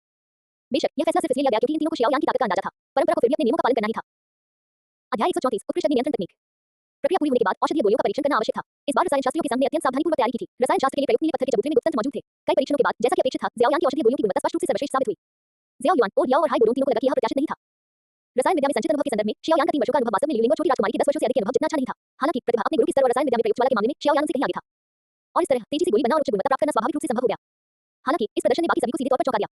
बेशक यह फैसला सिर्फ इसलिए लिया गया क्योंकि इन तीनों को शियाओ यान की ताकत का अंदाजा था। परंपरा को फिर भी अपने नियमों का पालन करना ही था। अध्याय 134 उत्कृष्ट अग्नि नियंत्रण तकनीक। प्रक्रिया पूरी होने के बाद औषधीय गोलियों का परीक्षण करना आवश्यक था। इस बार रसायन शास्त्रियों के संघ ने अत्यंत सावधानीपूर्वक तैयारी की थी। रसायन शास्त्र के लिए प्रयुक्त नीले पत्थर के चबूतरे में गुप्त तंत्र मौजूद थे। कई परीक्षणों के बाद जैसा कि अपेक्षित था ज़ियाओ यान की औषधीय गोलियों की गुणवत्ता स्पष्ट रूप से सर्वश्रेष्ठ साबित हुई। ज़ियाओ युआन और याओ और हाई बोरोंग तीनों को लगा कि यह प्रत्याशित नहीं था। रसायन विद्या में संचित अनुभव के संदर्भ में शियाओ यान का 3 वर्षों का अनुभव वास्तव में लियुलिंग और छोटी राजकुमारी की 10 वर्षों से अधिक के अनुभव जितना अच्छा नहीं था। हालांकि प्रतिभा अपने गुरु के स्तर और रसायन विद्या में प्रयोगशाला के मामले में शियाओ यान से कहीं आगे था। और इस तरह तेजी से गोली बनना और उच्च गुणवत्ता प्राप्त करना स्वाभाविक रूप से संभव हो गया। हालांकि इस प्रदर्शन ने बाकी सभी को सीधे तौर पर चौंका दिया।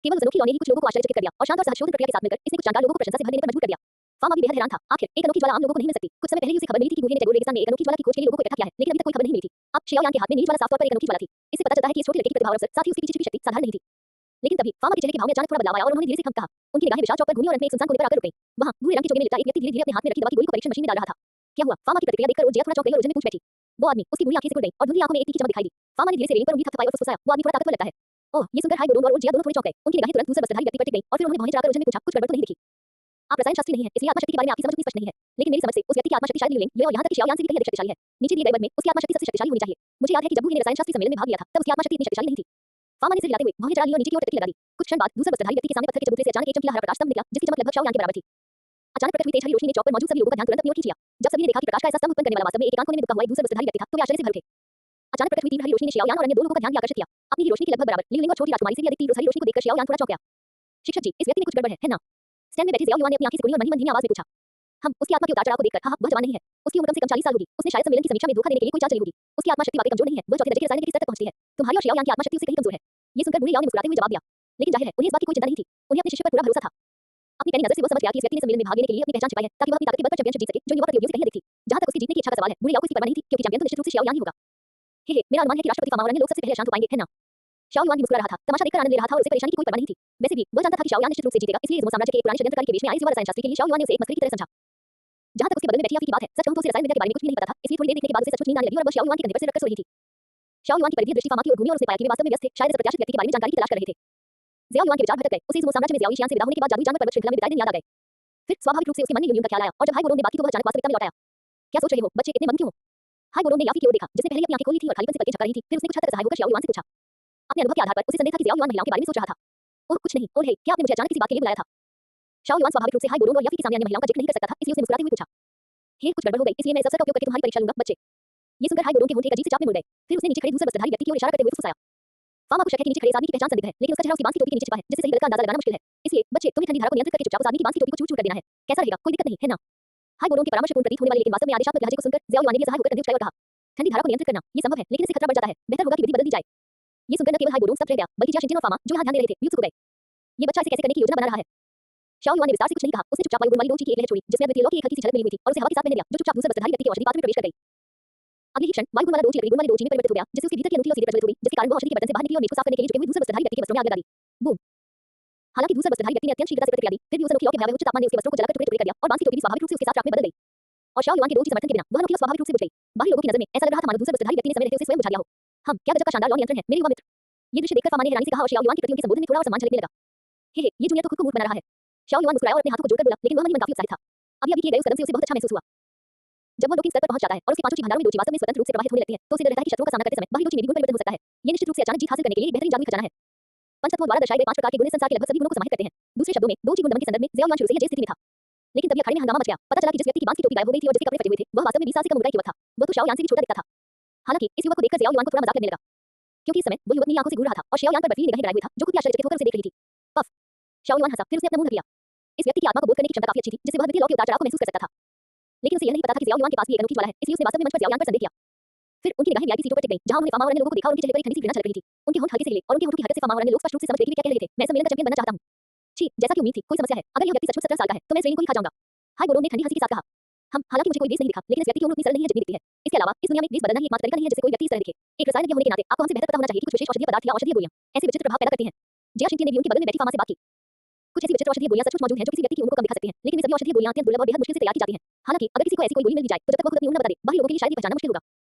केवल उस अनोखी लौंडे ही कुछ लोगों को आश्चर्यचकित कर दिया और शांत और सहशोधन प्रक्रिया के साथ मिलकर इसने कुछ जानकार लोगों को प्रशंसा से भर देने पर मजबूर कर दिया। फार्मा भी बेहद हैरान था। आखिर एक अनोखी ज्वाला आम लोगों को नहीं मिल सकती। कुछ समय पहले ही उसे खबर मिली थी कि गूहे ने टैगोर रेगिस्तान में एक अनोखी ज्वाला की खोज के लिए लोगों को इकट्ठा किया है, लेकिन अभी तक कोई खबर नहीं मिली थी। अब शियाओ यान के हाथ में नीली ज्वाला साफ तौर पर एक अनोखी ज्वाला थी। इससे पता चलता है कि इस छोटी लड़की की प्रतिभा और अवसर, साथ ही उसके पीछे छिपी शक्ति साधारण नहीं थी। लेकिन तभी फार्मा के चेहरे के भाव में अचानक थोड़ा बदलाव आया और उन्होंने धीरे से कहा। उनकी निगाहें विशाल चौक पर घूमी और अंत में एक सुनसान कोने पर आकर रुक गईं। वहां भूरे रंग की चोगे में लिपटा एक व्यक्ति धीरे धीरे अपने हाथ में रखी दवा की गोली को परीक्षण मशीन में डाल रहा था। क्या हुआ? फार्मा की प्रतिक्रिया देखकर वो जिया थोड़ा चौंक गई और उलझन में पूछ बैठी। वो आदमी, उसकी भूरी आंखें सिकुड़ गईं और धुंधली आंखों में एक तीखी चमक दिखाई दी। फार्मा ने धीरे से रेंग पर उंगली थपथपाई और फुसफुसाया, वो आदमी थोड़ा ताकतवर लगता है। ओह, ये सुनकर हाई बोरोंग और जिया दोनों थोड़े चौंक गए। उनकी निगाहें तुरंत दूसरे वस्त्रधारी व्यक्ति पर टिक गईं और फिर उन्होंने भौहें चढ़ाकर उलझन में पूछा, कुछ गड़बड़ तो नहीं दिखी? आप रसायन शास्त्री नहीं हैं, इसलिए आत्मा शक्ति के बारे में आपकी समझ उतनी स्पष्ट नहीं है। लेकिन मेरी समझ से उस व्यक्ति की आत्मा शक्ति शायद लियुलिंग, ये और यहां तक कि शियाओ यान से भी कहीं अधिक शक्तिशाली है। नीचे दिए गए वर्ग में उसकी आत्मा शक्ति सबसे शक्तिशाली होनी चाहिए। मुझे याद है कि जब बूही ने रसायन शास्त्री सम्मेलन में भाग लिया था, तब उसकी आत्मा शक्ति इतनी शक्तिशाली नहीं थी। फार्मा ने सिर हिलाते हुए भौहें चढ़ा ली और नीचे की ओर टकली लगा दी। कुछ क्षण बाद दूसरे वस्त्रधारी व्यक्ति के सामने पत्थर के चबूतरे से अचानक एक चमकीला हरा प्रकाश स्तंभ निकला, जिसकी चमक लगभग शियाओ यान के बराबर थी। अचानक प्रकट हुई तेज हरी रोशनी ने चौक पर मौजूद सभी लोगों का ध्यान तुरंत अपनी ओर खींच लिया। जब सभी ने देखा कि प्रकाश का ऐसा स्तंभ उत्पन्न करने वाला वास्तव में एक एकांत कोने में दुबका हुआ एक दूसरा वस्त्रधारी व्यक्ति था, तो वे आश्चर्य से भर उठे। अचानक प्रकट हुई तीव्र हरी रोशनी ने शियाओ यान और अन्य दो लोगों का ध्यान भी आकर्षित किया। अपनी ही रोशनी के लगभग बराबर लियुलिंग और छोटी राजकुमारी से भी अधिक तीव्र हरी रोशनी को देखकर शियाओ यान थोड़ा चौंक गया। शिक्षक जी, इस व्यक्ति में कुछ गड़बड़ है ना? स्टैंड में बैठे ज़ियाओ युआन ने अपनी आंखें सिकुड़ी और मन ही मन धीमी आवाज में पूछा। हम उसकी आत्मा के उतार चढ़ाव को देखकर, हाँ, वह जवान नहीं है। उसकी उम्र कम से कम 40 साल होगी। उसने शायद सम्मेलन की समीक्षा में धोखा देने के लिए कोई चाल चली होगी। उसकी आत्मा शक्ति वाकई कमजोर नहीं है, वह चौथे दर्जे के रसायन के स्तर तक पहुंचती है। तुम्हारी और शियाओ यान की आत्मा शक्ति उससे कहीं कमजोर है। ये सुनकर बूढ़े याओ ने मुस्कुराते हुए जवाब दिया। लेकिन जाहिर है उन्हें इस बात की कोई चिंता नहीं थी। उन्हें अपने शिष्य पर पूरा भरोसा था। अपनी पहली नजर से वो समझ गया कि इस व्यक्ति ने सम्मेलन में भाग लेने के लिए अपनी पहचान छिपाई है, ताकि वह अपनी ताकत के बल पर चैंपियनशिप जीत सके, जो युवा प्रतियोगियों से कहीं अधिक थी। जहां तक उसके जीतने की इच्छा का सवाल है, बूढ़े याओ को इसकी परवाह नहीं थी, क्योंकि चैंपियन तो निश्चित रूप से शियाओ यान ही होगा। हे, मेरा अनुमान है कि राष्ट्रपति फार्मा और अन्य लोग सबसे पहले शांत हो पाएंगे, है ना? शियाओ युआन भी मुस्कुरा रहा था, तमाशा देखकर आनंद ले रहा था और उसे परेशानी की कोई परवाह नहीं थी। वैसे भी वह जानता था कि शियाओ यान निश्चित रूप से जीतेगा, इसलिए इस साम्राज्य के एक पुराने षड्यंत्रकारी के वेश में आए इस युवा रसायन शास्त्री के लिए शियाओ युआन ने उसे एक मसखरे की तरह समझा। जहां तक उसके बगल में बैठी याफी की बात है, सच कहूं तो उसे रसायन विद्या के बारे में कुछ भी नहीं पता था, इसलिए थोड़ी देर देखने के बाद उसे सचमुच नींद आने लगी और वह शियाओ युआन के कंधे पर सिर रखकर सो रही थी। शियाओ युआन की परिधीय दृष्टि फार्मा की ओर घूमी और उसने पाया कि वे वास्तव में व्यस्त थे, शायद इस अप्रत्याशित व्यक्ति के बारे में जानकारी की तलाश कर रहे थे। ज़ियाओ युआन के विचार भटक गए। उसे इस साम्राज्य में ज़ियाओ शियान से विदा होने के बाद जादुई जानवर पर्वत श्रृंखला में बिताए दिन याद आ गए। फिर स्वाभाविक रूप से उसके मन में यूलिंग का ख्याल आया और जब हाई बोरोंग ने बात की तो वह अचानक वास्तविकता में लौट आया। क्या सोच रहे हो बच्चे, इतने मग्न क्यों हो? हाई बोरोंग ने याफी की ओर देखा, जिसने पहले अपनी आंखें खोली थी और खालीपन से पलकें झपका रही थी। फिर उसने कुछ हद तक असहाय होकर शियाओ युआन से पूछा। अपने अनुभव के आधार पर उसे संदेह था कि ज़ियाओ युआन महिलाओं के बारे में सोच रहा था। ओह, कुछ नहीं। ओह हे, क्या आपने मुझे अचानक किसी बात के लिए बुलाया था? शियाओ युआन स्वाभाविक रूप से हाई बोरोंग और याफी के सामने अन्य महिलाओं का जिक्र नहीं कर सकता था, इसलिए उसने मुस्कुराते हुए पूछा। हे, कुछ गड़बड़ हो गई, इसलिए मैं इस अवसर का उपयोग करके तुम्हारी परीक्षा लूंगा, बच्चे। ये सुनकर हाई बोरोंग के होंठ एक अजीब से चाप में मुड़ गए। फिर उसने नीचे खड़े दूसरे वस्त्रधारी व्यक्ति की ओर इशारा करते हुए फुसफुसाया। फार्मा को शक है कि नीचे खड़े इस आदमी की पहचान संदिग्ध है, लेकिन उसका चेहरा उसकी बांस की टोपी के नीचे छिपा है, जिससे सही गलत का अंदाजा लगाना मुश्किल है। इसलिए बच्चे, तुम ठंडी धारा को नियंत्रित करके चुपचाप उस आदमी की बांस की टोपी को चूर-चूर कर देना है। कैसा रहेगा? कोई दिक्कत नहीं, है ना? हाई बोरोंग के परामर्शपूर्ण प्रतीत होने वाले लेकिन वास्तव में आदेशात्मक लहजे को सुनकर ज़ियाओ युआन ने भी असहाय होकर कंधे उठाए और कहा। ठंडी धारा को नियंत्रित करना, ये संभव है, लेकिन इससे खतरा बढ़ जाता है। बेहतर होगा कि विधि बदल दी जाए। ये सुनकर न केवल हाई बोरोंग स्तब्ध रह गया, बल्कि जिया शिनचेन और फार्मा, जो यहाँ ध्यान दे रहे थे, भी उत्सुक हो गए। ये बच्चा इसे कैसे करने की योजना बना रहा है? शियाओ युआन ने विस्तार से कुछ नहीं कहा। उसने चुपचाप वायु गुण वाली दो की एक लहर छोड़ी, जिसमें अद्वितीय लौ की एक हल्की सी झलक मिली हुई थी और उसे हवा के साथ बहने दिया, जो चुपचाप दूसरे वस्त्रधारी व्यक्ति के औषधि पात्र में प्रवेश कर गई। अगले ही क्षण वायु गुण वाला दोची लकड़ी गुण वाली दोची में परिवर्तित हो गया, जिससे उसके भीतर की अनोखी लौ सीधे प्रज्वलित हो गई, जिसके कारण वो औषधि के बर्तन से बाहर निकली और मीठ को साफ करने के लिए झुके हुए दूसरे वस्त्रधारी व्यक्ति के वस्त्रों में आग लगा दी। बूम! हालांकि दूसरे वस्त्रधारी व्यक्ति ने अत्यंत शीघ्रता से प्रतिक्रिया दी, फिर भी उस अनोखी लौ के भयावह उच्च तापमान ने उसके वस्त्रों को जलाकर टुकड़े-टुकड़े कर दिया और बांस की टोपी भी स्वाभाविक रूप से उसके साथ राख में बदल गई। और शियाओ युआन के दोची समर्थन के बिना वह अनोखी लौ स्वाभाविक रूप से बुझ गई। बाहरी लोगों की नजर में ऐसा लग रहा था मानो दूसरे वस्त्रधारी व्यक्ति ने समय रहते उसे स्वयं बुझा लिया हो। क्या गजब का शानदार लौ नियंत्रण है, मेरे युवा मित्र। ये दृश्य देखकर फार्मा ने हैरानी से कहा और शियाओ युआन के प्रति उनके संबोधन में थोड़ा और सम्मान झलकने लगा। हे, ये जूनियर तो खुद को मूर्ख बना रहा है। शियाओ युआन मुस्कुराया और अपने हाथों को जोड़कर बोला, लेकिन वह मन ही मन काफी उत्साहित था। अभी किए गए उस कदम से उसे बहुत अच्छा महसूस हुआ। जब वह लौकिक स्तर पर पहुंच जाता है और उसके पांचों भंडारों में दोची वास्तव में स्वतंत्र रूप से प्रवाहित होने लगती है, तो उसे डर रहता है कि शत्रुओं का सामना करते समय बाहरी दोची में भी गुण परिवर्तन हो सकता है। ये निश्चित रूप से अचानक जीत हासिल करने के लिए एक बेहतरीन जादुई खजाना है। पंचतत्वों द्वारा दर्शाए गए 5 प्रकार के गुण इस संसार के लगभग सभी गुणों को समाहित करते हैं। दूसरे शब्दों में दोची गुण दमन के संदर्भ में ज़ियाओ युआन शुरू से ही अजय स्थिति में था। लेकिन तब अखाड़े में हंगामा मच गया। पता चला कि जिस व्यक्ति की बांस की टोपी गायब हो गई थी और जिसके कपड़े फटे हुए थे, वह वास्तव में 20 साल से कम उम्र का युवक था। वह तो शियाओ यान से भी छोटा दिखता था। हालांकि इस युवक को देखकर ज़ियाओ युआन को थोड़ा मजाक लगने लगा, क्योंकि इस समय वो युवक नीली आंखों से घूर रहा था और शियाओ यान पर बर्फीली निगाहें लगाए हुए था, जो खुद भी आश्चर्यचकित होकर उसे देख रही थी। पफ! शियाओ युआन हंसा, फिर उसने अपना मुंह ढक लिया। इस व्यक्ति की आत्मा को बोध करने की क्षमता काफी अच्छी थी, जिससे वह अद्वितीय लौ के उतार चढ़ाव को महसूस कर सकता था। लेकिन उसे यह नहीं पता था कि ज़ियाओ युआन के पास भी एक अनोखी ज्वाला है, इसलिए उसने वास्तव में मंच पर ज़ियाओ यान पर संदेह किया। फिर उनकी निगाहें वीआईपी सीटों पर टिक गईं, जहां उन्होंने फार्मा और अन्य लोगों को देखा और उनके चेहरे पर एक ठंडी सी घृणा झलक रही थी। उनके होंठ हल्के से हिले और उनके होठों की हरकत से फार्मा और अन्य लोग स्पष्ट रूप से समझ गए कि वे क्या कह रहे थे। मैं सम्मेलन का चैंपियन बनना चाहता हूं। छी, जैसा कि उम्मीद थी, कोई समस्या है। अगर यह व्यक्ति सचमुच 17 साल का है, तो मैं इस ट्रेनिंग को ही खा जाऊंगा। हाय बोरोन ने ठंडी हंसी के साथ कहा। हालांकि मुझे कोई बेस नहीं दिखा, लेकिन इस व्यक्ति की उम्र उतनी सरल नहीं है जितनी दिखती है। इसके अलावा इस दुनिया में बेस बदलना ही एकमात्र तरीका नहीं है जिससे कोई व्यक्ति इस तरह दिखे। एक रसायनज्ञ होने के नाते आपको हमसे बेहतर पता होना चाहिए कि कुछ विशेष औषधीय पदार्थ या औषधीय गोलियां ऐसे विचित्र प्रभाव पैदा करती हैं। जिया शिंके ने भी उनके बगल में बैठी फार्मा से बात की। कुछ ऐसी विचित्र औषधीय गोलियां सचमुच मौजूद हैं जो किसी व्यक्ति की उम्र को कम दिखा सकती हैं, लेकिन वे सभी औषधीय गोलियां अत्यंत दुर्लभ और बेहद मुश्किल से तैयार की जाती हैं। हालांकि अगर किसी को ऐसी कोई गोली मिल भी जाए, तो जब तक वो खुद अपनी उम्र न बता दे, बाकी लोगों के लिए शायद ये पहचानना मुश्किल होगा।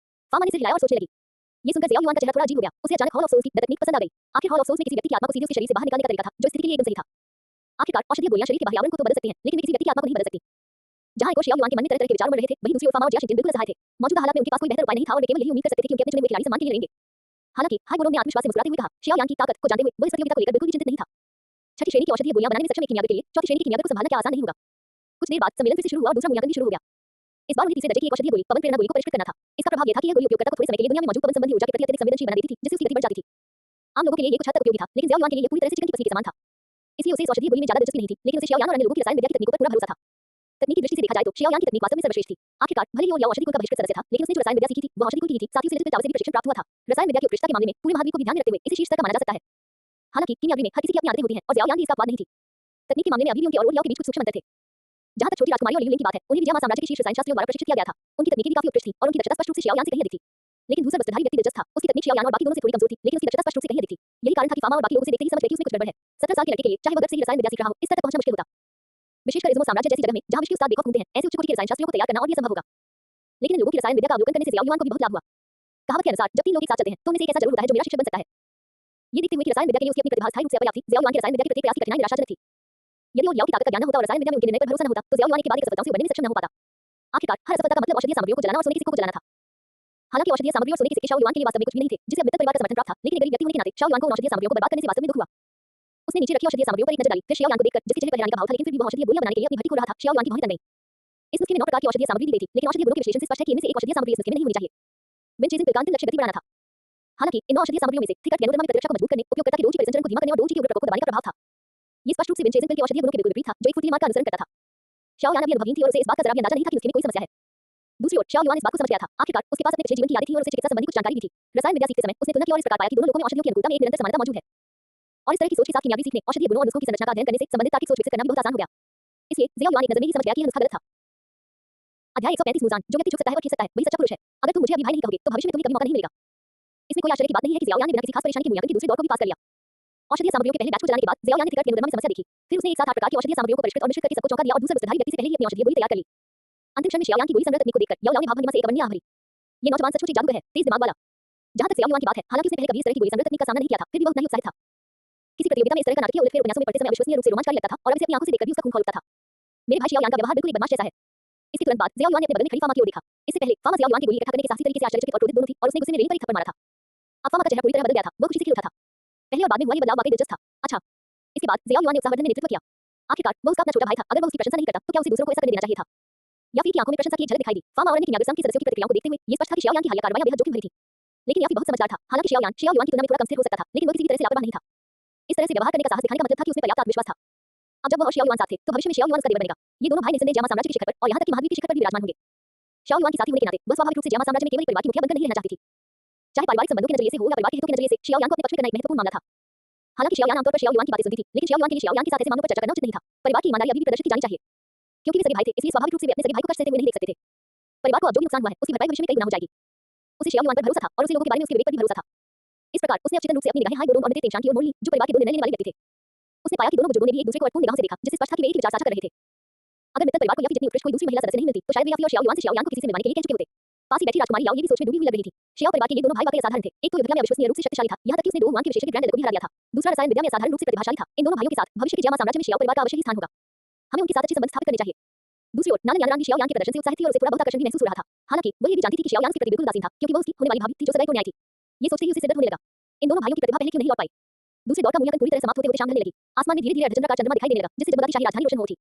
फार्मा ने सिर हिलाया और सोचने लगी। ये सुनकर ज़ियाओ युआन का चेहरा थोड़ा अजीब हो गया। उसे अचानक हॉल ऑफ सोल्स की तकनीक पसंद आ गई। आखिर हॉल ऑफ सोल्स में किसी व्यक्ति की आत्मा को सीधे उसके शरीर से बाहर निकालने का तरीका था, जो स्थिति के लिए एकदम सही था। आखिरकार औषधीय गोलियां शरीर के बाहरी आवरण को तो बदल सकती हैं, लेकिन वे किसी व्यक्ति की आत्मा को नहीं बदल सकती। जहां एक ओर ज़ियाओ युआन के मन में तरह-तरह के विचार उमड़ रहे थे, वहीं दूसरी ओर फार्मा और जिया शिंटिन बिल्कुल असहाय थे। मौजूदा हालात में उनके पास कोई बेहतर उपाय नहीं था और वे केवल यही उम्मीद कर सकते थे कि उनके अपने चुने हुए खिलाड़ी सम्मान के लिए लड़ेंगे। हालांकि हाय बोरोन ने आत्मविश्वास से मुस्कुराते हुए कहा, ज़ियाओ युआन की ताकत को जानते हुए वो इस प्रतियोगिता को लेकर बिल्कुल भी चिंतित नहीं था। छठी श्रेणी की औषधीय गोलियां बनाने में सक्षम एक कीमियागर के लिए चौथी श्रेणी की कीमियागर को संभालना क्या आसान नहीं होगा। कुछ देर बाद सम्मेलन फिर से शुरू हुआ और दूसरा मूल्यांकन भी शुरू हो गया। इस बार उन्हें तीसरे दर्जे की एक औषधीय गोली, पवन प्रेरणा गोली को परिष्कृत करना था। इसका प्रभाव यह था कि यह गोली उपयोगकर्ता को थोड़े समय के लिए दुनिया में मौजूद पवन संबंधी ऊर्जा के प्रति अत्यधिक संवेदनशील बना देती थी, जिससे उसकी गति बढ़ जाती थी। आम लोगों के लिए ये कुछ हद तक उपयोगी था, लेकिन ज़ियाओ युआन के लिए ये पूरी तरह से चिकन की पसली के समान था। इसलिए उसे इस औषधीय गोली में ज्यादा दिलचस्पी नहीं थी, लेकिन उसे शियाओ यान और अन्य लोगों की रसायन विद्या की तकनीकों पर पूरा भरोसा था। तकनीकी दृष्टि से देखा जाए तो शियाओ यान की तकनीक वास्तव में सर्वश्रेष्ठ थी। आखिरकार भले ही वो यह औषधि कुल का बहिष्कृत सदस्य था, लेकिन उसने जो रसायन विद्या सीखी थी, वो औषधि कुल की ही थी, साथ ही उसे डिजिटल टावर से भी प्रशिक्षण प्राप्त हुआ था। रसायन विद्या की उत्कृष्टता के मामले में पूरे महाद्वीप को भी ध्यान में रखते हुए इसे शीर्ष स्तर का माना जा सकता है। हालांकि कीमियागरी में हर किसी की अपनी आदतें होती हैं और ज़ियाओ यान की इसका अपवाद नहीं थी। तकनीक के मामले में अभी भी उनके और लियाओ के बीच कुछ सूक्ष्म अंतर थे। जहां तक छोटी राजकुमारी और लियूलिंग की बात है, उन्हें विजयमा साम्राज्य के शीर्ष रसायन शास्त्रियों द्वारा प्रशिक्षित किया गया था। उनकी तकनीकें भी काफी उत्कृष्ट थी और उनकी दक्षता स्पष्ट रूप से शियाओ यान से कहीं अधिक थी। लेकिन दूसरा वस्त्रधारी व्यक्ति दिलचस्प था। उसकी तकनीक शियाओ यान और बाकी दोनों से थोड़ी कमजोर थी, लेकिन उसकी दक्षता स्पष्ट रूप से कहीं अधिक थी। यही कारण था कि फार्मा और बाकी लोग उसे देखते ही समझ गए कि उसमें कुछ गड़बड़ है। 17 साल के लड़के के लिए चाहे वह गर्भ से ही रसायन विद्या सीख रहा हो, इस स्तर तक पहुंचना मुश्किल होता। विशेषकर इज़्मो साम्राज्य जैसी जगह में जहां विश्व के उस्ताद बेखौफ घूमते हैं, ऐसे उच्च कोटि के रसायन शास्त्रियों को तैयार करना और भी असंभव होगा। लेकिन इन लोगों की रसायन विद्या का अवलोकन करने से ज़ियाओ युआन को भी बहुत लाभ हुआ। कहावत के अनुसार जब तीन लोग एक साथ चलते हैं, तो उनमें से एक ऐसा जरूर होता है जो मेरा शिक्षक बन सकता है। ये देखते हुए कि रसायन विद्या के लिए उसकी अपनी प्रतिभा स्थायी रूप से अपर्याप्त थी, ज़ियाओ युआन की रसायन विद्या के प्रत्येक प्रयास की कठिनाई निराशाजनक थी। यदि वो लियाओ की ताकत का ज्ञान न होता और रसायन विद्या में उनके निर्णय पर भरोसा न होता, तो ज़ियाओ युआन के बाद एक असफलताओं से उबरने में सक्षम न हो पाता। आखिरकार हर असफलता का मतलब औषधीय सामग्रियों को जलाना और सोने के सिक्कों को जलाना था। हालांकि औषधीय सामग्री और सोने के सिक्के शाओ युआन के लिए वास्तव में कुछ भी नहीं थे, जिसे अब मृतक परिवार का समर्थन प्राप्त था, लेकिन एक गरीब व्यक्ति होने के नाते शाओ युआन को उन औषधीय सामग्रियों को बर्बाद करने से वास्तव में दुख हुआ। उसने नीचे रखी औषधीय सामग्रियों पर एक नजर डाली, फिर शियाओ यान को देखकर जिसके चेहरे पर हैरानी का भाव था, लेकिन फिर भी वह औषधीय गोलियां बनाने के लिए अपनी भट्टी खोल रहा था, शियाओ यान की भौहें तन गईं। इस नुस्खे में 9 प्रकार की औषधीय सामग्री दी गई थी, लेकिन औषधीय गुणों के विश्लेषण से स्पष्ट है कि इनमें से एक औषधीय सामग्री इस नुस्खे में नहीं होनी चाहिए। विंड चेजिंग पिलकांतिन लक्ष्य गति बढ़ाना था। हालांकि इन 9 औषधीय सामग्रियों में से थिकट गैनोडर्मा में प्रतिरक्षा को मजबूत करने, उपयोगकर्ता के डोज की परिसंचरण को धीमा करने और डोज की उग्र प्रकोप को दबाने का प्रभाव था। ये स्पष्ट रूप से विंड चेजिंग पिल के औषधीय गुणों के बिल्कुल विपरीत था, जो एक फुर्तीली मार्ग का अनुसरण करता था। शियाओ यान अभी अनुभवहीन थी और उसे इस बात का जरा भी अंदाजा नहीं था कि नुस्खे में कोई समस्या है। दूसरी ओर शियाओ युआन इस बात को समझ गया था। आखिरकार उसके पास अपने पिछले जीवन की यादें थी और उसे चिकित्सा संबंधी कुछ जानकारी भी थी। रसायन विद्या सीखते समय उसने तुलना की और इस प्रकार पाया कि दोनों लोगों में औषधियों की अनुकूलता में एक निरंतर समानता मौजूद है। और इस तरह की सोच के साथ कीमियावी सीखने, औषधीय गुणों और नुस्खों की संरचना का अध्ययन करने से संबंधित तार्किक सोच विकसित करना भी बहुत आसान हो गया। इसलिए ज़ियाओ युआन एक नजर में ही समझ गया कि यह नुस्खा गलत था। अध्याय 135 मुजान, जो व्यक्ति झुक सकता है वह खींच सकता है, वही सच्चा पुरुष है। अगर तुम मुझे अभी भाई नहीं कहोगे, तो भविष्य में तुम्हें कभी मौका नहीं मिलेगा। इसमें कोई आश्चर्य की बात नहीं है कि ज़ियाओ यान ने बिना किसी खास परेशानी के मूल्यांकन की दूसरे दौर को भी पास कर लिया। औषधीय सामग्रियों के पहले बैच को चलाने के बाद ज़ियाओ यान ने थिकट गैनोडर्मा में समस्या देखी। फिर उसने एक साथ 8 प्रकार की औषधीय सामग्रियों को परिष्कृत और मिश्रित करके सबको चौंका दिया और दूसरे वस्त्रधारी व्यक्ति से पहले ही अपनी औषधीय गोली तैयार कर ली। अंतिम क्षण में शियाओ यान की गोली संग्रह तकनीक को देखकर याओ याओ ने भाव भंगिमा से एक अवर्णनीय आह भरी। ये नौजवान सचमुच एक जादूगर है, तेज दिमाग वाला। जहां तक ज़ियाओ युआन की बात है, हालांकि उसने पहले कभी इस तरह की गोली संग्रह तकनीक का सामना नहीं किया था, फिर भी वह उतना ही उत्साहित था। किसी प्रतियोगिता में इस तरह का नाटकीय उलटफेर उपन्यासों में पढ़ते समय अविश्वसनीय रूप से रोमांचकारी लगता था और अब इसे अपनी आंखों से देखकर भी उसका खून खौल उठता था। मेरे भाई शियाओ यान का व्यवहार बिल्कुल एक बदमाश जैसा है। इसके तुरंत बाद ज़ियाओ युआन ने अपने बगल में खड़ी फामा की ओर देखा। इससे पहले फामा ज़ियाओ युआन की गोली इकट्ठा करने के साहसी तरीके से आश्चर्यचकित और क्रोधित दोनों थी और उसने गुस्से में रेंग पर एक थप्पड़ मारा था। अब फामा का चेहरा पूरी तरह बदल गया था, वह खुशी से खिल उठा था। पहले और बाद में हुआ ये बदलाव वाकई दिलचस्प था। अच्छा, इसके बाद ज़ियाओ युआन ने उत्साहवर्धन में नेतृत्व किया। आखिरकार वह उसका अपना छोटा भाई था, अगर वह उसकी प्रशंसा नहीं करता तो क्या उसे दूसरों को ऐसा करने देना चाहिए था? याफी की आंखों में प्रशंसा की एक झलक दिखाई दी। फामा और अन्य कीमियागर संघ के सदस्यों की प्रतिक्रियाओं को देखते हुए ये स्पष्ट था कि शियाओ यान की हालिया कार्रवाइयां बेहद जोखिम भरी थी। लेकिन याफी बहुत समझदार था। हालांकि शियाओ युआन की तुलना में थोड़ा कम स्थिर हो सकता था, लेकिन वह किसी भी तरह से लापरवाह नहीं था। इस तरह से व्यवहार करने का साहस दिखाने का मतलब था कि उसमें पर्याप्त आत्मविश्वास था। अब जब वह और शियाओ युआन साथ थे, तो भविष्य में शियाओ युआन उसका देवर बनेगा। ये दोनों भाई निस्संदेह जियामा साम्राज्य के शिखर पर और यहां तक कि महाद्वीप के शिखर पर भी विराजमान होंगे। शियाओ युआन की साथी होने के नाते वह स्वाभाविक रूप से जियामा साम्राज्य में केवल एक परिवार की मुखिया बनकर नहीं रहना चाहती थी। चाहे पारिवारिक संबंधों के नजरिए से हो या परिवार के हितों के नजरिए से, शियाओ यान को अपने पक्ष में करना एक महत्वपूर्ण मामला था। हालांकि शियाओ यान आमतौर पर शियाओ युआन की बातें सुनती थी, लेकिन शियाओ युआन के लिए शियाओ यान के साथ ऐसे मामलों पर चर्चा करना उचित नहीं था। परिवार की ईमानदारी अभी भी प्रदर्शित की जानी चाहिए। क्योंकि वे सगे भाई थे, इसलिए स्वाभाविक रूप से वे अपने सगे भाई को कष्ट देते हुए नहीं देख सकते थे। परिवार को अब जो भी नुकसान हुआ है, उसकी भरपाई भविष्य में कई गुना हो जाएगी। उसे शियाओ युआन पर भरोसा था और उसे लोगों के बारे में उसके विवेक पर भी भरोसा था। इस प्रकार उसने अवचेतन रूप से अपनी निगाहें हाय बोरोन और मृत्यु तेंशान की ओर मोड़ लीं, जो परिवार के दो निर्णय लेने वाले व्यक्ति थे। उसने पाया कि दोनों बुजुर्गों ने भी एक दूसरे को अर्थपूर्ण निगाहों से देखा, जिससे स्पष्ट था कि वे एक ही विचार साझा कर रहे थे। अगर मृतक परिवार को याफी जितनी उत्कृष्ट कोई दूसरी महिला सदस्य नहीं मिलती, तो शायद वे याफी और शियाओ युआन से शियाओ यान को किसी से मिलवाने के लिए कह चुके होते। पास ही बैठी राजकुमारी याओ ये भी सोच में डूबी हुई लग रही थी। शियाओ परिवार के ये दोनों भाई वाकई असाधारण थे। एक तो युद्धकला में अविश्वसनीय रूप से शक्तिशाली था, यहाँ तक कि उसने दो युआन के विशेषज्ञ ग्रैंड को भी हरा दिया था। दूसरा रसायन विद्या में असाधारण रूप से प्रतिभाशाली था। इन दोनों भाइयों के साथ भविष्य के जियामा साम्राज्य में शियाओ परिवार का अवश्य ही स्थान होगा। हमें उनके साथ अच्छे संबंध स्थापित करने चाहिए। दूसरी ओर नालन यानरांग भी शियाओ यान के प्रदर्शन से उत्साहित थी और उसे थोड़ा बहुत आकर्षण भी महसूस हो रहा था। हालांकि वह ये भी जानती थी कि शियाओ यान उसके प्रति बिल्कुल उदासीन था, क्योंकि वह उसकी होने वाली भाभी थी जो सदैव न्याय थी। ये सोचते ही उसे सिरदर्द होने लगा। इन दोनों भाइयों की प्रतिभा पहले क्यों नहीं लौट पाई? दूसरे दौर का मूल्यांकन पूरी तरह समाप्त होते होते शाम ढलने लगी। आसमान में धीरे-धीरे अर्धचंद्राकार चंद्रमा दिखाई देने लगा, जिससे जगमगाती शाही राजधानी रोशन हो उठी।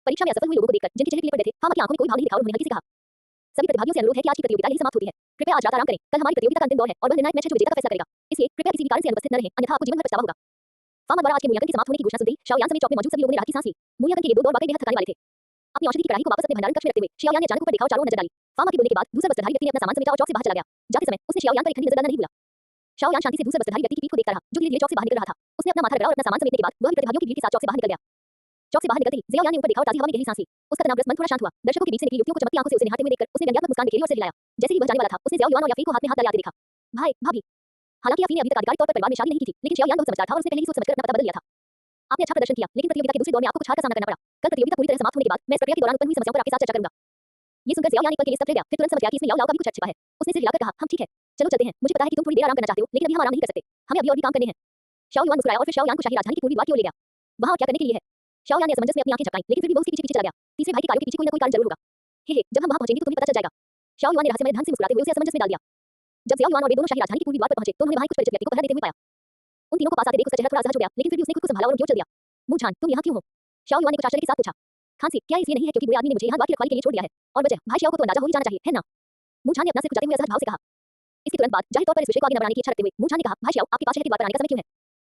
परीक्षा में असफल हुए लोगों को देखकर जिनके चेहरे पीले पड़ गए थे, फामा की आंखों में कोई भाव नहीं दिखा और उन्होंने हल्की से कहा, सभी प्रतिभागियों से अनुरोध है कि आज की प्रतियोगिता यहीं समाप्त होती है। कृपया आज रात आराम करें। कल हमारी प्रतियोगिता का अंतिम दौर है और वह निर्णायक मैच है जो विजेता का फैसला करेगा। इसलिए कृपया किसी भी कारण से अनुपस्थित न रहें, अन्यथा आपको जीवन भर पछतावा होगा। फामा द्वारा आज के मूल्यांकन के समाप्त होने की घोषणा सुनते ही शियाओ यान समेत चौक में मौजूद सभी लोगों ने राहत की सांस ली। मूल्यांकन के ये दो दौर वाकई बेहद थकाने वाले थे। अपनी औषधि की कड़ाही को वापस अपने भंडारण कक्ष में रखते हुए शियाओ यान ने अचानक ऊपर देखा और चारों ओर नजर डाली। फार्मा के बोलने के बाद दूसरा वस्त्रधारी व्यक्ति ने अपना सामान समेटा और चौक से बाहर चला गया। जाते समय उसने शाओ यान पर एक ठंडी नजर डालना नहीं भूला। शाओ यान शांति से दूसरे वस्त्रधारी व्यक्ति की पीठ को देखता रहा, जो धीरे-धीरे चौक से बाहर निकल रहा था। उसने अपना माथा रगड़ा और अपना सामान समेटने के बाद वह भी प्रतिभागियों की भीड़ के साथ चौक से बाहर निकल गया। चौक से बाहर निकलते ही ज़ियाओ यान ने ऊपर देखा और ताज़ी हवा में गहरी सांस ली। उसका तनावग्रस्त मन थोड़ा शांत हुआ। दर्शकों के बीच से निकली युवतियों को चमकती आंखों से उसे निहारते हुए देखकर उसने व्यंग्यात्मक मुस्कान बिखेरी और सिर हिलाया। जैसे ही वह जाने वाला था, उसने ज़ियाओ युआन और याफी को हाथ में हाथ डाले आते देखा। भाई, भाभी। हालांकि याफी ने अभी तक आधिकारिक तौर पर परिवार में शादी नहीं की थी, लेकिन शाओ यान बहुत समझदार था और उसने पहले ही सोच समझकर अपना पता बदल लिया था। आपने अच्छा प्रदर्शन किया, लेकिन प्रतियोगिता के दूसरे दौर में आपको कुछ हार का सामना करना पड़ा। कल प्रतियोगिता पूरी तरह समाप्त होने के बाद मैं इस प्रक्रिया के दौरान उत्पन्न हुई समस्याओं पर आपके साथ चर्चा करूंगा। ये सुनकर ज़ियाओ यान एक पल के लिए स्तब्ध रह गया, फिर तुरंत समझ गया कि इसमें याओ लाओ का भी कुछ छिपा है। उसने सिर हिलाकर कहा, हम ठीक है, चलो चलते हैं। मुझे पता है कि तुम थोड़ी देर आराम करना चाहते हो, लेकिन अभी हम आराम नहीं कर सकते। हमें अभी और भी काम करने हैं। शाओ युआन मुस्कुराया और फिर शाओ यान को शाही राजधानी की पूर्वी द्वार की ओर ले गया। वहां और क्या करने के लिए है? शाओ यान ने असमंजस में अपनी आंखें झपकाईं, लेकिन फिर भी वो उसके पीछे-पीछे चला गया। तीसरे भाई के कार्यों के पीछे कोई न कोई कारण जरूर होगा। हे, जब हम वहां पहुंचेंगे तो तुम्हें पता चल जाएगा। शाओ युआन ने रहस्यमय ढंग से मुस्कुराते हुए उसे असमंजस में डाल दिया। जब ज़ियाओ युआन और वे दोनों शाही राजधानी की पूर्वी द्वार पर पहुंचे, तो उन्होंने वहां कुछ परिचित व्यक्ति को पहरा देते हुए पाया। उन तीनों को पास आते देख उसका चेहरा थोड़ा असहज हो गया, लेकिन फिर भी उसने खुद को संभाला और उनकी ओर चल दिया। मुझान, तुम यहाँ क्यों हो? शाओ युआन ने कुछ आश्चर्य के साथ पूछा। खांसी, क्या इसलिए नहीं है क्योंकि बुरे आदमी ने मुझे यहाँ द्वार की रखवाली के लिए छोड़ दिया है? और वजह, भाई शाओ को तो अंदाजा हो ही जाना चाहिए, है ना? मुझान ने अपना सिर खुजाते हुए असहज भाव से कहा। इसके तुरंत बाद जाहिर तौर पर इस विषय को आगे न बढ़ाने की इच्छा रखते हुए मुझान ने कहा, भाई शाओ, आपके पास शहर की दीवार पर आने का समय क्यों है?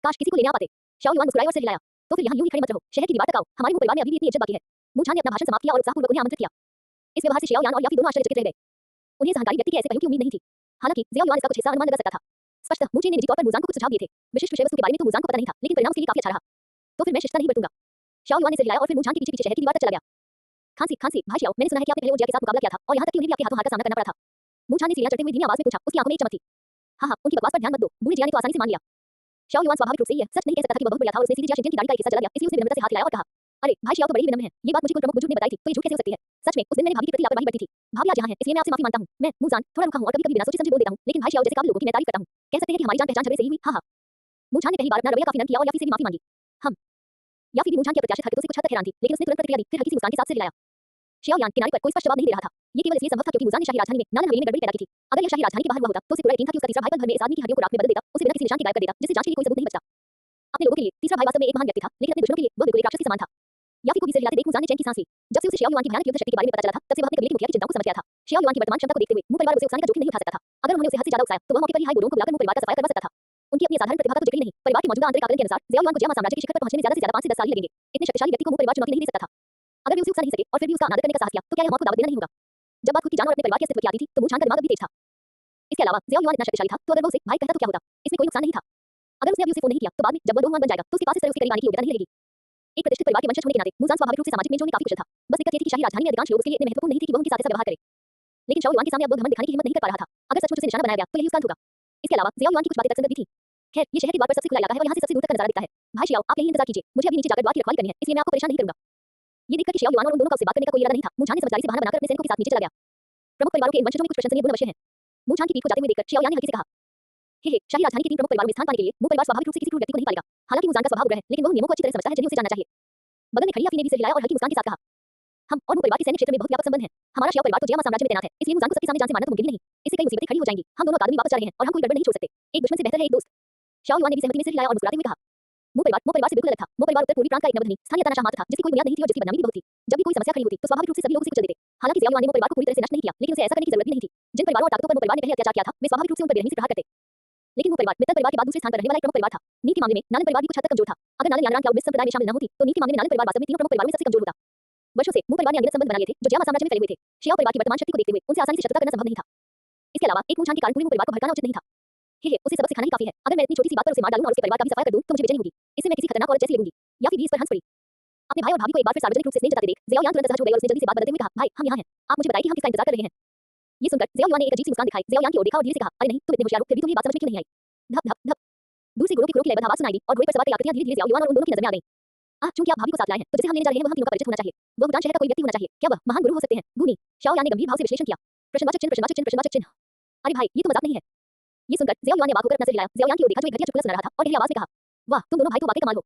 काश किसी को लेने आ पाते। शाओ युआन मुस्कुराए और सिर हिलाया। तो फिर यहाँ यूं ही खड़े मत रहो, शहर की दीवार तक आओ, हमारे मुंह परिवार में अभी भी इतनी इज्जत बाकी है। मुझान ने अपना भाषण समाप्त किया और उत्साहपूर्वक उन्हें आमंत्रित किया। इस व्यवहार से शाओ यान और याफी दोनों आश्चर्यचकित रह गए। उन्हें इस अहंकारी व्यक्ति के ऐसे पहलू की उम्मीद नहीं थी। हालांकि ज़ियाओ युआन इसका कुछ हिस्सा अनुमान लगा सकता था। स्पष्टतः मुझे ने निजी तौर पर मुझान को कुछ सुझाव दिए थे। विशिष्ट विषय वस्तु के बारे में तो मुझान को पता नहीं था, लेकिन परिणाम उसके लिए काफी अच्छा रहा। तो फिर मैं शिष्टता नहीं बरतूंगा। शाओ युआन ने सिर हिलाया और फिर मुझान के पीछे-पीछे शहर की दीवार तक चला गया। खांसी, खांसी, भाई शाओ, मैंने सुना है कि आपने पहले ओजिया के साथ मुकाबला किया था और यहाँ तक कि उन्हें भी आपके हाथों हार का सामना करना पड़ा था। मुझान ने सीढ़ियां चढ़ते हुए धीमी आवाज में पूछा, उसकी आंखों में एक चमक थी। हाँ हाँ, उनकी बकवास पर ध्यान मत दो, बूढ़े जिया ने तो आसानी से मान लिया। शाओ युआन स्वाभाविक रूप से यह सच नहीं कह सकता था कि वह बहुत बढ़िया था और उसने सीधी जिया शिनजियन की दाढ़ी का एक हिस्सा चला गया, इसलिए उसने विनम्रता से हाथ हिलाया और कहा, अरे भाई शाओ तो बड़े ही विनम्र हैं, ये बात मुझे कुल प्रमुख बुजुर्ग ने बताई थी, तो ये झूठ कैसे हो सकती है? सच में उस दिन मैंने भाभी के प्रति लापरवाही बरती थी। भाभी आज यहाँ है, इसलिए मैं आपसे माफी मांगता हूँ। मैं मुझान थोड़ा रुका हूँ और कभी-कभी बिना सोचे समझे बोल देता हूँ, लेकिन भाई शाओ जैसे काबिल लोगों की मैं तारीफ करता हूँ। कह सकते हैं कि हमारी जान पहचान झगड़े से ही हुई। हाँ हाँ। मुझान ने पहली बार अपना रवैया काफी नरम किया और याफी से भी माफी मांगी। हम याफी भी मुझान की अप्रत्याशित हरकतों से कुछ हद तक हैरान थी, लेकिन उसने तुरंत प्रतिक्रिया दी, फिर हल्की सी मुस्कान के साथ सिर हिलाया। शाओ यान किनारे पर कोई स्पष्ट जवाब नहीं दे रहा था। ये केवल इसलिए संभव था क्योंकि मुझान ने शाही राजधानी में नालन हवेली में गड़बड़ी पैदा की थी। अगर यह शाही राजधानी के बाहर हुआ होता, तो उसे पूरा यकीन था कि उसका तीसरा भाई पल भर में इस आदमी की हड्डियों को राख में बदल देता, उसे बिना किसी निशान के गायब कर देता, जिससे जांच के लिए कोई सबूत नहीं बचता। अपने लोगों के लिए तीसरा भाई वास्तव में एक महान व्यक्ति था, लेकिन अपने दुश्मनों के लिए वह बिल्कुल एक राक्षस के समान था। याफी को भी सिर हिलाते देख मुझान ने चैन की सांस ली। जब से उसे शाओ युआन की भयानक युद्ध शक्ति के बारे में पता चला था, तब से वह अपने कबीले के मुखिया की चिंताओं को समझ गया था। शाओ युआन की वर्तमान क्षमता को देखते हुए मुंह परिवार उसे उकसाने का जोखिम नहीं उठा सकता था। अगर उन्होंने उसे हद से ज्यादा उकसाया, तो वह मौके पर ही हाई गुरुओं को बुलाकर मुंह परिवार का सफाया करवा सकता था। उनकी अपनी असाधारण प्रतिभा का तो जिक्र ही नहीं, परिवार के मौजूदा आंतरिक आकलन के अनुसार ज़ियाओ युआन को जियामा साम्राज्य की शिखर पर पहुंचने में ज्यादा से ज्यादा 5 से 10 साल ही लगेंगे। इतने शक्तिशाली व्यक्ति को मुंह परिवार चुनौती नहीं दे सकता था। अगर वे उसे उकसा नहीं सके और फिर भी उसका अनादर करने का साहस किया, तो क्या यह मौत को दावत देना नहीं होगा? जब बात खुद की जान और अपने परिवार के अस्तित्व की आती थी, तो मुझान का दिमाग भी तेज था। इसके अलावा ज़ियाओ युआन इतना शक्तिशाली था, तो अगर वो उसे भाई कहता तो क्या होता? इसमें कोई नुकसान नहीं था। अगर उसने अभी उसे फोन नहीं किया, तो बाद में जब वह डोंगुआन बन जाएगा, तो उसके पास इस तरह उसके करीब आने की योग्यता नहीं रहेगी। एक प्रतिष्ठित परिवार के वंशज होने के नाते मुझान स्वाभाविक रूप से सामाजिक मेलजोल में काफी कुशल था। बस दिक्कत ये थी कि शाही राजधानी में अधिकांश लोग उसके लिए इतने महत्वपूर्ण नहीं थे कि वह उनके साथ ऐसा व्यवहार करे। लेकिन शाओ युआन के सामने अब वो घमंड दिखाने की हिम्मत नहीं कर पा रहा था। अगर सचमुच उसे निशाना बनाया गया, तो यही उसका अंत होगा। इसके अलावा ज़ियाओ युआन की कुछ बातें तर्कसंगत भी थी। खैर, ये शहर की द्वार पर सबसे खुला इलाका है और यहाँ से सबसे दूर तक का नजारा दिखता है। भाई शाओ, आप यहीं इंतजार कीजिए, मुझे अभी नीचे जाकर द्वार की रखवाली करनी है, इसलिए मैं आपको परेशान नहीं करूंगा। ये देखकर कि शाओ युआन और उन दोनों का उससे बात करने का कोई इरादा नहीं था, मुझान ने समझदारी से बहाना बनाकर अपने सैनिकों के साथ नीचे चला गया। प्रमुख परिवारों के इन वंशजों में कुछ प्रशंसनीय गुण अवश्य हैं। मुझान की पीठ को जाते हुए देखकर शाओ यान ने हल्के से कहा, हे शाही राजधानी के 3 प्रमुख परिवारों में स्थान पाने के लिए मुंह परिवार स्वाभाविक रूप से किसी क्रूर व्यक्ति को नहीं पालेगा। हालांकि मुझान का स्वभाव उग्र है, लेकिन वह नियमों को अच्छी तरह समझता है, जिन्हें उसे जानना चाहिए। बगल में खड़ी याफी ने भी सिर हिलाया और हल्की मुस्कान के साथ कहा, हम और मुंह परिवार के सैन्य क्षेत्र में बहुत व्यापक संबंध हैं। हमारा शाओ परिवार तो जियामा साम्राज्य में तैनात है, इसलिए मुझान को सबके सामने जान से मारना तो मुमकिन ही नहीं। इससे कई मुसीबतें खड़ी हो जाएंगी। हम दोनों अकादमी वापस जा रहे हैं और हम कोई गड़बड़ नहीं छोड़ सकते। एक दुश्मन से बेहतर है एक दोस्त। शाओ युआन ने भी सहमति में सिर हिलाया और मुस्कुराते हुए कहा, मुंह परिवार से बिल्कुल अलग था। मुंह परिवार उत्तर पूर्वी प्रांत का एक नवधनी स्थानीय तानाशाह मात्र था, जिसकी कोई बुनियाद नहीं थी और जिसकी बदनामी भी बहुत थी। जब भी कोई समस्या खड़ी होती, तो स्वाभाविक रूप से सभी लोग उसे कुचल देते। हालांकि ज़ियाओ युआन ने मुंह परिवार को पूरी तरह से नष्ट नहीं किया, लेकिन उसे ऐसा करने की जरूरत भी नहीं थी। जिन परिवारों और ताकतों पर मुंह परिवार ने पहले अत्याचार किया था, वे स्वाभाविक रूप से उन पर बेरहमी से प्रहार करते। लेकिन मुंह परिवार मित्तल परिवार के बाद दूसरे स्थान पर रहने वाला एक प्रमुख परिवार था। नीति के मामले में नालन परिवार भी कुछ हद तक कमजोर था। अगर नालन यानरान क्लाउड मिस्ट संप्रदाय में शामिल न होती, तो नीति के मामले में नालन परिवार वास्तव में तीनों प्रमुख परिवारों में सबसे कमजोर होता। वर्षों से मुंह परिवार ने अनगिनत संबंध बना लिए थे, जो जियामा साम्राज्य में फैले हुए थे। शाओ परिवार की वर्तमान शक्ति को देखते हुए उनसे आसानी से शत्रुता करना संभव नहीं था। इसके अलावा एक मुझान के कारण पूरे मुंह परिवार को भड़काना उचित नहीं था। हे, उसे सबक सिखाना ही काफी है। अगर मैं इतनी छोटी सी बात पर उसे मार डालूं और उसके परिवार का भी सफाया कर दूं, तो मुझे बेचैनी होगी। इससे मैं किसी खतरनाक औरत जैसी लगूंगी। याफी भी इस पर हंस पड़ी। अपने भाई और भाभी को एक बार फिर सार्वजनिक रूप से स्नेह जताते देख ज़ियाओ यान तुरंत असहज हो गई और उसने जल्दी से बात बदलते हुए कहा, भाई हम यहाँ हैं, आप मुझे बताइए कि हम किसका इंतजार कर रहे हैं। ये सुनकर ज़ियाओ युआन ने एक अजीब सी मुस्कान दिखाई ज़ियाओ यान की ओर देखा और धीरे से कहा, अरे नहीं, तुम इतने होशियार हो, फिर भी तुम्हें ये बात समझ में क्यों नहीं आई? धप धप धप। दूर से घोड़ों की लयबद्ध आवाज सुनाई दी और घोड़े पर सवार कई आकृतियां धीरे-धीरे ज़ियाओ युआन और उन दोनों की नजर में आ गईं। चूंकि आप भाभी को साथ लाए हैं, तो जिसे हम लेने जा रहे हैं वह हम तीनों का परिचित होना चाहिए। वह भूटान शहर का कोई व्यक्ति होना चाहिए। क्या वह महान गुरु हो सकते हैं? गुनी। शाओ यान ने गंभीर भाव से विश्लेषण किया। प्रश्नवाचक चिन्ह प्रश्नवाचक चिन्ह प्रश्नवाचक चिन्ह। अरे भाई, ये तो मजाक नहीं है। ये सुनकर ज़ियाओ युआन ने अवाक होकर अपना सिर हिलाया। ज़ियाओ यान की ओर देखा जो एक घटिया चुटकुला सुना रहा था और गहरी आवाज में कहा, वाह, तुम दोनों भाई तो वाकई कमाल हो।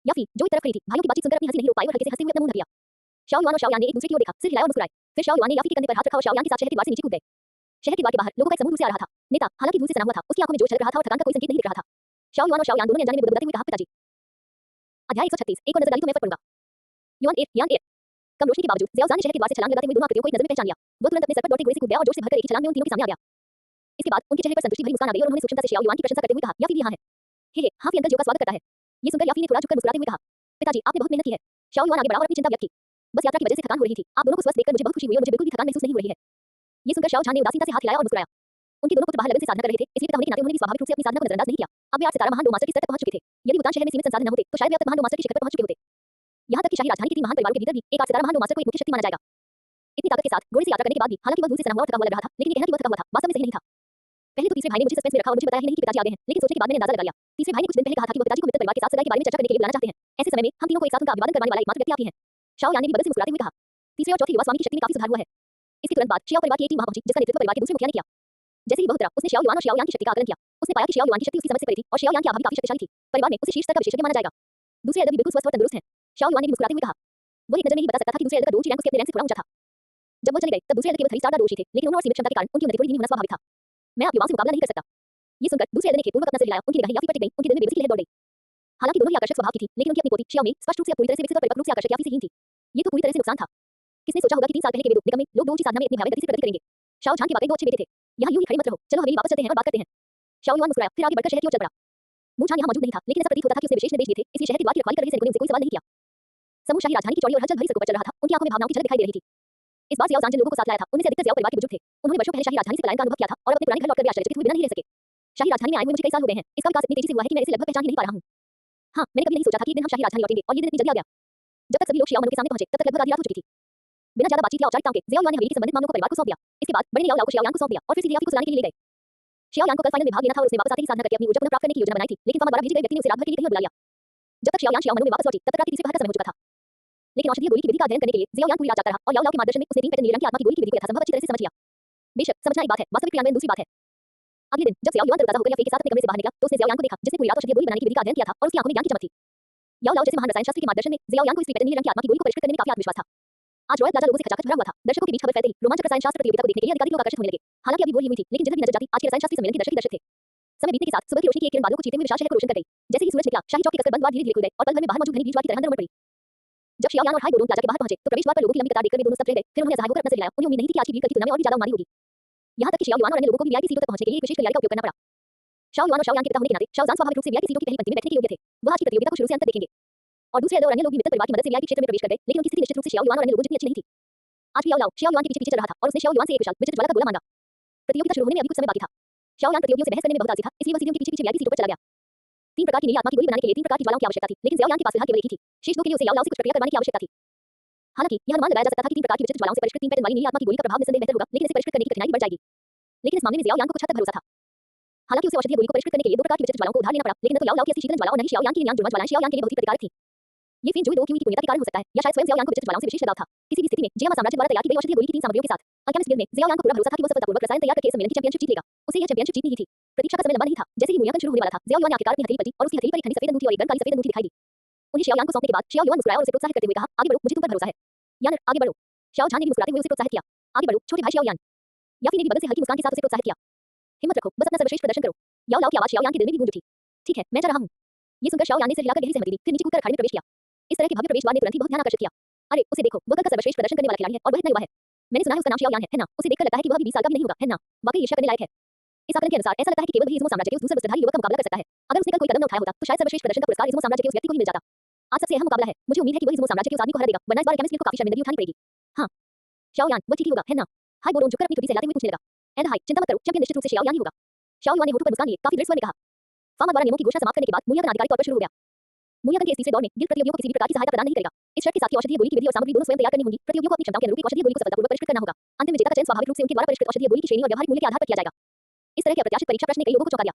याफी जो एक तरफ खड़ी थी, भाइयों की बातचीत सुनकर अपनी हंसी नहीं रोक पाई और हल्के से हंसते हुए अपना मुंह ढक लिया। शाओ युआन और शाओ यान ने एक दूसरे की ओर देखा, सिर हिलाया और मुस्कुराए। फिर शाओ युआन ने याफी के कंधे पर हाथ रखा और शाओ यान के साथ शहर की दीवार से नीचे कूद गए। शहर की दीवार के बाहर लोगों का एक समूह दूर से आ रहा था। नेता, हालांकि दूर से सना हुआ था, उसकी आंखों में जोश झलक रहा था और थकान का कोई संकेत नहीं दिख रहा था। शाओ युआन और शाओ यान दोनों ने अनजाने में बुदबुदाते हुए कहा, पिताजी। अध्याय 136, एक और नजर डाली तो मैं फट पड़ूंगा। युआन एट, यान एट। कम रोशनी के बावजूद ज़ियाओ यान ने शहर की दीवार से छलांग लगाते हुए दोनों आकृतियों को एक नजर में पहचान लिया। वो तुरंत अपने सर पर दौड़ते घोड़े से कूद गया और जोर से भरकर एक ही छलांग में उन तीनों के सामने आ गया। इसके बाद उनके चेहरे पर संतुष्टि भरी मुस्कान आ गई और उन्होंने सूक्ष्मता से शाओ युआन की प्रशंसा करते हुए कहा, याफी भी यहाँ है। हे, हाफी अंकल जी का स्वागत करता है। ये सुनकर याफी ने थोड़ा झुककर मुस्कुराते हुए कहा, पिताजी आपने बहुत मेहनत की है। शाओ युआन आगे बढ़ा और अपनी चिंता व्यक्त की। बस यात्रा की वजह से थकान हो रही थी। आप दोनों को स्वस्थ देखकर मुझे बहुत खुशी हुई और मुझे बिल्कुल भी थकान महसूस नहीं हो रही है। ये सुनकर शाओ झान ने उदासीनता से हाथ हिलाया और मुस्कुराया। उनके दोनों पुत्र बाहर लगन से साधना कर रहे थे, इसलिए पिता होने के नाते उन्होंने भी स्वाभाविक रूप से अपनी साधना को नजरअंदाज नहीं किया। अब वे 8 सितारा महान दो मास्टर के स्तर तक पहुंच चुके थे। यदि मुल्तान शहर में सीमित संसाधन न होते, तो शायद वे अब तक महान दो मास्टर की शिखर पर पहुंच चुके होते। यहाँ तक कि शाही राजधानी के 3 महान परिवारों के भीतर भी एक 8 सितारा महान दो मास्टर को एक मुख्य शक्ति माना जाएगा। इतनी ताकत के साथ घोड़े से यात्रा करने के बाद भी, हालांकि वह दूर से सना हुआ और थका हुआ लग रहा था, लेकिन ये कहना कि वह थका हुआ था, वास्तव में सही नहीं था। पहले तो तीसरे भाई ने मुझे सस्पेंस में रखा और मुझे बताया ही नहीं कि पिताजी आ गए हैं, लेकिन सोचने के बाद मैंने अंदाजा लगा लिया। तीसरे भाई ने कुछ दिन पहले कहा था कि वह पिताजी को मृत परिवार के साथ सगाई के बारे में चर्चा करने के लिए बुलाना चाहते हैं। ऐसे समय में हम तीनों को एक साथ उनका अभिवादन करवाने वाला एकमात्र व्यक्ति आप ही हैं। शाओ यान ने भी बदल से मुस्कुराते हुए कहा। तीसरे और चौथे युवा स्वामी की शक्ति में काफी सुधार हुआ है। इसके तुरंत बाद शियाओ परिवार की एक टीम वहां पहुंची, जिसका नेतृत्व परिवार के दूसरे मुखिया ने किया। जैसे ही वह उतरा, उसने शियाओ युआन और शियाओ यांग की शक्ति का आकलन किया। उसने पाया कि शियाओ युआन की शक्ति उसकी समझ से परे थी और शियाओ यांग की आभा भी काफी शक्तिशाली थी। परिवार में उसे शीर्ष स्तर का विशेषज्ञ माना जाएगा। दूसरे अदब भी बिल्कुल स्वस्थ और तंदुरुस्त हैं। शियाओ युआन ने भी मुस्कुराते हुए कहा। वह एक नजर में ही बता सकता था कि दूसरे अदब का दोनों रैंक उसके अपने रैंक से थोड़ा ऊंचा था। जब वो चले गए, तब दूसरे अदब केवल 3 स्टार दोषी थे, लेकिन उन्होंने और सीमित क्षमता के कारण उनकी उन्नति थोड़ी धीमी होना स्वाभाविक था। मैं आप युवाओं से मुकाबला नहीं कर सकता। ये सुनकर दूसरे अदब ने खेतपूर्वक अपना सिर हिलाया, उनकी निगाहें याफी पर टिक गईं, उनके दिल में बेबसी की लहर दौड़ गई। हालांकि दोनों ही आकर्षक स्वभाव की थी, लेकिन उनकी अपनी पोती शियाओ में स्पष्ट रूप से पूरी तरह से विकसित और परिपक्व रूप से आकर्षक याफी से हीन थी। ये तो पूरी तरह से नुकसान था। किसने सोचा होगा कि 3 साल पहले के वे दो निकम्मे लोग दो की साधना में इतनी भयावह गति से प्रगति करेंगे। शाओ झान के वाकई दो अच्छे बेटे थे। यहाँ यूं ही खड़े मत रहो, चलो हवेली वापस चलते हैं और बात करते हैं। शाओ युआन मुस्कुराया, फिर आगे बढ़कर शहर की ओर चल पड़ा। मू झान यहाँ मौजूद नहीं था, लेकिन ऐसा प्रतीत होता था कि उसने विशेष निर्देश दिए थे, इसलिए शहर के द्वार की रखवाली कर रहे सैनिकों ने उनसे कोई सवाल नहीं किया। समूह शाही राजधानी की चौड़ी और हलचल भरी सड़कों पर चल रहा था, उनकी आंखों में भावनाओं की झलक दिखाई दे रही थी। इस बार सियाओ जान जिन लोगों को साथ लाया था, उनमें से अधिकतर सियाओ परिवार के बुजुर्ग थे। उन्होंने वर्षों पहले शाही राजधानी से पलायन का अनुभव किया था और अपने पुराने घर लौटकर वे आश्चर्यचकित हुए बिना नहीं रह सके। शाही राजधानी में आए हुए मुझे कई साल हो गए हैं, इसका विकास इतनी तेजी से हुआ है कि मैं इसे लगभग पहचान ही नहीं पा रहा हूँ। हाँ, मैंने कभी नहीं सोचा था कि एक दिन हम शाही राजधानी लौटेंगे और ये दिन इतनी जल्दी आ गया। जब तक सभी लोग शियाओ मनु के सामने पहुंचे, तब तक लगभग आधी रात हो चुकी थी। बिना ज्यादा बातचीत या औपचारिकताओं के जियाओ युआन ने हवेली के संबंधित मामलों को परिवार को सौंप दिया। इसके बाद बड़े ने याओ को शियाओ यांग को सौंप दिया और फिर सीधे याफी को सुलाने के लिए ले गए। शियाओ यांग को कल फाइनल में भाग लेना था और उसने वापस आते ही साधना करके अपनी ऊर्जा पुनः प्राप्त करने की योजना बनाई थी, लेकिन फामा द्वारा भेजे गए व्यक्ति ने उसे रात भर के लिए कहीं और बुला लिया। जब तक शियाओ यांग शियाओ मनु में वापस लौटी, तब तक रात के तीसरे पहर का समय हो चुका था। लेकिन औषधीय गोली की विधि का अध्ययन करने के लिए जियाओ यांग पूरी रात जागता रहा और याओ के मार्गदर्शन में उसने 3 पैटर्न नीले रंग की आत्मा की गोली की विधि को यथासंभव अच्छी तरह से समझ लिया। बेशक समझना एक बात है, वास्तविक क्रियान्वयन दूसरी बात है। अगले दिन जब सियाओ युआन तरोताजा होकर याफी के साथ अपने कमरे से बाहर निकला, तो उसने जियाओ यांग को देखा, जिसने पूरी रात औषधीय गोली बनाने की विधि का अध्ययन किया था और उसकी आंखों में ज्ञान की चमक थी। याओ लाओ जैसे महान रसायन शास्त्री के मार्गदर्शन में जियाओ यांग को इस पैटर्न नीले रंग की आत्मा की गोली को परिष्कृत करने में काफी आत्मविश्वास था। आज रॉयल प्लाजा लोगों से खचाखच भरा हुआ था। दर्शकों के बीच खबर फैलते ही रोमांचक रसायन शास्त्र प्रतियोगिता को देखने के लिए अधिकाधिक लोग आकर्षित होने लगे। हालांकि अभी वोर ही हुई थी, लेकिन जिधर भी नजर जाती आज के रसायन शास्त्री सम्मेलन के दर्शक ही दर्शक थे। समय बीतने के साथ सुबह की रोशनी की एक किरण बादलों को चीरते हुए विशाल शहर को रोशन कर गई। जैसे ही सूरज निकला, शाही चौक के कसकर बंद द्वार धीरे-धीरे खुल गए और पल भर में बाहर मौजूद घनी भीड़-भाड़ की तरह अंदर उमड़ पड़ी। जब शियाओ यान और हाई बोरोन प्लाजा के बाहर पहुंचे, तो प्रवेश द्वार पर लोगों की लंबी कतार देखकर वे दोनों स्तब्ध रह गए। फिर उन्होंने असहाय होकर अपना सिर हिलाया। उन्हें उम्मीद नहीं थी कि आज की भीड़ कल की तुलना में और भी ज्यादा उन्मादी होगी। यहाँ तक कि शियाओ युआन और अन्य लोगों को भी वीआईपी सीटों तक पहुंचने के लिए एक विशेष तैयारी का उपयोग करना पड़ा। शाओ युआन और शाओ यांग के पिता होने के नाते शाओ जान स्वाभाविक रूप से वीआईपी सीटों की पहली पंक्ति में बैठने के योग्य थे। वह आज की प्रतियोगिता को शुरू से अंत तक देखेंगे। और दूसरे दो अन्य लोग भी मित्र परिवार की मदद से वीआईपी क्षेत्र में प्रवेश कर गए, लेकिन उनकी स्थिति निश्चित रूप से शियाओ युआन और अन्य लोगों जितनी अच्छी नहीं थी। आज भी याओ लाओ शियाओ युआन के पीछे-पीछे चल रहा था और उसने शियाओ युआन से एक विशाल विचित्र ज्वाला का गोला मांगा। प्रतियोगिता शुरू होने में अभी कुछ समय बाकी था। शियाओ यान प्रतियोगियों से बहस करने में बहुत आलसी था, इसलिए वह सीधे उनके पीछे-पीछे वीआईपी सीटों पर चला गया। 3 प्रकार की नई आत्मा की गोली बनाने के लिए 3 प्रकार की ज्वालाओं की आवश्यकता थी, लेकिन जियाओ यांग के पास फिलहाल केवल एक ही थी। शेष 2 के लिए उसे याओ लाओ से कुछ प्रक्रिया करवाने की आवश्यकता थी। हालांकि यह अनुमान लगाया जा सकता था कि 3 प्रकार की विचित्र ज्वालाओं से परिष्कृत 3 पैटर्न वाली नई आत्मा की गोली का प्रभाव निस्संदेह बेहतर होगा, लेकिन इसे परिष्कृत करने की कठिनाई बढ़ जाएगी। लेकिन इस मामले में जियाओ यांग को कुछ हद तक भरोसा था। हालांकि उसे औषधीय गोली को परिष्कृत करने के लिए 2 प्रकार की विचित्र ज्वालाओं को उधार लेना पड़ा, लेकिन न तो याओ लाओ की ऐसी शीतल ज्वाला और न ही शियाओ यांग की न्यान जुड़वा ज्वालाएं शियाओ यांग के लिए बहुत ही प्रतिकारक थी। ये फेन जो दो की हुई पुण्यता के कारण हो सकता है, या शायद स्वयं जियाओ यांग को विचित्र ज्वालाओं से विशेष लगाव था। किसी भी स्थिति में जियामा साम्राज्य द्वारा तैयार की गई औषधीय गोली की 3 सामग्रियों के साथ अल्केमिस्ट गिल्ड में जियाओ यांग को पूरा भरोसा था कि वह सफलतापूर्वक रसायन तैयार करके इस सम्मेलन की चैंपियनशिप जीत लेगा। उसे यह चैंपियनशिप जीतनी ही थी। प्रतीक्षा का समय लंबा नहीं था। जैसे ही मूल्यांकन शुरू होने वाला था, जियाओ युआन ने आखिरकार अपनी हथेली पलटी और उसकी हथेली पर एक ठंडी सफेद अंगूठी और एक गर्म काली सफेद अंगूठी दिखाई दी। उन्हें शियाओ यांग को सौंपने के बाद शियाओ युआन मुस्कुराया और उसे प्रोत्साहित करते हुए कहा, आगे बढ़ो, मुझे तुम पर भरोसा है। यान आगे बढ़ो। शियाओ झान ने भी मुस्कुराते हुए उसे प्रोत्साहित किया। आगे बढ़ो छोटे भाई शियाओ यान। याफी ने भी बदल से हल्की मुस्कान के साथ उसे प्रोत्साहित किया। हिम्मत रखो, बस अपना सर्वश्रेष्ठ प्रदर्शन करो। याओ लाओ की आवाज शियाओ यान के दिल में भी गूंज उठी। ठीक है, मैं जा रहा हूं। ये सुनकर शियाओ यान ने सिर हिलाकर गहरी सहमति दी, फिर नीचे कूदकर अखाड़े में प्रवेश किया। इस तरह के भव्य प्रवेश द्वार ने तुरंत ही बहुत ध्यान आकर्षित किया। अरे उसे देखो, वह कल का सर्वश्रेष्ठ प्रदर्शन करने वाला खिलाड़ी है और वह इतना युवा है। मैंने सुना है उसका नाम शियाओ यान है ना? उसे देखकर लगता है कि वह भी 20 साल का भी नहीं होगा, है ना? वाकई ईर्ष्या करने लायक है। इस आकलन के अनुसार ऐसा लगता है कि केवल वही इज़्मो साम्राज्य के उस दूसरे वस्त्रधारी युवक का मुकाबला कर सकता है। अगर उसने कल कोई कदम न उठाया होता, तो शायद सर्वश्रेष्ठ प्रदर्शन का पुरस्कार इज़्मो साम्राज्य के उस व्यक्ति को ही मिल जाता। आज सबसे अहम मुकाबला है। मुझे उम्मीद है कि वह इज़्मो साम्राज्य के उस आदमी को हरा देगा, वरना इस बार केमिस्ट को काफी शर्मिंदगी उठानी पड़ेगी। हाँ, शियाओ यान, वह ठीक ही होगा, है ना? हाय बोरोन झुककर अपनी ठुड्डी सहलाते हुए पूछने लगा। एंड हाय, चिंता मत करो, चैंपियन निश्चित रूप से शियाओ यान ही होगा। शियाओ युआन ने होठों पर मुस्कान लिए काफी दृढ़ स्वर में कहा। फामा द्वारा नियमों की घोषणा समाप्त करने के बाद मूल्यांकन आधिकारिक तौर पर शुरू हो गया। मूल्यांकन के इस तीसरे दौर में गिल्ड प्रतियोगियों को किसी भी प्रकार की सहायता प्रदान नहीं करेगा। इस शर्त के साथ कि औषधीय गोली की विधि और सामग्री दोनों स्वयं तैयार करनी होगी। प्रतियोगियों को अपनी क्षमताओं के अनुरूप एक औषधीय गोली को सफलतापूर्वक परिष्कृत करना होगा। अंतिम विजेता का चयन स्वाभाविक रूप से उनके द्वारा परिष्कृत औषधीय गोली की श्रेणी और व्यावहारिक मूल्य के आधार पर किया जाएगा। इस तरह के अप्रत्याशित परीक्षा प्रश्न ने कई लोगों को चौंका दिया।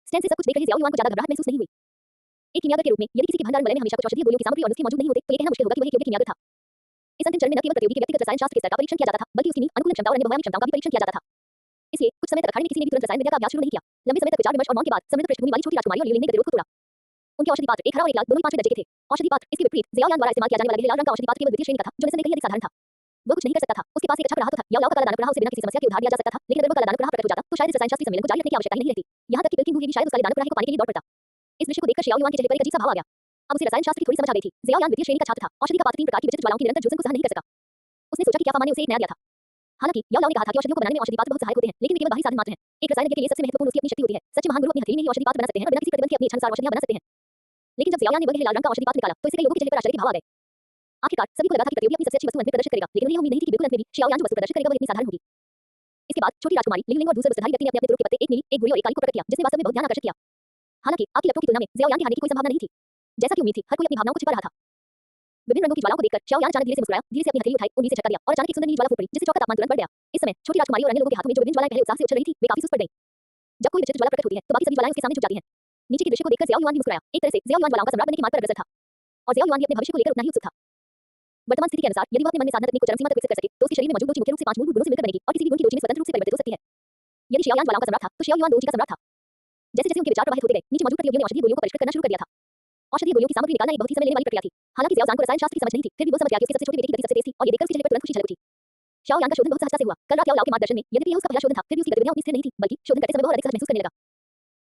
स्टैंड से सब कुछ देख रहे जियाओ युआन को ज्यादा घबराहट महसूस नहीं हुई। एक कीमियागर के रूप में यदि किसी के भंडार वलय में हमेशा कुछ औषधीय गोलियों की सामग्री और नुस्खे मौजूद नहीं होते, तो ये कहना मुश्किल होगा कि वह एक योग्य कीमियागर था। इस अंतिम चरण में न केवल प्रतियोगी के व्यक्तिगत रसायन शास्त्र के स्तर का परीक्षण किया जाता था, बल्कि उसकी नींद, अनुकूलन क्षमता और अन्य बहुआयामी क्षमताओं का भी परीक्षण किया जाता था। इसलिए कुछ समय तक अखाड़े में किसी ने भी तुरंत रसायन विद्या का अभ्यास शुरू नहीं किया। लंबे समय तक विचार विमर्श और मौन के बाद समृद्ध पृष्ठभूमि वाली छोटी राजकुमारी और लियू लिंग ने गतिरोध को तोड़ा। उनके औषधि पात्र एक हरा और एक लाल दोनों ही 5वें दर्जे के थे। औषधि पात्र इसके विपरीत जियाओ यान द्वारा इस्तेमाल किया जाने वाला गहरे लाल रंग का औषधि पात्र केवल द्वितीय श्रेणी का था, जो निसंदेह कहीं अधिक साधारण था। वह कुछ नहीं कर सकता था। उसके पास एक अच्छा प्रहार तो था। याओ लाओ का काला दानव प्रहार उसे बिना किसी समस्या के उधार दिया जा सकता था, लेकिन अगर वह काला दानव प्रहार प्रकट हो जाता, तो शायद इस रसायन शास्त्री सम्मेलन को जारी रखने की आवश्यकता ही नहीं रहती। यहाँ तक कि पिल्किंग भी शायद उस काले दानव प्रहार को पाने के लिए दौड़ पड़ता। इस दृश्य को देखकर शियाओ युआन के चेहरे पर एक अजीब सा भाव आ गया। अब उसे रसायन शास्त्र की थोड़ी समझ आ गई थी। जियाओ यान द्वितीय श्रेणी का छात्र था। औषधि का पात्र 3 प्रकार की विचित्र ज्वालाओं की निरंतर जुजन को सहन नहीं कर सका। उसने सोचा कि क्या फामा ने उसे एक नया दिया था। हालांकि याओ लाओ ने कहा था कि औषधियों को बनाने में औषधि पात्र बहुत सहायक होते हैं, लेकिन वे केवल बाहरी साधन मात्र हैं। एक रसायनज्ञ के लिए सबसे महत्वपूर्ण उसकी अपनी शक्ति होती है। सच्चे महान गुरु अपनी हथेली में ही औषधि पात्र बना सकते हैं और बिना किसी प्रतिबंध के अपनी इच्छानुसार औषधियां बना सकते हैं। लेकिन जब जियाओ यान ने वह लाल रंग का औषधि पात्र निकाला, तो इससे कई लोगों के चेहरे पर आश्चर्य के भाव आ गए। आखिरकार सभी को लगा था कि प्रतियोगी अपनी सबसे अच्छी वस्तु अंत में प्रदर्शित करेगा, लेकिन उन्हें उम्मीद नहीं थी कि बिल्कुल अंत में भी शियाओ यान जो वस्तु प्रदर्शित करेगा वह इतनी साधारण होगी। इसके बाद छोटी राजकुमारी लिंगलिंग और दूसरे वस्त्रधारी व्यक्ति ने अपने तुरुप के पत्ते एक नीली एक बुरी और एक काली को प्रकट किया जिसने वास्तव में बहुत ध्यान आकर्षित किया। हालांकि आपकी लपटों की तुलना में ज़ियाओ यान के हारने की कोई संभावना नहीं थी। जैसा कि उम्मीद थी, हर कोई अपनी भावनाओं को छिपा रहा था। विभिन्न रंगों की ज्वालाओं को देखकर शाओ यान अचानक धीरे से मुस्कुराया, धीरे से अपनी हथेली उठाई, उंगली से झटका दिया और अचानक एक सुंदर नीली ज्वाला फूट पड़ी, जिससे चौक का तापमान तुरंत बढ़ गया। इस समय छोटी राजकुमारी और अन्य लोगों के हाथों में जो विभिन्न ज्वालाएं पहले उत्साह से उछल रही थी, वे काफी सुस्त पड़ गईं। जब कोई विचित्र ज्वाला प्रकट होती है, तो बाकी सभी ज्वालाएं उसके सामने झुक जाती हैं। नीचे के दृश्य को देखकर ज़ियाओ युआन भी मुस्कुराया। एक तरह से ज़ियाओ युआन ज्वालाओं का सम्राट बनने के मार्ग पर अग्रसर था और ज़ियाओ युआन भी अपने भविष्य को लेकर उतना ही उत्सुक था। वर्तमान स्थिति के अनुसार यदि वह अपने मन में साधना तकनीक को चरम सीमा तक विकसित कर सके, तो उसके शरीर में मौजूद रुचि मुख्य रूप से 5 मूलभूत गुणों से मिलकर बनेगी और किसी भी गुण की रोशनी स्वतंत्र रूप से परिवर्तित हो सकती है। यदि शियाओ यान ज्वालाओं का सम्राट था, तो शियाओ युआन रुचि का सम्राट था। जैसे जैसे उनके विचार प्रवाहित होते गए, नीचे मौजूद प्रतियोगियों ने औषधीय गोलियों को परिष्कृत करना शुरू कर दिया था। औषधीय गोलियों की सामग्री निकालना एक बहुत ही समय लेने वाली प्रक्रिया थी। हालांकि ज़ियाओ ज़ान को रसायन शास्त्र की समझ नहीं थी, फिर भी वो समझ गया कि उसके सबसे छोटे बेटे की गति सबसे तेज थी और ये देखकर उसके चेहरे पर तुरंत खुशी झलक उठी। शाओ यान का शोधन बहुत सहजता से हुआ। कल रात याओ लाओ के मार्गदर्शन में यद्यपि यह उसका पहला शोधन था, फिर भी उसकी गतिविधियां उतनी स्थिर नहीं थी, बल्कि शोधन करते समय वह अधिक सहज महसूस करने लगा।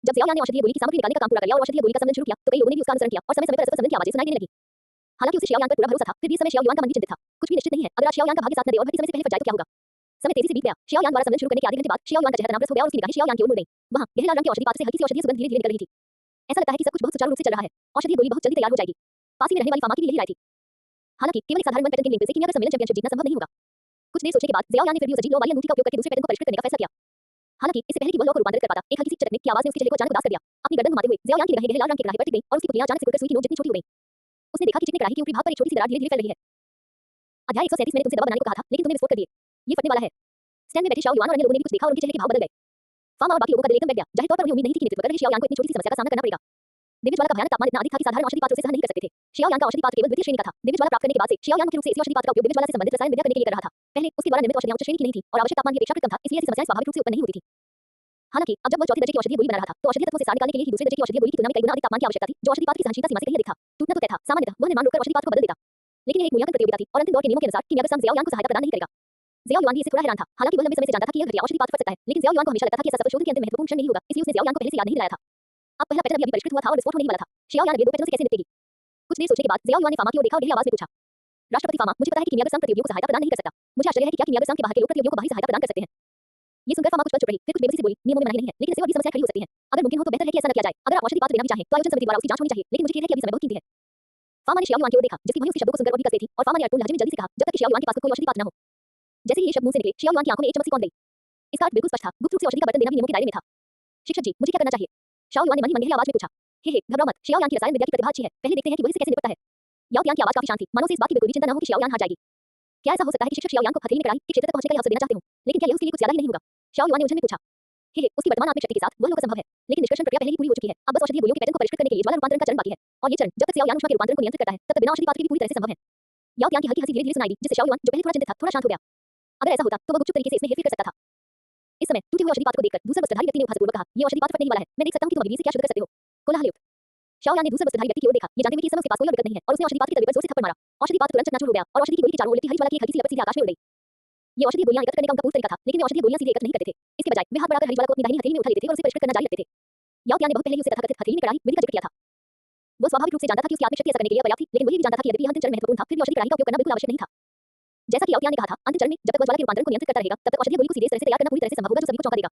जब ज़ियाओ यान ने औषधीय गोली की सामग्री निकालने का काम पूरा कर लिया और औषधीय गोली का संवेदन शुरू किया, तो कई लोगों ने भी उसका अनुसरण किया और समय समय पर असफल संवेदन की आवाजें सुनाई देने लगी। हालांकि उसे शियाओ यान पर पूरा भरोसा था, फिर भी इस समय शियाओ युआन का मन भी चिंतित था। कुछ भी निश्चित नहीं है, अगर आज शियाओ यान का भाग्य साथ न दे और भटकी समय से पहले फट जाए तो क्या होगा। समय तेजी से बीत गया। शियाओ यान द्वारा संवेदन शुरू करने के आधे घंटे बाद शियाओ युआन का चेहरा तनावग्रस्त हो गया और उसकी निगाहें शियाओ यान की ओर मुड़ गईं। वहां गहरे लाल रंग के औषधि पात्र से हल्की सी औषधीय सुगंध धीरे-धीरे निकल रही थी। ऐसा लगता है कि सब कुछ बहुत सुचारू रूप से चल रहा है। औषधीय गोली बहुत जल्दी तैयार हो जाएगी। पास ही में रहने वाली फामा की भी यही राय थी। हालांकि केवल एक साधारण वन पैटर्न के लिंक से कीमिया का सम्मेलन चैंपियनशिप जीतना संभव नहीं होगा। कुछ देर सोचने के बाद ज़ियाओ यान ने फिर भी उस अजीब लो वाली अंगूठी का उपयोग करके दूसरे पैटर्न को परिष्कृत करने का फैसला किया। हालांकि इससे पहले कि वह लो को रूपांतरित कर पाता, एक हल्की सी चटकने की आवाज ने उसके चेहरे को अचानक उदास कर दिया। अपनी गर्दन घुमाते हुए ज़ियाओ यान की निगाहें गहरे लाल रंग के कड़ाहे पर टिक गईं और उसकी पुतलियां अचानक सिकुड़कर सुई की नोक जितनी छोटी हो गईं। उसने देखा कि चिकने कड़ाहे के ऊपरी भाग पर एक छोटी सी दरार धीरे-धीरे फैल रही है। अध्याय 137 मैंने तुमसे दवा बनाने को कहा था, लेकिन तुमने विस्फोट कर दिए। ये फटने वाला है। स्टैंड में बैठे शाओ युआन और अन्य लोगों ने भी कुछ देखा और उनके चेहरे के भाव बदल गए। फामा और बाकी लोगों का दिल एकदम बैठ गया। जाहिर तौर पर उन्हें उम्मीद नहीं थी कि नेतृत्व कर रहे शियाओ यान को इतनी छोटी सी समस्या का सामना करना पड़ेगा। दिव्य ज्वाला का भयानक तापमान इतना अधिक था कि साधारण औषधि पात्र उसे सहन नहीं कर सकते थे। शियाओ यान का औषधि पात्र केवल द्वितीय श्रेणी का था। दिव्य ज्वाला प्राप्त करने के बाद से शियाओ यान मुख्य रूप से इसी औषधि पात्र का उपयोग दिव्य ज्वाला से संबंधित रसायन विद्या करने के लिए कर रहा था। पहले उसके द्वारा निर्मित औषधियां उच्च श्रेणी की नहीं थी और आवश्यक तापमान की अपेक्षा कम था, इसलिए ऐसी समस्याएं स्वाभाविक रूप से उत्पन्न नहीं होती थी। हालांकि अब जब वह चौथे दर्जे की औषधीय गोली बना रहा था, तो औषधीय तत्वों से सार निकालने के लिए ही दूसरे दर्जे की औषधीय गोली की तुलना में कई गुना अधिक तापमान की आवश्यकता थी, जो औषधि पात्र की सहनशीलता सीमा से कहीं अधिक था। टूटना तो तय था, सामान्यतः वह निर्माण रोककर औषधि पात्र को बदल देता। लेकिन यह एक मूल्यांकन प्रतियोगिता थी और अंतिम दौर के नियमों के अनुसार कीमियागर संघ ज़ियाओ यान को सहायता प्रदान नहीं करेगा। ज़ियाओ युआन भी इससे थोड़ा हैरान था। हालांकि वह लंबे समय से जानता था कि यह घटिया औषधि पात्र फट सकता है, लेकिन ज़ियाओ युआन को हमेशा लगता था कि ऐसा सफल शोधन के अंतिम महत्वपूर्ण क्षण नहीं होगा, इसलिए उसने ज़ियाओ यान को पहले से याद नहीं दिलाया था। अब पहला पैटर्न अभी परिष्कृत हुआ था और विस्फोट होने ही वाला था। शियाओ यान अगले दो पैटर्नों से कैसे निपटेगी? कुछ देर सोचने के बाद ज़ियाओ युआन ने फामा की ओर देखा और गहरी आवाज में पूछा, राष्ट्रपति फामा, मुझे पता है कि कीमियागर संघ प्रतियोगियों को सहायता प्रदान नहीं कर सकता। मुझे आश्चर्य है कि क्या कीमियागर संघ के बाहर के लोग प्रतियोगियों को बाहरी सहायता प्रदान कर सकते हैं। ये सुनकर फामा कुछ पल चुप रही, फिर कुछ बेबसी से बोली, नियमों में मनाही नहीं है, लेकिन इससे और भी समस्या खड़ी हो सकती है। अगर मुमकिन हो तो बेहतर है कि ऐसा न किया जाए। अगर आप औषधि पात्र देना भी चाहें, तो आयोजन समिति द्वारा उसकी जांच होनी चाहिए, लेकिन मुझे खेद है कि अभी समय बहुत कीमती है। फामा ने शियाओ युआन की ओर देखा, जिसकी वहीं उसके शब्दों को सुनकर और भी कसते थी, और फामा ने अटपूर्ण लहजे में जल्दी से कहा, जब तक कि शियाओ युआन के पास कोई औषधि पात्र न हो। जैसे ही ये शब्द मुंह से निकले, शियाओ युआन की आंखों में एक चमक सी कौंध गई। इसका अर्थ बिल्कुल स्पष्ट था, गुप्त रूप से औषधि का बर्तन देना भी नियमों के दायरे में था। शिक्षक जी, मुझे क्या करना चाहिए? शाओ युआन ने मन ही मन गहरी आवाज में पूछा। हे घबराओ मत, शियाओ यान की रसायन विद्या की प्रतिभा अच्छी है, पहले देखते हैं कि वह इससे कैसे निपटता है। याओ यान की आवाज काफी शांत थी, मानो उसे इस बात की बिल्कुल भी चिंता न हो कि शियाओ यान हार जाएगी। क्या ऐसा हो सकता है कि शिक्षक शियाओ यान को हथेली में कड़ाई के क्षेत्र तक पहुंचने का यह अवसर देना चाहते हो? लेकिन क्या यह उसके लिए कुछ ज्यादा ही नहीं होगा? शाओ युआन ने उलझन में पूछा। उसकी वर्तमान आत्मिक शक्ति के साथ वह लोग संभव है, लेकिन निष्कर्षण प्रक्रिया पहले ही पूरी हो चुकी है। अब बस औषधीय गोलियों के पैटर्न को परिष्कृत करने के लिए ज्वाला रूपांतरण का चरण बाकी है, और ये चरण जब तक शियाओ यान ऊष्मा के रूपांतरण को नियंत्रित करता है, तब तक बिना औषधि पात्र के भी पूरी तरह से संभव है। याओ यान की हल्की हंसी धीरे-धीरे सुनाई दी, जिससे शाओ युआन, जो पहले थोड़ा चिंतित था, थोड़ा शांत हो गया। अगर ऐसा होता, तो वह गुपचुप तरीके से इसमें हेरफेर कर सकता था। इस समय टूटे हुए औषधि पात्र को देखकर दूसरे वस्त्रधारी व्यक्ति ने उपहासपूर्वक कहा, ये औषधि पात्र फटने ही वाला है, मैं देख सकता हूं कि तुम अभी से क्या शुरू कर सकते हो। कोलाहलयुक्त। शाओ यान ने दूसरे वस्त्रधारी व्यक्ति की ओर देखा, ये जानते हुए कि इस समय उसके पास कोई और विकल्प नहीं है, और उसने औषधि पात्र के तलवे पर जोर से थप्पड़ मारा। औषधि पात्र तुरंत चकनाचूर हो गया और औषधि की गोली के चारों ओर लिपटी हरी ज्वाला की एक हल्की सी लपट सीधे आकाश में उड़ गई। ये औषधि गोलियां एकत्र करने का उनका पूर्ण तरीका था, लेकिन वे औषधि गोलियां सीधे एकत्र नहीं करते थे। इसके बजाय वे हाथ बढ़ाकर हरी ज्वाला को अपनी दाहिनी हथेली में उठा लेते थे और उसे परिष्कृत करना जारी रखते थे। याओ यान ने बहुत पहले ही उसे तथाकथित हथेली में कड़ाही विधि का जिक्र किया था। वो स्वाभाविक रूप से जानता था कि उसकी आत्मिक शक्ति ऐसा करने के लिए पर्याप्त थी, लेकिन वही भी जानता था कि यद्यपि यह अंतिम चरण महत्वपूर्ण था, फिर भी औषधि कड़ाही का उपयोग करना बिल्कुल आवश्यक नहीं था। जैसा कि याओ यान ने कहा था, अंतिम चरण में जब तक वह ज्वाला के रूपांतरण को नियंत्रित करता रहेगा, तब तक औषधीय गोली को सीधे तरह से तैयार करना पूरी तरह से संभव होगा, जो सभी को चौंका देगा।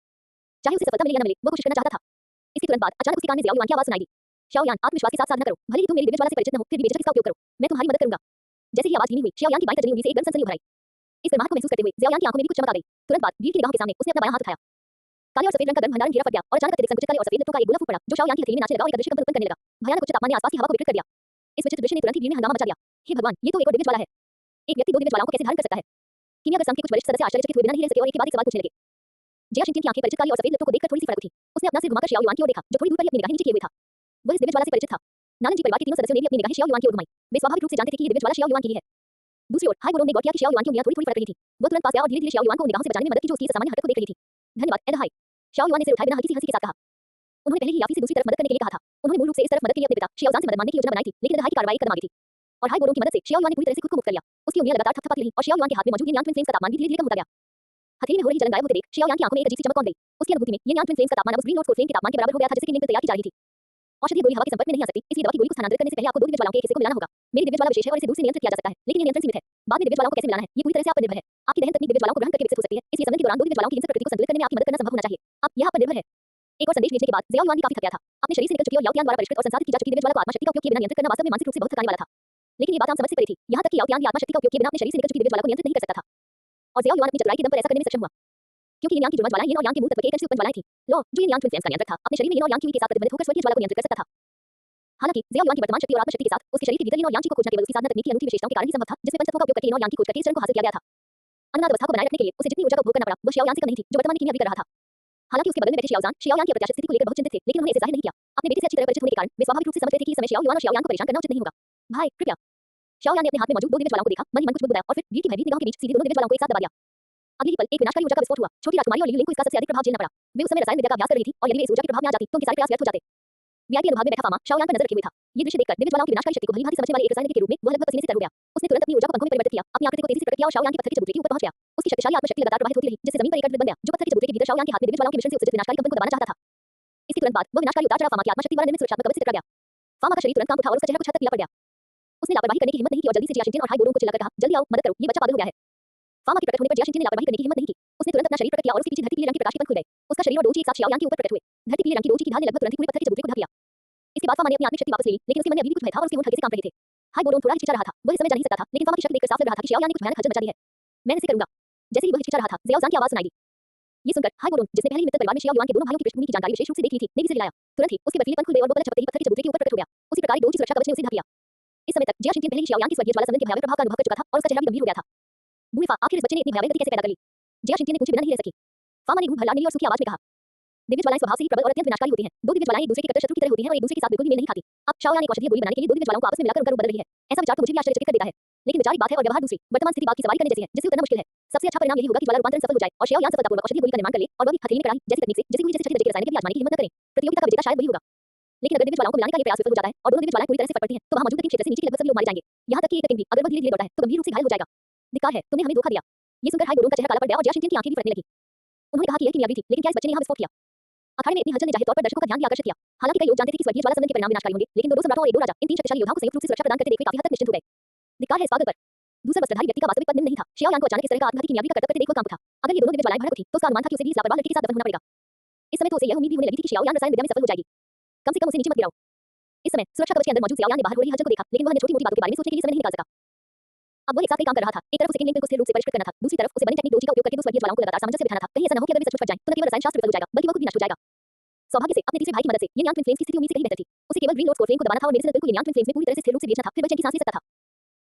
चाहे उसे सफलता मिले या न मिले, वो कोशिश करना चाहता था। इसके तुरंत बाद अचानक उसके कान में ज़ियाओ युआन की आवाज सुनाई दी। शाओ यान, आत्मविश्वास के साथ साधना करो, भले ही तुम मेरी दिव्य ज्वाला से परिचित न हो, फिर भी बेझिझक इसका उपयोग करो, मैं तुम्हारी मदद करूंगा। जैसे ही आवाज धीमी हुई, शाओ यान की बाईं तर्जनी उंगली से एक गर्म सनसनी उभर आई। इस गर्माहट को महसूस करते हुए ज़ियाओ यान की आंखों में भी कुछ चमक आ गई। तुरंत बाद भीड़ की निगाहों के सामने उसने अपना बायां हाथ उठाया। काले और सफेद रंग का गर्म भंडारण घेरा फट गया और अचानक अत्यधिक संकुचित काले और सफेद लट्टों का एक गोला फूट पड़ा, जो शाओ यान की हथेली में नाचने लगा और एक अदृश्य कंपन उत्पन्न करने लगा। भयानक उच्च तापमान ने आसपास की हवा को विकृत कर दिया। इस विचित्र दृश्य ने तुरंत ही भीड़ में हंगामा मचा दिया। हे भगवान, ये तो एक और दिव्य ज्वाला है। एक व्यक्ति दो दिव्य ज्वालाओं को कैसे धारण कर सकता है? कीमियागर संघ के कुछ वरिष्ठ सदस्य आश्चर्यचकित हुए बिना नहीं रह सके और एक के बाद एक सवाल पूछने लगे। जिया शिनटिन की आंखें परिचित काली और सफेद लट्टों को देखकर थोड़ी सी फड़क उठी। उसने अपना सिर घुमाकर शियाओ युआन की ओर देखा, जो थोड़ी दूर पर ही अपनी निगाहें नीचे किए हुए था। वह इस दिव्य ज्वाला से परिचित था। नानन जी परिवार के तीनों सदस्यों ने भी अपनी निगाहें शियाओ युआन की ओर घुमाई। वे स्वाभाविक रूप से जानते थे कि ये दिव्य ज्वाला शियाओ युआन की ही है। दूसरी ओर हाई बोलों ने गौर किया कि शियाओ युआन की उंगलियां थोड़ी-थोड़ी फड़क रही थीं। वो तुरंत पास गया और धीरे-धीरे शियाओ युआन को उन निगाहों से बचाने में मदद की जो उसकी सामान्य हरकत को देख रही थी। धन्यवाद एड हाई। शियाओ युआन ने सिर उठाए बिना हल्की सी हंसी के साथ कहा। उन्होंने पहले ही याफी से दूसरी तरफ मदद करने के लिए कहा था। उन्होंने मूल रूप से इस तरफ मदद के लिए अपने पिता शियाओ जान से मदद मांगने की योजना बनाई थी, लेकिन एड हाई की कार्रवाई कदम आगे थी। और हाई बोलों की मदद से शियाओ युआन ने पूरी तरह से खुद को मुक्त कर लिया। उसकी उंगलियां लगातार थपथपाती रहीं और शियाओ युआन के हाथ में मौजूद ये न्यान ट्विन फ्लेम्स का तापमान भी धीरे-धीरे कम होता गया। हथेली में हो रही जलन गायब होते देख शियाओ यान की आंखों में एक अजीब सी चमक कौंध गई। उसकी अनुभूति में ये न्यान ट्विन फ्लेम्स का तापमान अब उस ग्रीन नोट 4 फ्लेम के तापमान के बराबर हो गया था, जिसके लिए तैयार की जा रही थी। औषधि गोली हवा के संपर्क में नहीं आ सकती, इसलिए दवा की गोली को स्थानांतरित करने से पहले आपको दो दिव्य ज्वालाओं के एक हिस्से को मिलाना होगा। मेरी दिव्य ज्वाला विशेष है और इसे दूर से नियंत्रित किया जा सकता है, लेकिन ये नियंत्रण सीमित है। बाद में दिव्य ज्वालाओं को कैसे मिलाना है, ये पूरी तरह से आप पर निर्भर है। आपकी दहन तकनीक दिव्य ज्वालाओं को ग्रहण करके विकसित हो सकती है, इसलिए संबंध के दौरान दो दिव्य ज्वालाओं की हिंसक प्रकृति को संतुलित करने में आपकी मदद करना संभव होना चाहिए। अब यह आप पर निर्भर है। एक और संदेश भेजने के बाद ज़ियाओ युआन भी काफी थक गया था। अपने शरीर से निकल चुकी और याओ यान द्वारा परिष्कृत और संसाधित की जा चुकी दिव्य ज्वाला को आत्मशक्ति का उपयोग किए बिना नियंत्रित करना वास्तव में मानसिक रूप से बहुत थकाने वाला था। लेकिन ये बात आम समझ से परे थी। यहाँ तक कि याओ यान भी आत्मशक्ति का उपयोग किए बिना अपने शरीर से निकल चुकी दिव्य ज्वाला को नियंत्रित नहीं कर सकता था। और ज़ियाओ युआन अपनी चतुराई के दम पर ऐसा करने में सक्षम हुआ। क्योंकि yin yang की जुड़वां ज्वालाएं yin और yang के मूल तत्व के एकत्र से उत्पन्न ज्वालाएं थी। लॉ जो yin yang ट्विन फ्लेम्स का नियंत्रक था अपने शरीर में yin और yang की के साथ प्रतिबंधित होकर स्वयं की ज्वाला को नियंत्रित कर सकता था। हालांकि जियाओ युआन की वर्तमान शक्ति और आत्मशक्ति के साथ उसके शरीर के भीतर yin और yang को खोजना केवल उसकी साधना तकनीक की अनूठी विशेषताओं के कारण ही संभव था जिसमें पंचतत्वों का उपयोग करके yin और yang की खोज करके इस चरण को हासिल किया गया था। अनंत अवस्था को बनाए रखने के लिए उसे जितनी ऊर्जा का उपभोग करना पड़ा वह शियाओ यान से कम नहीं थी जो वर्तमान में कीमियावी कर रहा था। हालांकि उसके बगल में बैठे शियाओ यान की अप्रत्याशित स्थिति को लेकर बहुत चिंतित थे लेकिन उन्होंने इसे जाहिर नहीं किया। अपने बेटे से अच्छी तरह परिचित होने के कारण वे स्वाभाविक रूप से समझ रहे थे कि इस समय शियाओ युआन और शियाओ यान को परेशान करना उचित नहीं होगा। भाई कृपया। शियाओ यान ने अपने हाथ में मौजूद दो दिव्य ज्वालाओं को देखा मन ही मन कुछ बुदबुदाया और फिर भीड़ की भयभीत निगाहों के बीच सीधे दोनों दिव्य ज्वालाओं को एक साथ दबा दिया। अगले ही पल एक विनाशकारी ऊर्जा का विस्फोट हुआ। छोटी राजकुमारी और लियू लिंग को इसका सबसे अधिक प्रभाव झेलना पड़ा। वे उस समय रसायन विद्या का अभ्यास कर रही थी और यदि वे इस ऊर्जा के प्रभाव में आ जाती तो उनके सारे प्रयास व्यर्थ हो जाते। वीआईपी अनुभाग में बैठा फामा शाओ यान पर नजर रखे हुए था। ये दृश्य देखकर दिव्य ज्वालाओं की विनाशकारी शक्ति को भलीभांति समझने वाले एक रसायन के रूप में वह लगभग पसीने से तर हो गया। उसने तुरंत अपनी ऊर्जा को पंखों में परिवर्तित किया अपनी आकृति को तेजी से प्रकट किया और शाओ यान के पत्थर के चबूतरे के ऊपर पहुंच गया। उसकी शक्तिशाली आत्मशक्ति लगातार प्रवाहित होती रही जिससे जमीन पर एक अद्भुत बन गया जो पत्थर के चबूतरे के भीतर शाओ यान के हाथ में दिव्य ज्वालाओं के मिश्रण से उत्सर्जित विनाशकारी कंपन को दबाना चाहता था। इसके तुरंत बाद वह विनाशकारी उतार चढ़ाव फामा की आत्मशक्ति द्वारा निर्मित सुरक्षात्मक कवच से टकरा गया। फामा का शरीर तुरंत कांप उठा और उसका चेहरा कुछ हद तक पीला पड़ गया। उसने लापरवाही करने की हिम्मत नहीं की और जल्दी से जिया शिनचिन और हाई बोरों को चिल्लाकर कहा जल्दी आओ मदद करो ये बच्चा पागल हो गया है। फामा के प्रकट होने पर जिया शिनचिन ने लापरवाही करने की हिम्मत नहीं की। उसने तुरंत अपना शरीर प्रकट किया और उसके पीछे धरती पीले रंग के प्रकाश के पंख खुल गए। उसका शरीर और डोजी एक साथ शियाओ यान के ऊपर प्रकट हुए। धरती पीले रंग की डोजी की ढाल ने लगभग तुरंत ही पूरे पत्थर के चबूतरे को ढक लिया। इसके बाद फामा ने अपनी आत्मिक शक्ति वापस ले ली लेकिन उसके मन में अभी भी कुछ भय था और उसके होंठ हल्के से कांप रहे थे। हाई बोरों थोड़ा हिचकिचा रहा था वह इस समय जा नहीं सकता था लेकिन फामा की शक्ति देखकर साफ लग रहा था कि शियाओ यान ने कुछ भयानक हलचल मचा दी है। मैं इसे करूंगा। जैसे ही वह हिचकिचा रहा था जियाओ जान की आवाज सुनाई दी। ये सुनकर हाई बोरों जिसने पहले ही मित्र परिवार में शियाओ युआन के दोनों भाइयों की पृष्ठभूमि की जानकारी विशेष रूप से देख ली थी ने भी सिर हिलाया। तुरंत ही उसके बर्फीले पंख खुल गए और वो पलक झपकते ही पत्थर के चबूतरे के ऊपर प्रकट हो गया। उसी प्रकार डोजी सुरक्षा कवच ने उसे ढक लिया। इस समय तक जिया शिनचिन पहले ही शियाओ यान की स्वर्गीय ज्वाला संबंध के भयावह प्रभाव का अनुभव कर चुका था और उसका चेहरा भी गंभीर हो गया था। बुईफा आखिर इस बच्चे ने इतनी भयावह गति कैसे पैदा कर ली। जिया शिनचिन ने कुछ बिना नहीं रह सकी। फामा ने मुंह भरलाने और सूखी आवाज में कहा दिव्य ज्वालाएं स्वभाव से ही प्रबल और अत्यंत विनाशकारी होती हैं। दो दिव्य ज्वालाएं एक दूसरे के कट्टर शत्रु की तरह होती हैं और एक दूसरे के साथ बिल्कुल भी मेल नहीं खाती। अब शाओ यान एक औषधीय गोली बनाने के लिए दो दिव्य ज्वालाओं को आपस में मिलाकर उनका रूप बदल रही है। ऐसा विचार तो मुझे भी आश्चर्यचकित कर देता है लेकिन विचार एक बात है और व्यवहार दूसरी। वर्तमान स्थिति बाघ की सवारी करने जैसी है जिसे उतरना मुश्किल है। सबसे अच्छा परिणाम यही होगा कि ज्वाला रूपांतरण सफल हो जाए और शियाओ यान सफलतापूर्वक औषधीय गोली का निर्माण कर ले और वह भी हथेली में कड़ाही जैसी तकनीक से जैसे हुई जैसे छठी दर्जे के रसायन के भी आजमाने की हिम्मत न करें। प्रतियोगिता का विजेता शायद वही होगा। लेकिन अगर दिव्य ज्वालाओं को मिलाने का ये प्रयास विफल हो जाता है और दोनों दिव्य ज्वालाएं पूरी तरह से फट पड़ती हैं तो वहां मौजूद तकनीक क्षेत्र से नीचे के लगभग सभी लोग मारे जाएंगे। यहां तक कि एक किंग भी अगर वह धीरे-धीरे दौड़ता है तो गंभीर रूप से घायल हो जाएगा। धिक्कार है तुमने हमें धोखा दिया। ये सुनकर हाई बोरों का चेहरा काला पड़ गया और जिया शिनचिन की आंखें भी फटने लगी। उन्होंने कहा कि यह कीमियावी थी लेकिन क्या इस बच्चे ने यहां विस्फोट किया। अखाड़े में इतनी हलचल ने जाहिर तौर पर दर्शकों का ध्यान भी आकर्षित किया। हालांकि कई लोग जानते थे कि स्वर्गीय ज्वाला संबंध के परिणाम विनाशकारी होंगे लेकिन दो सम्राटों और एक दो राजा इन तीन शक्तिशाली योद्धाओं को संयुक्त रूप से सुरक्षा प्रदान करते देख काफी हद तक निश्चिंत हो गए। धिक्कार है इस पागल पर। दूसरा वस्त्रधारी व्यक्ति का वास्तविक पद निम्न नहीं था। शियाओ यान को अचानक इस तरह का आत्मघाती कीमियावी का कर्तव्य करते देख वह कांप उठा। अगर ये दोनों दिव्य ज्वालाएं भड़क उठी तो उसका अनुमान था कि उसे भी इस लापरवाह लड़की के साथ दफन होना पड़ेगा। इस समय तो उसे यह उम्मीद भी होने लगी थी कि शियाओ यान रसायन विद्या में सफल हो जाएगी। कम से कम उसे नीचे मत गिराओ। इस समय सुरक्षा कवच के अंदर मौजूद शियाओ यान ने बाहर हो रही हलचल को देखा लेकिन वह अन्य छोटी-मोटी बातों के बारे में सोचने के लिए समय नहीं निकाल सका। अब वह एक साथ कई काम कर रहा था। एक तरफ उसे किंग लिंग को स्थिर रूप से परिष्कृत करना था दूसरी तरफ उसे बनी टेक्निक डोजी का उपयोग करके दो स्वर्गीय ज्वालाओं को लगातार सामंजस्य बिठाना था। कहीं ऐसा न हो कि अगर वे सचमुच फट जाएं तो न केवल रसायन शास्त्र विफल हो जाएगा बल्कि वह खुद भी नष्ट हो जाएगा। सौभाग्य से अपने तीसरे भाई की मदद से ये यान ट्विन फ्लेम्स की स्थिति उम्मीद से कहीं बेहतर थी। उसे केवल ग्रीन लोड स्कोर फ्लेम को दबाना था और मेरे से बिल्कुल यान ट्विन फ्लेम्स में पूरी तरह से स्थिर रूप से खींचना था फिर वह चैन की सांस ले सकता था।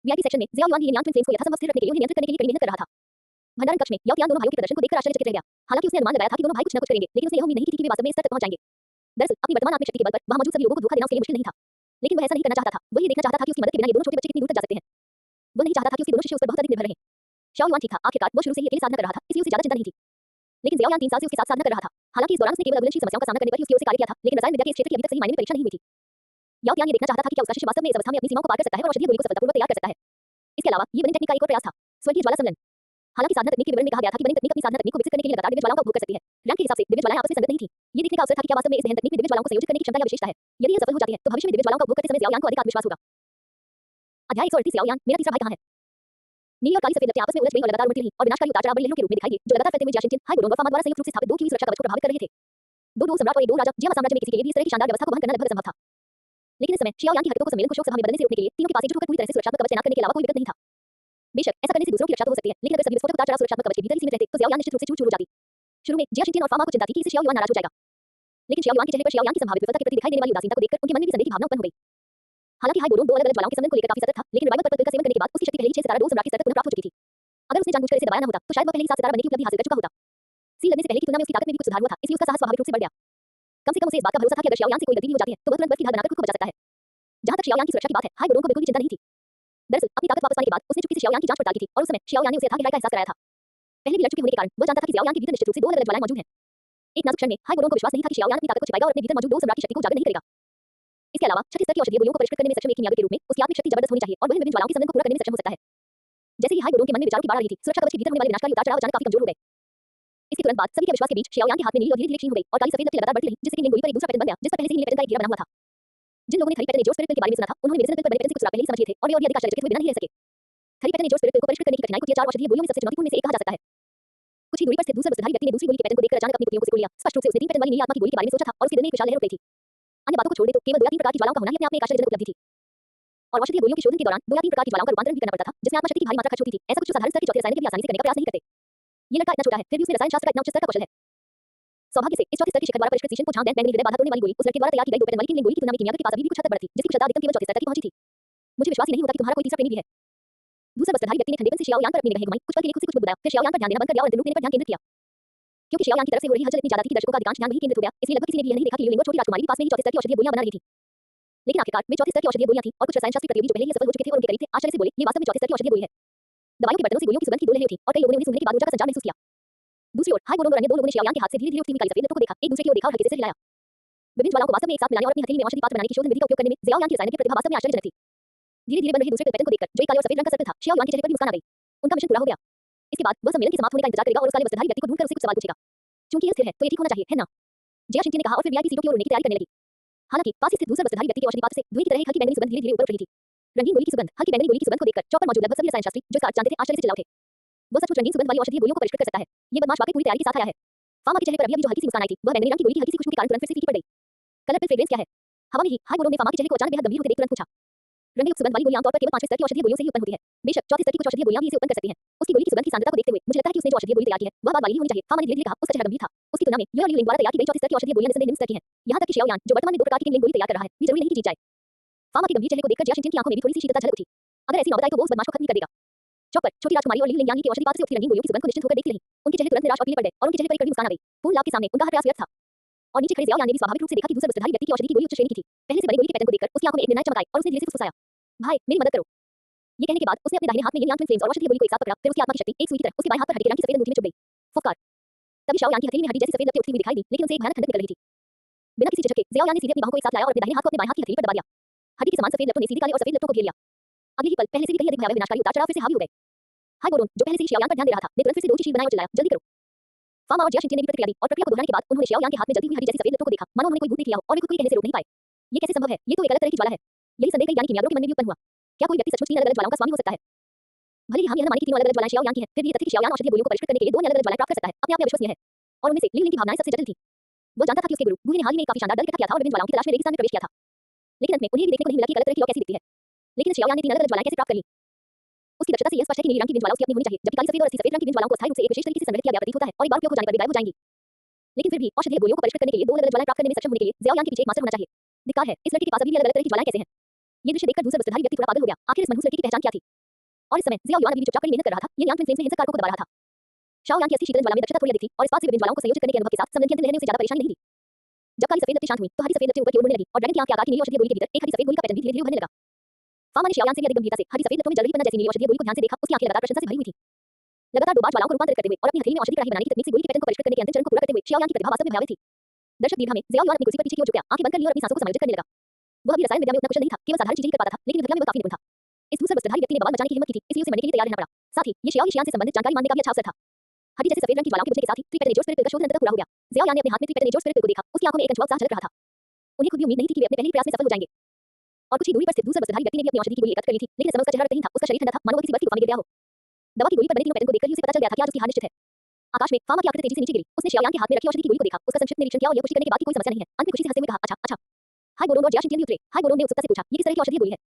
वीआईपी सेक्शन में जियाओ युआन यान ट्विन फ्लेम्स को यथासंभव स्थिर रखने के लिए उन्हें नियंत्रित करने के लिए कड़ी मेहनत कर रहा था। भंडारण कक्ष में याओ यान दोनों भाइयों के प्रदर्शन को देखकर आश्चर्यचकित रह गया। हालांकि उसने अनुमान लगाया था कि दोनों भाई कुछ न कुछ करेंगे लेकिन उसने यह उम्मीद नहीं की थी कि वे वास्तव में इस स्तर तक पहुंच जाएंगे। दरअसल अपनी वर्तमान आत्मिक शक्ति के बल पर वहां मौजूद सभी लोगों को धोखा देना उसके लिए मुश्किल नहीं था लेकिन वह ऐसा नहीं करना चाहता था। वह ये देखना चाहता था कि उसकी मदद के बिना ये दोनों छोटे बच्चे कितनी दूर तक जा सकते हैं। वह नहीं चाहता था कि उसके दोनों शिष्य उस पर बहुत अधिक निर्भर रहें। शाओ युआन ठीक था आखिरकार वो शुरू से ही अकेले साधना कर रहा था इसलिए उसे ज्यादा चिंता नहीं थी। लेकिन जियाओ यान 3 साल से उसके साथ साधना कर रहा था। हालांकि इस दौरान उसने केवल अवगुणशील समस्याओं का सामना करने पर ही उसकी ओर से कार्य किया था लेकिन रसायन विद्या के इस क्षेत्र की अभी तक सही मायने में परीक्षा नहीं हुई थी। याओ यान ये देखना चाहता था कि क्या उसका शिष्य वास्तव में इस अवस्था में अपनी सीमाओं को पार कर सकता है और औषधीय गोली को सफलतापूर्वक तैयार कर सकता है। इसके अलावा ये बनी तकनीक का एक और प्रयास था स्वर्गीय ज्वाला सम्मेलन। हालांकि साधना तकनीक के विवरण में कहा गया था कि बनी तकनीक अपनी साधना तकनीक को विकसित करने के लिए लगातार दिव्य ज्वालाओं का उपयोग कर सकती है। रैंक के हिसाब से दिव्य ज्वालाएं आपस में संगत नहीं थी। ये देखने का अवसर था कि क्या वास्तव में इस दहन तकनीक में दिव्य ज्वालाओं को संयोजित करने की क्षमता या विशेषता है। यदि यह सफल हो जाती है तो भविष्य में दिव्य ज्वालाओं का उपयोग करते समय जियाओ यान को अधिक आत्मविश्वास होगा। अध्याय 138 जियाओ यान मेरा तीसरा भाई कहां है। नीली और काली सफेद लपटें आपस में उलझ गईं और लगातार उड़ती रहीं और विनाशकारी उतार चढ़ाव बड़ी लहरों के रूप में दिखाई दी जो लगातार फैलते हुए जिया शिनचिन हाई बोरों और फामा द्वारा संयुक्त रूप से स्थापित दो की सुरक्षा कवच को प्रभावित कर रहे थे। दो सम्राट और एक दो राजा जिया साम्राज्य में किसी के लिए भी इस तरह की शानदार व्यवस्था को वहन करना लगभग असंभव था। लेकिन इस समय शियाओ यान की हरकतों को सम्मेलन को शोक सभा में बदलने से रोकने के लिए तीनों के पास एकजुट होकर पूरी तरह से सुरक्षात्मक कवच तैनात करने के अलावा कोई विकल्प नहीं था। बेशक ऐसा करने से दूसरों की रक्षा तो हो सकती है लेकिन अगर सभी विस्फोटक उतार चढ़ाव सुरक्षात्मक कवच के भीतर ही सीमित रहते तो जियाओ यान निश्चित रूप से चूर-चूर हो जाती। शुरू में जिया शिनचिन और फामा को चिंता थी कि इससे शियाओ युआन नाराज हो जाएगा लेकिन शियाओ युआन के चेहरे पर शियाओ यान की संभावित विफलता के प्रति दिखाई देने वाली उदासीनता को देखकर उनके मन में भी संदेह की भावना उत्पन्न हो गई। हालांकि हाई बोरों दो अलग-अलग ज्वालाओं के संबंध को लेकर काफी सतर्क था लेकिन रिवाइवल पर का सेवन करने के बाद उसकी शक्ति पहले ही 6 सितारा 2 सम्राट के स्तर तक पुनः प्राप्त हो चुकी थी। अगर उसने जानबूझकर इसे दबाया न होता तो शायद वह पहले ही 7 सितारा बनने की उपलब्धि हासिल कर चुका होता। सील लगने से पहले की तुलना में उसकी ताकत में भी कुछ सुधार हुआ था इसलिए उसका साहस स्वाभाविक रूप से बढ़ गया। कम से कम उसे इस बात का भरोसा था कि अगर शियाओ यान से कोई गलती भी हो जाती है तो वह तुरंत बर्फ की ढाल बनाकर खुद को बचा सकता है। जहां तक शियाओ यान की सुरक्षा की बात है हाई बोरों को बिल्कुल भी चिंता नहीं थी। दरअसल अपनी ताकत वापस पाने के बाद उसने चुपके से शियाओ यान की जांच पड़ताल की थी और उस समय शियाओ यान ने उसे अथाह गहराई का एहसास कराया था। पहले भी लड़ चुके होने के कारण वह जानता था कि जियाओ यान के भीतर निश्चित रूप से दो अलग-अलग ज्वालाएं मौजूद हैं। एक नाजुक क्षण में हाई बोरों को विश्वास नहीं था कि शियाओ यान अपनी ताकत को छिपाएगा और अपने भीतर मौजूद दो सम्राट की शक्ति को उजागर नहीं करेगा। इसके अलावा छठी स्तर की औषधीय गोलियों को परिष्कृत करने में सक्षम एक कीमियावी के रूप में उसकी आत्मिक शक्ति जबरदस्त होनी चाहिए और वह विभिन्न ज्वालाओं के संबंध को पूरा करने में सक्षम हो सकता है। जैसे ही हाई बोरों के मन में विचारों की बाढ़ आ रही थी सुरक्षा कवच के भीतर होने वाले विनाशकारी उतार चढ़ाव अचानक काफी कमजोर हो गए। इसके तुरंत बाद सभी के विश्वास के बीच शियाओ यान के हाथ में नीली और धीरे-धीरे क्षीण हो गई और काली सफेद लपटें लगातार बढ़ती रहीं जिससे किंग गोली पर एक दूसरा पैटर्न बन गया जिस पर पहले से ही नीले पैटर्न का एक घेरा बना हुआ था। जिन लोगों ने थरी पैटर्न ने जो स्पिरिट के बारे में सुना था उन्होंने मेडिसिन पर बने पैटर्न से कुछ सुराग पहले ही समझ लिए थे और वे और भी अधिक आश्चर्यचकित हुए बिना नहीं रह सके। थरी पैटर्न ने जो स्पिरिट को परिष्कृत करने की कठिनाई को 4 औषधीय गोलियों में सबसे चुनौतीपूर्ण में से एक कहा जा सकता है। कुछ ही दूरी पर स्थित दूसरे वस्त्रधारी व्यक्ति ने दूसरी गोली के पैटर्न को देखकर अचानक अपनी पुतलियों को सिकोड़ लिया। स्पष्ट रूप से उसने 3 पैटर्न वाली नीली आत्मा की गोली के बारे में सोचा था और उसके दिल में एक विशाल लहर उठ गई थी। अन्य बातों को छोड़ दे तो केवल 2 या 3 प्रकार की ज्वालाओं का होना ही अपने आप में एक आश्चर्यजनक उपलब्धि थी। और औषधीय गोलियों के शोधन के दौरान 2 या 3 प्रकार की ज्वालाओं का रूपांतरण भी करना पड़ता था जिसमें आत्मशक्ति की भारी मात्रा खर्च होती थी। ऐसा कुछ जो साधारण स्तर के चौथे रसायन के भी आसानी से करने का प्रयास नहीं करते। ये लड़का इतना छोटा है, फिर भी उसमें रसायन शास्त्र का इतना उच्च स्तर का कौशल है। सौभाग्य से इस चौथे स्तर के शिखर द्वारा परिष्कृत सीजन को झांक बैंगनी हृदय बाधा तोड़ने वाली गोली उस लड़के द्वारा तैयार की गई 2 पैटर्न वाली 3 गोली की तुलना में कीमिया के पास अभी भी कुछ हद तक बढ़ती, जिसकी कुशलता अधिकतम केवल चौथे स्तर तक ही पहुंची थी। मुझे विश्वास ही नहीं होता कि तुम्हारा कोई तीसरा प्रेमी भी है। दूसरा वस्त्रधारी व्यक्ति ने ठंडेपन से शियाओयान पर अपनी निगाहें घुमाई, कुछ पल के लिए खुद से कुछ बुदबुदाया, फिर शियाओयान पर ध्यान देना बंद कर दिया और अंदर लुक लेने पर ध्यान केंद्रित किया। क्योंकि शियाओयान की तरफ से हो रही हलचल इतनी ज्यादा थी कि दर्शकों का अधिकांश ध्यान वहीं केंद्रित हो गया, इसलिए लगभग किसी ने भी यह नहीं देखा कि लिंगो छोटी राजकुमारी भी पास में ही चौथे स्तर की औषधीय गोलियां बना रही थी। लेकिन आखिरकार वे चौथे स्तर की औषधीय गोलियां थीं और कुछ रसायन शास्त्री प्रतियोगी जो पहले ही सफल हो चुके थे और उनके करीब थे आश्चर्य से बोले, ये वास्तव में चौथे स्तर की औषधीय गोली है। दवाइयों के बर्तनों से गोलियों की सुगंध की दो लहरें उठी और कई लोगों ने उन्हें सूंघने के बाद ऊर्जा का संचार महसूस किया। दूसरी ओर हाय बोरोन और अन्य 2 लोगों ने शियाओयान के हाथ से धीरे-धीरे उठती हुई काली सफेद लपटों को देखा, एक दूसरे की ओर देखा और हल्के से सिर हिलाया। विभिन्न ज्वालाओं को वास्तव में एक साथ मिलाने और अपनी हथेली में औषधि पात्र बनाने की शोध में विधि का उपयोग करने में ज़ियाओयान की रसायन की प्रतिभा वास्तव में आश्चर्यजनक थी। धीरे-धीरे बन रहे दूसरे पैटर्न को देखकर जो एक काले और सफेद रंग का सर्कल था, शियाओयान के चेहरे पर भी मुस्कान आ गई। उनका मिशन पूरा हो गया। इसके बाद वह सम्मेलन के समाप्त होने का इंतजार करेगा और उस काले वस्त्रधारी व्यक्ति को ढूंढकर उससे कुछ सवाल पूछेगा। चूंकि यह स्थिर है, तो ये ठीक होना चाहिए, है ना? जया शिंची ने कहा और फिर वीआईपी सीटों की ओर उड़ने की तैयारी करने लगी। हालांकि पास ही स्थित दूसरे वस्त्रधारी व्यक्ति के औषधि पात्र से धुएं की तरह एक हल्की बैंगनी सुगंध धीरे-धीरे ऊपर उठ रही थी। रंगीन गोली की सुगंध, हल्की बैंगनी गोली की सुगंध को देखकर चौक पर मौजूद लगभग सभी रसायन शास्त्री जो इसका अर्थ जानते थे आश्चर्य से चिल्ला उठे। वो सचमुच रंगीन सुगंध वाली औषधीय गोलियों को परिष्कृत कर सकता है। ये बदमाश वाकई पूरी तैयारी के साथ आया है। फामा के चेहरे पर अभी जो हल्की सी मुस्कान आई थी, वह बैंगनी रंग की गोली की हल्की सी खुशबू के कारण तुरंत फिर से फीकी पड़ गई। कलर पे फ्रेग्रेंस क्या है? हवा में ही हाय बोरोन ने फामा के चेहरे को अचानक बेहद गंभीर होकर देख तुरंत पूछा। रंगीन सुगंध वाली गोली आमतौर पर केवल 5वें स्तर की औषधीय गोलियों से ही उत्पन्न होती है। बेशक चौथे स्तर की कुछ औषधीय गोलियां भी इसे उत्पन्न कर सकती हैं। उसकी गोली की सुगंध की सांद्रता को देखते हुए मुझे लगता है कि उसने जो औषधीय गोली तैयार की है, वह बाद वाली ही होनी चाहिए। फामा ने धीरे-धीरे कहा, उसका चेहरा गंभीर था। उसकी तुलना में यह लिंग द्वारा तैयार की गई चौथे स्तर की औषधीय गोलियां निस्संदेह निम्न स्तर की हैं। यहां तक कि शियाओयान जो वर्तमान में 2 प्रकार की लिंग गोली तैयार कर रहा है, भी जरूरी नहीं कि जीत जाए। फामा के गंभीर चेहरे को देखकर जया शिंचिन की आंखों में भी थोड़ी सी शीतलता झलक उठी। अगर ऐसी नौबत आई तो वो उस बदमाश को खत्म ही कर देगा। चौक पर छोटी राजकुमारी और लिंग यांगी के औषधि पात्र से उठती रंगीन गोलियों की सुगंध को निश्चित होकर देखती रही। उनके चेहरे तुरंत निराश और पीले पड़ गए और उनके चेहरे पर एक कड़वी मुस्कान आ गई। पूर्ण लाभ के सामने उनका हर प्रयास व्यर्थ था। और नीचे खड़े ज़ियाओयान ने भी स्वाभाविक रूप से देखा कि दूसरे वस्त्रधारी व्यक्ति की औषधि की गोली उच्च श्रेणी की थी। पहले से बनी गोली के पैटर्न को देखकर उसकी आंखों में एक निर्णायक चमक आई और उसने धीरे से फुसफुसाया, भाई मेरी मदद करो। ये कहने के बाद उसने अपने दाहिने हाथ में यिन यांग ट्विन फ्लेम्स और औषधीय गोली को एक साथ पकड़ा, फिर उसकी आत्मा की शक्ति एक सुई की तरह उसके बाएं हाथ पर हड्डी के रंग की सफेद अंगूठी में चुभ गई। फुफकार। तभी शाओयान की हथेली में हड्डी जैसी सफेद लपटें उठती हुई दिखाई दी, लेकिन उसे एक भयानक ठंडक निकल रही थी। बिना किसी झटके के ज़ियाओयान ने सीधे अपनी बाहों को एक साथ लाया और अपने दाहिने हाथ को अपने बाएं हाथ की हथेली पर दबा दिया। हड्डी के समान सफेद लपटों ने सीधी काले और सफेद लपटों को घेर लिया। अगले ही पल पहले से भी कहीं अधिक भयावह विनाशकारी उतार चढ़ाव फिर से हावी हो गए। हाय बोरोन जो पहले से ही शियाओयान पर ध्यान दे रहा था, ने तुरंत फिर से 2 की शील बनाई और चिल्लाया, जल्दी करो। फामा और जया शिंची ने भी प्रतिक्रिया दी और प्रक्रिया को दोहराने के बाद उन्होंने शियाओयान के हाथ में जलती हुई हड्डी जैसी सफेद लपटों को देखा, मानो उन्होंने कोई भूत देख लिया हो और वे खुद को ये कहने से रोक नहीं पाए। ये कैसे संभव है? ये तो एक अलग तरह की ज्वाला है। यही संदेह कई ज्ञानी कीमियागरों के मन में भी उत्पन्न हुआ। क्या कोई व्यक्ति सचमुच 3 अलग-अलग ज्वालाओं का स्वामी हो सकता है? भले ही हम यह न माने कि तीनों अलग-अलग ज्वालाएं शियाओयान की हैं, फिर भी ये तथ्य कि शियाओयान औषधीय गोलियों को परिष्कृत करने के लिए 2 अलग-अलग ज्वालाएं प्राप्त कर सकता है, अपने आप में अविश्वसनीय है। और उनमें से लिंग की भावनाएं सबसे जटिल थीं। वो जानता था कि उसके गुरु बूहे ने हाल ही में एक काफी शानदार दल इकट्ठा किया था और विभिन्न ज्वालाओं की तलाश में रेगिस्तान में प्रवेश किया था। लेकिन अंत में उन्हें भी देखने को नहीं मिला कि एक अलग तरह की लौ कैसी दिखती है। लेकिन शियाओयान ने 3 अलग-अलग ज्वालाएं कैसे प्राप्त कर लीं? उसकी दक्षता से यह स्पष्ट है कि नीली रंग की विभिन्न ज्वाला उसकी अपनी होनी चाहिए, जबकि काली सफेद और अस्सी सफेद रंग की विभिन्न ज्वालाओं को अस्थायी रूप से एक विशेष तरीके से संग्रहित किया गया प्रतीत होता है और एक बार उपयोग हो जाने पर वे गायब हो जाएंगी। लेकिन फिर भी औषधीय गोलियों को परिष्कृत करने के लिए 2 अलग-अलग ज्वालाएं प्राप्त करने में सक्षम होने के लिए ज़ियाओयान के पीछे एक मास्टर होना चाहिए। धिक्कार है, इस लड़के के पास अभी भी अलग-अलग तरह की ज्वालाएं कैसे हैं? ये दृश्य देखकर दूसरा वस्त्रधारी व्यक्ति थोड़ा पागल हो गया। आखिर इस मनहूस लड़के की पहचान क्या थी? और इस समय ज़ियाओयान अभी भी चुपचाप कड़ी मेहनत कर रहा था। ये यांग ट्विन फ्लेम्स में हिंसक कारकों को दबा रहा था। शाओयान की असली शीतल ज्वाला में दक्षता थोड़ी अधिक थी और इस बात से विभिन्न ज्वालाओं को संयोजित करने के अनुभव के साथ समलन की अंतिम लहर ने उसे ज्यादा परेशानी नहीं दी। जब काली सफेद लपटें शांत हुई तो हरी सफेद लपटें ऊपर की ओर मुड़ने लगी और ड्रैगन की आंख के आकार की नीली औषधीय गोली के भीतर एक हरी सफेद गोली का पैटर्न भी धीरे-धीरे उभरने लगा। फामा ने शियाओयान से भी अधिक गंभीरता से हरी सफेद लपटों में जल रही पन्ना जैसी नीली औषधीय गोली को ध्यान से देखा। उसकी आंखें लगातार प्रशंसा से भरी हुई थी। लगातार 2 बार ज्वालाओं को रूपांतरित करते हुए और अपनी हथेली में औषधि कढ़ाई बनाने की तकनीक से गोली के पैटर्न को परिष्कृत करने के अंतिम चरण को पूरा करते हुए शियाओयान की प्रतिभा वास्तव में भयावह थी। दर्शक दीर्घा में ज़ियाओयान अपनी कुर्सी पर पीछे की ओर झुक गया, आंखें बंद कर ली और अपनी सांसों को समायोजित करने लगा। वह भी रसायन विद्या में उतना कुशल नहीं था, केवल साधारण चीजें ही कर पाता था, लेकिन घटना में वह काफी निपुण था। इस दूसरे वस्त्रधारी व्यक्ति ने बवाल मचाने की हिम्मत की थी, इसलिए उसे मरने के लिए तैयार रहना पड़ा। साथ ही ये शियाओ यिशियान से संबंधित जानकारी मानने का भी अच्छा अवसर था। हड्डी जैसे सफेद रंग की ज्वालाओं के बुझने के साथ ही त्रिपैटर्न एजोर स्पिरिट का शोधन अंततः पूरा हो गया। ज़ियाओयान ने अपने हाथ में त्रिपैटर्न एजोर स्पिरिट को देखा, उसकी आंखों में एक अनछुआ उत्साह झलक रहा था। उन्हें खुद भी उम्मीद नहीं थी कि वे अपने पहले ही प्रयास में सफल हो जाएंगे। और कुछ ही दूरी पर स्थित दूसरे वस्त्रधारी व्यक्ति ने भी अपनी औषधि की गोली एकत्र कर ली थी, लेकिन इस समय उसका चेहरा रक्तहीन था, उसका शरीर ठंडा था, मानो वो किसी बर्फ की गुफा में गिर गया हो। दवा की गोली पर बने तीनों पैटर्न को देखकर ही उसे पता चल गया था कि आज उसकी हार निश्चित है। आकाश में फामा की आकृति तेजी से नीचे गिरी। उसने शियाओयान के हाथ में रखी औषधि की गोली को देखा, उसका संक्षिप्त निरीक्षण किया और यह पुष्टि करने के बाद कि कोई समस्या नहीं है। अंत में खुशी से हंसते हुए कहा, अच्छा अच्छा। हाय बोरोन और जया शिंचिन भी उतरे। हाय बोरोन ने उत्सुकता से पूछा, ये किस तरह की औषधीय गोली है?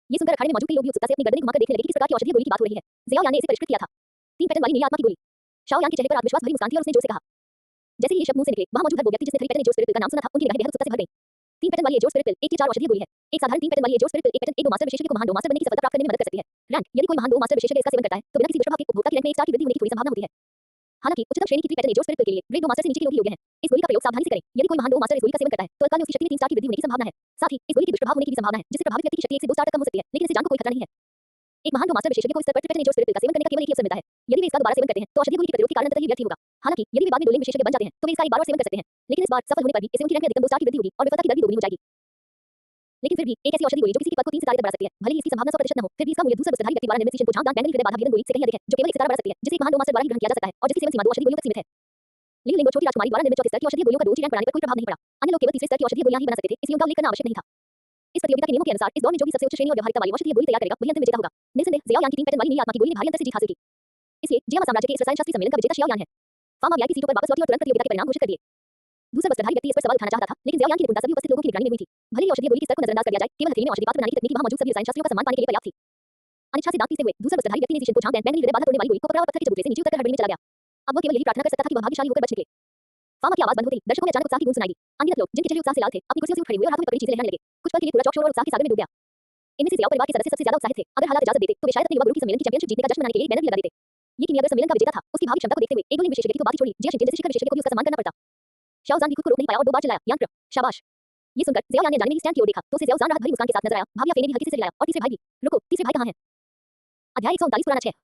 ये सुनकर अखाड़े में मौजूद कई लोग भी उत्सुकता से अपनी गर्दनें घुमाकर देखने लगे कि किस प्रकार की औषधीय गोली की बात हो रही है। ज़ियाओयान ने इसे परिष्कृत किया था। 3 पैटर्न वाली नीली आत्मा की गोली। शाओयान के चेहरे पर आत्मविश्वास भरी मुस्कान थी और उसने जोर से कहा। जैसे ही ये शब्द मुंह से निकले, वहां मौजूद हर वो व्यक्ति जिसने त्रिपैटर्न एजोर स्पिरिट का नाम सुना था, उनकी निगाहें बेहद उत्सुकता से भर गईं। 3 पैटर्न वाली एजोर स्पिरिट एक की 4 औषधीय गोली है। एक साधारण 3 पैटर्न वाली एजोर स्पिरिट एक पैटर्न एक 2 मास्टर विशेषज्ञ को महान 2 मास्टर बनने की सफलता प्राप्त करने में मदद कर सकती है। रैंक, यदि कोई महान 2 मास्टर विशेषज्ञ इसका सेवन करता है, तो बिना किसी दुष्प्रभाव के उपभोक्ता की रैंक में 1 स्टार की वृद्धि होने की थोड़ी संभावना होती है। हालांकि उच्चतम श्रेणी की त्रिपैटर्न एजोर स्पिरिट के लिए ग्रेड 2 मास्टर से नीचे के लोग ही योग्य हैं। इस गोली का प्रयोग सावधानी से करें। यदि कोई महान 2 मास्टर इस गोली का सेवन करता है, तो तत्काल में उसकी शक्ति में 3 स्टार की वृद्धि होने की संभावना है। साथ ही इस गोली के दुष्प्रभाव होने की भी संभावना है, जिससे प्रभावित व्यक्ति की शक्ति 1 से 2 स्टार तक कम हो सकती है, लेकिन इससे जान को कोई खतरा नहीं है। एक महान 2 मास्टर विशेषज्ञ को इस स्तर पर त्रिपैटर्न एजोर स्पिरिट का सेवन करने का केवल एक ही अवसर मिलता है। यदि वे इसका दोबारा सेवन करते हैं, तो औषधीय गोली के प्रतिरोध के कारण अंततः ही व्यर्थ ही होगा। हालांकि यदि वे बाद में 2 लिंग विशेषज्ञ बन जाते हैं, तो वे इसका एक बार और सेवन कर सकते हैं, लेकिन इस बार सफल होने पर भी इससे उनकी रैंक में अधिकतम 2 स्टार की वृद्धि होगी और विफलता की दर भी दोगुनी हो जाएगी। लेकिन फिर भी एक ऐसी औषधि गोली जो किसी के पद को 3 सितारे तक बढ़ा सकती है, भले ही इसकी संभावना 100% न हो, फिर भी इसका मूल्य दूसरे वस्त्रधारी व्यक्ति द्वारा निर्मित सीजन को झांक बैंगनी हृदय बाधा भेदन गोली से कहीं अधिक है, जो केवल 1 सितारा बढ़ा सकती है, जिसे एक महान 2 मास्टर द्वारा ही ग्रहण किया जा सकता है और जिसकी सेवन सीमा 2 औषधि गोलियों तक सीमित है। लिंग और छोटी राजकुमारी द्वारा निर्मित चौथे स्तर की औषधीय गोलियों का 2 रैंक बढ़ाने पर कोई प्रभाव नहीं पड़ा। अन्य लोग केवल तीसरे स्तर की औषधीय गोलियां ही बना सकते थे, इसलिए उनका उल्लेख करना आवश्यक नहीं था। इस प्रतियोगिता के नियमों के अनुसार इस दौर में जो भी सबसे उच्च श्रेणी और व्यवहारिकता वाली औषधीय गोली तैयार करेगा, वही अंत में विजेता होगा। निस्संदेह ज़ियाओयान की 3 पैटर्न वाली नीली आत्मा की गोली ने भारी अंतर से जीत हासिल की। इसलिए जियामा साम्राज्य के इस रसायन शास्त्री सम्मेलन का विजेता शियाओयान है। फामा वीआईपी सीटों पर वापस लौटी और तुरंत प्रतियोगिता के परिणाम घोषित कर दिए। दूसरा वस्त्रधारी व्यक्ति इस पर सवाल उठाना चाहता था, लेकिन ज़ियाओयान की निपुणता सभी उपस्थित लोगों की निगरानी में हुई थी। भले ही औषधीय गोली के स्तर को नजरअंदाज कर दिया जाए, केवल हथेली में औषधि पात्र बनाने की तकनीक वहां मौजूद सभी रसायन शास्त्रियों का सम्मान पाने के लिए पर्याप्त थी। अनिच्छा से दांत पीसते हुए दूसरा वस्त्रधारी व्यक्ति ने सीजन को झांक बैंगनी हृदय बाधा तोड़ने वाली गोली को पकड़ा और पत्थर के चबूतरे से नीचे उतरकर हड़बड़ी में चला गया। अब वह केवल यही प्रार्थना कर सकता था कि वह भाग्यशाली होकर बच निकले। फामा की आवाज बंद होते ही दर्शकों में अचानक उत्साह की गूंज सुनाई दी। अनगिनत लोग जिनके चेहरे उत्साह से लाल थे, अपनी कुर्सियों से उठ खड़े हुए और हाथों में पकड़ी चीजें लहराने लगे। कुछ पल के लिए पूरा चौक शोर और उत्साह के सागर में डूब गया। इनमें से जियाओ परिवार के सदस्य सबसे ज्यादा उत्साहित थे। अगर हालात इजाजत देते तो वे शायद अपने युवा गुरु की सम्मेलन की चैंपियनशिप जीतने का जश्न मनाने के लिए एक बैनर भी लगा देते। ये कीमियागर सम्मेलन का विजेता था। उसकी भावी क्षमता को देखते हुए एक गोलिंग विशेषज्ञ की तो बात ही छोड़ी, जिया शिनचेन जैसे शिखर विशेषज्ञ को भी उसका सम्मान करना पड़ता। शाओ ज़ान भी खुद को रोक नहीं पाया और 2 बार चिल्लाया, यांग शाबाश। ये सुनकर ज़ियाओ यान ने जाने में ही स्टैंड की ओर देखा, तो उसे ज़ियाओ ज़ान राहत भरी मुस्कान के साथ नजर आया। भाभी या फेने भी हल्के से चिल्लाया और तीसरे भाई भी। रुको, तीसरे भाई कहां है? अध्याय 139 पुराना 6।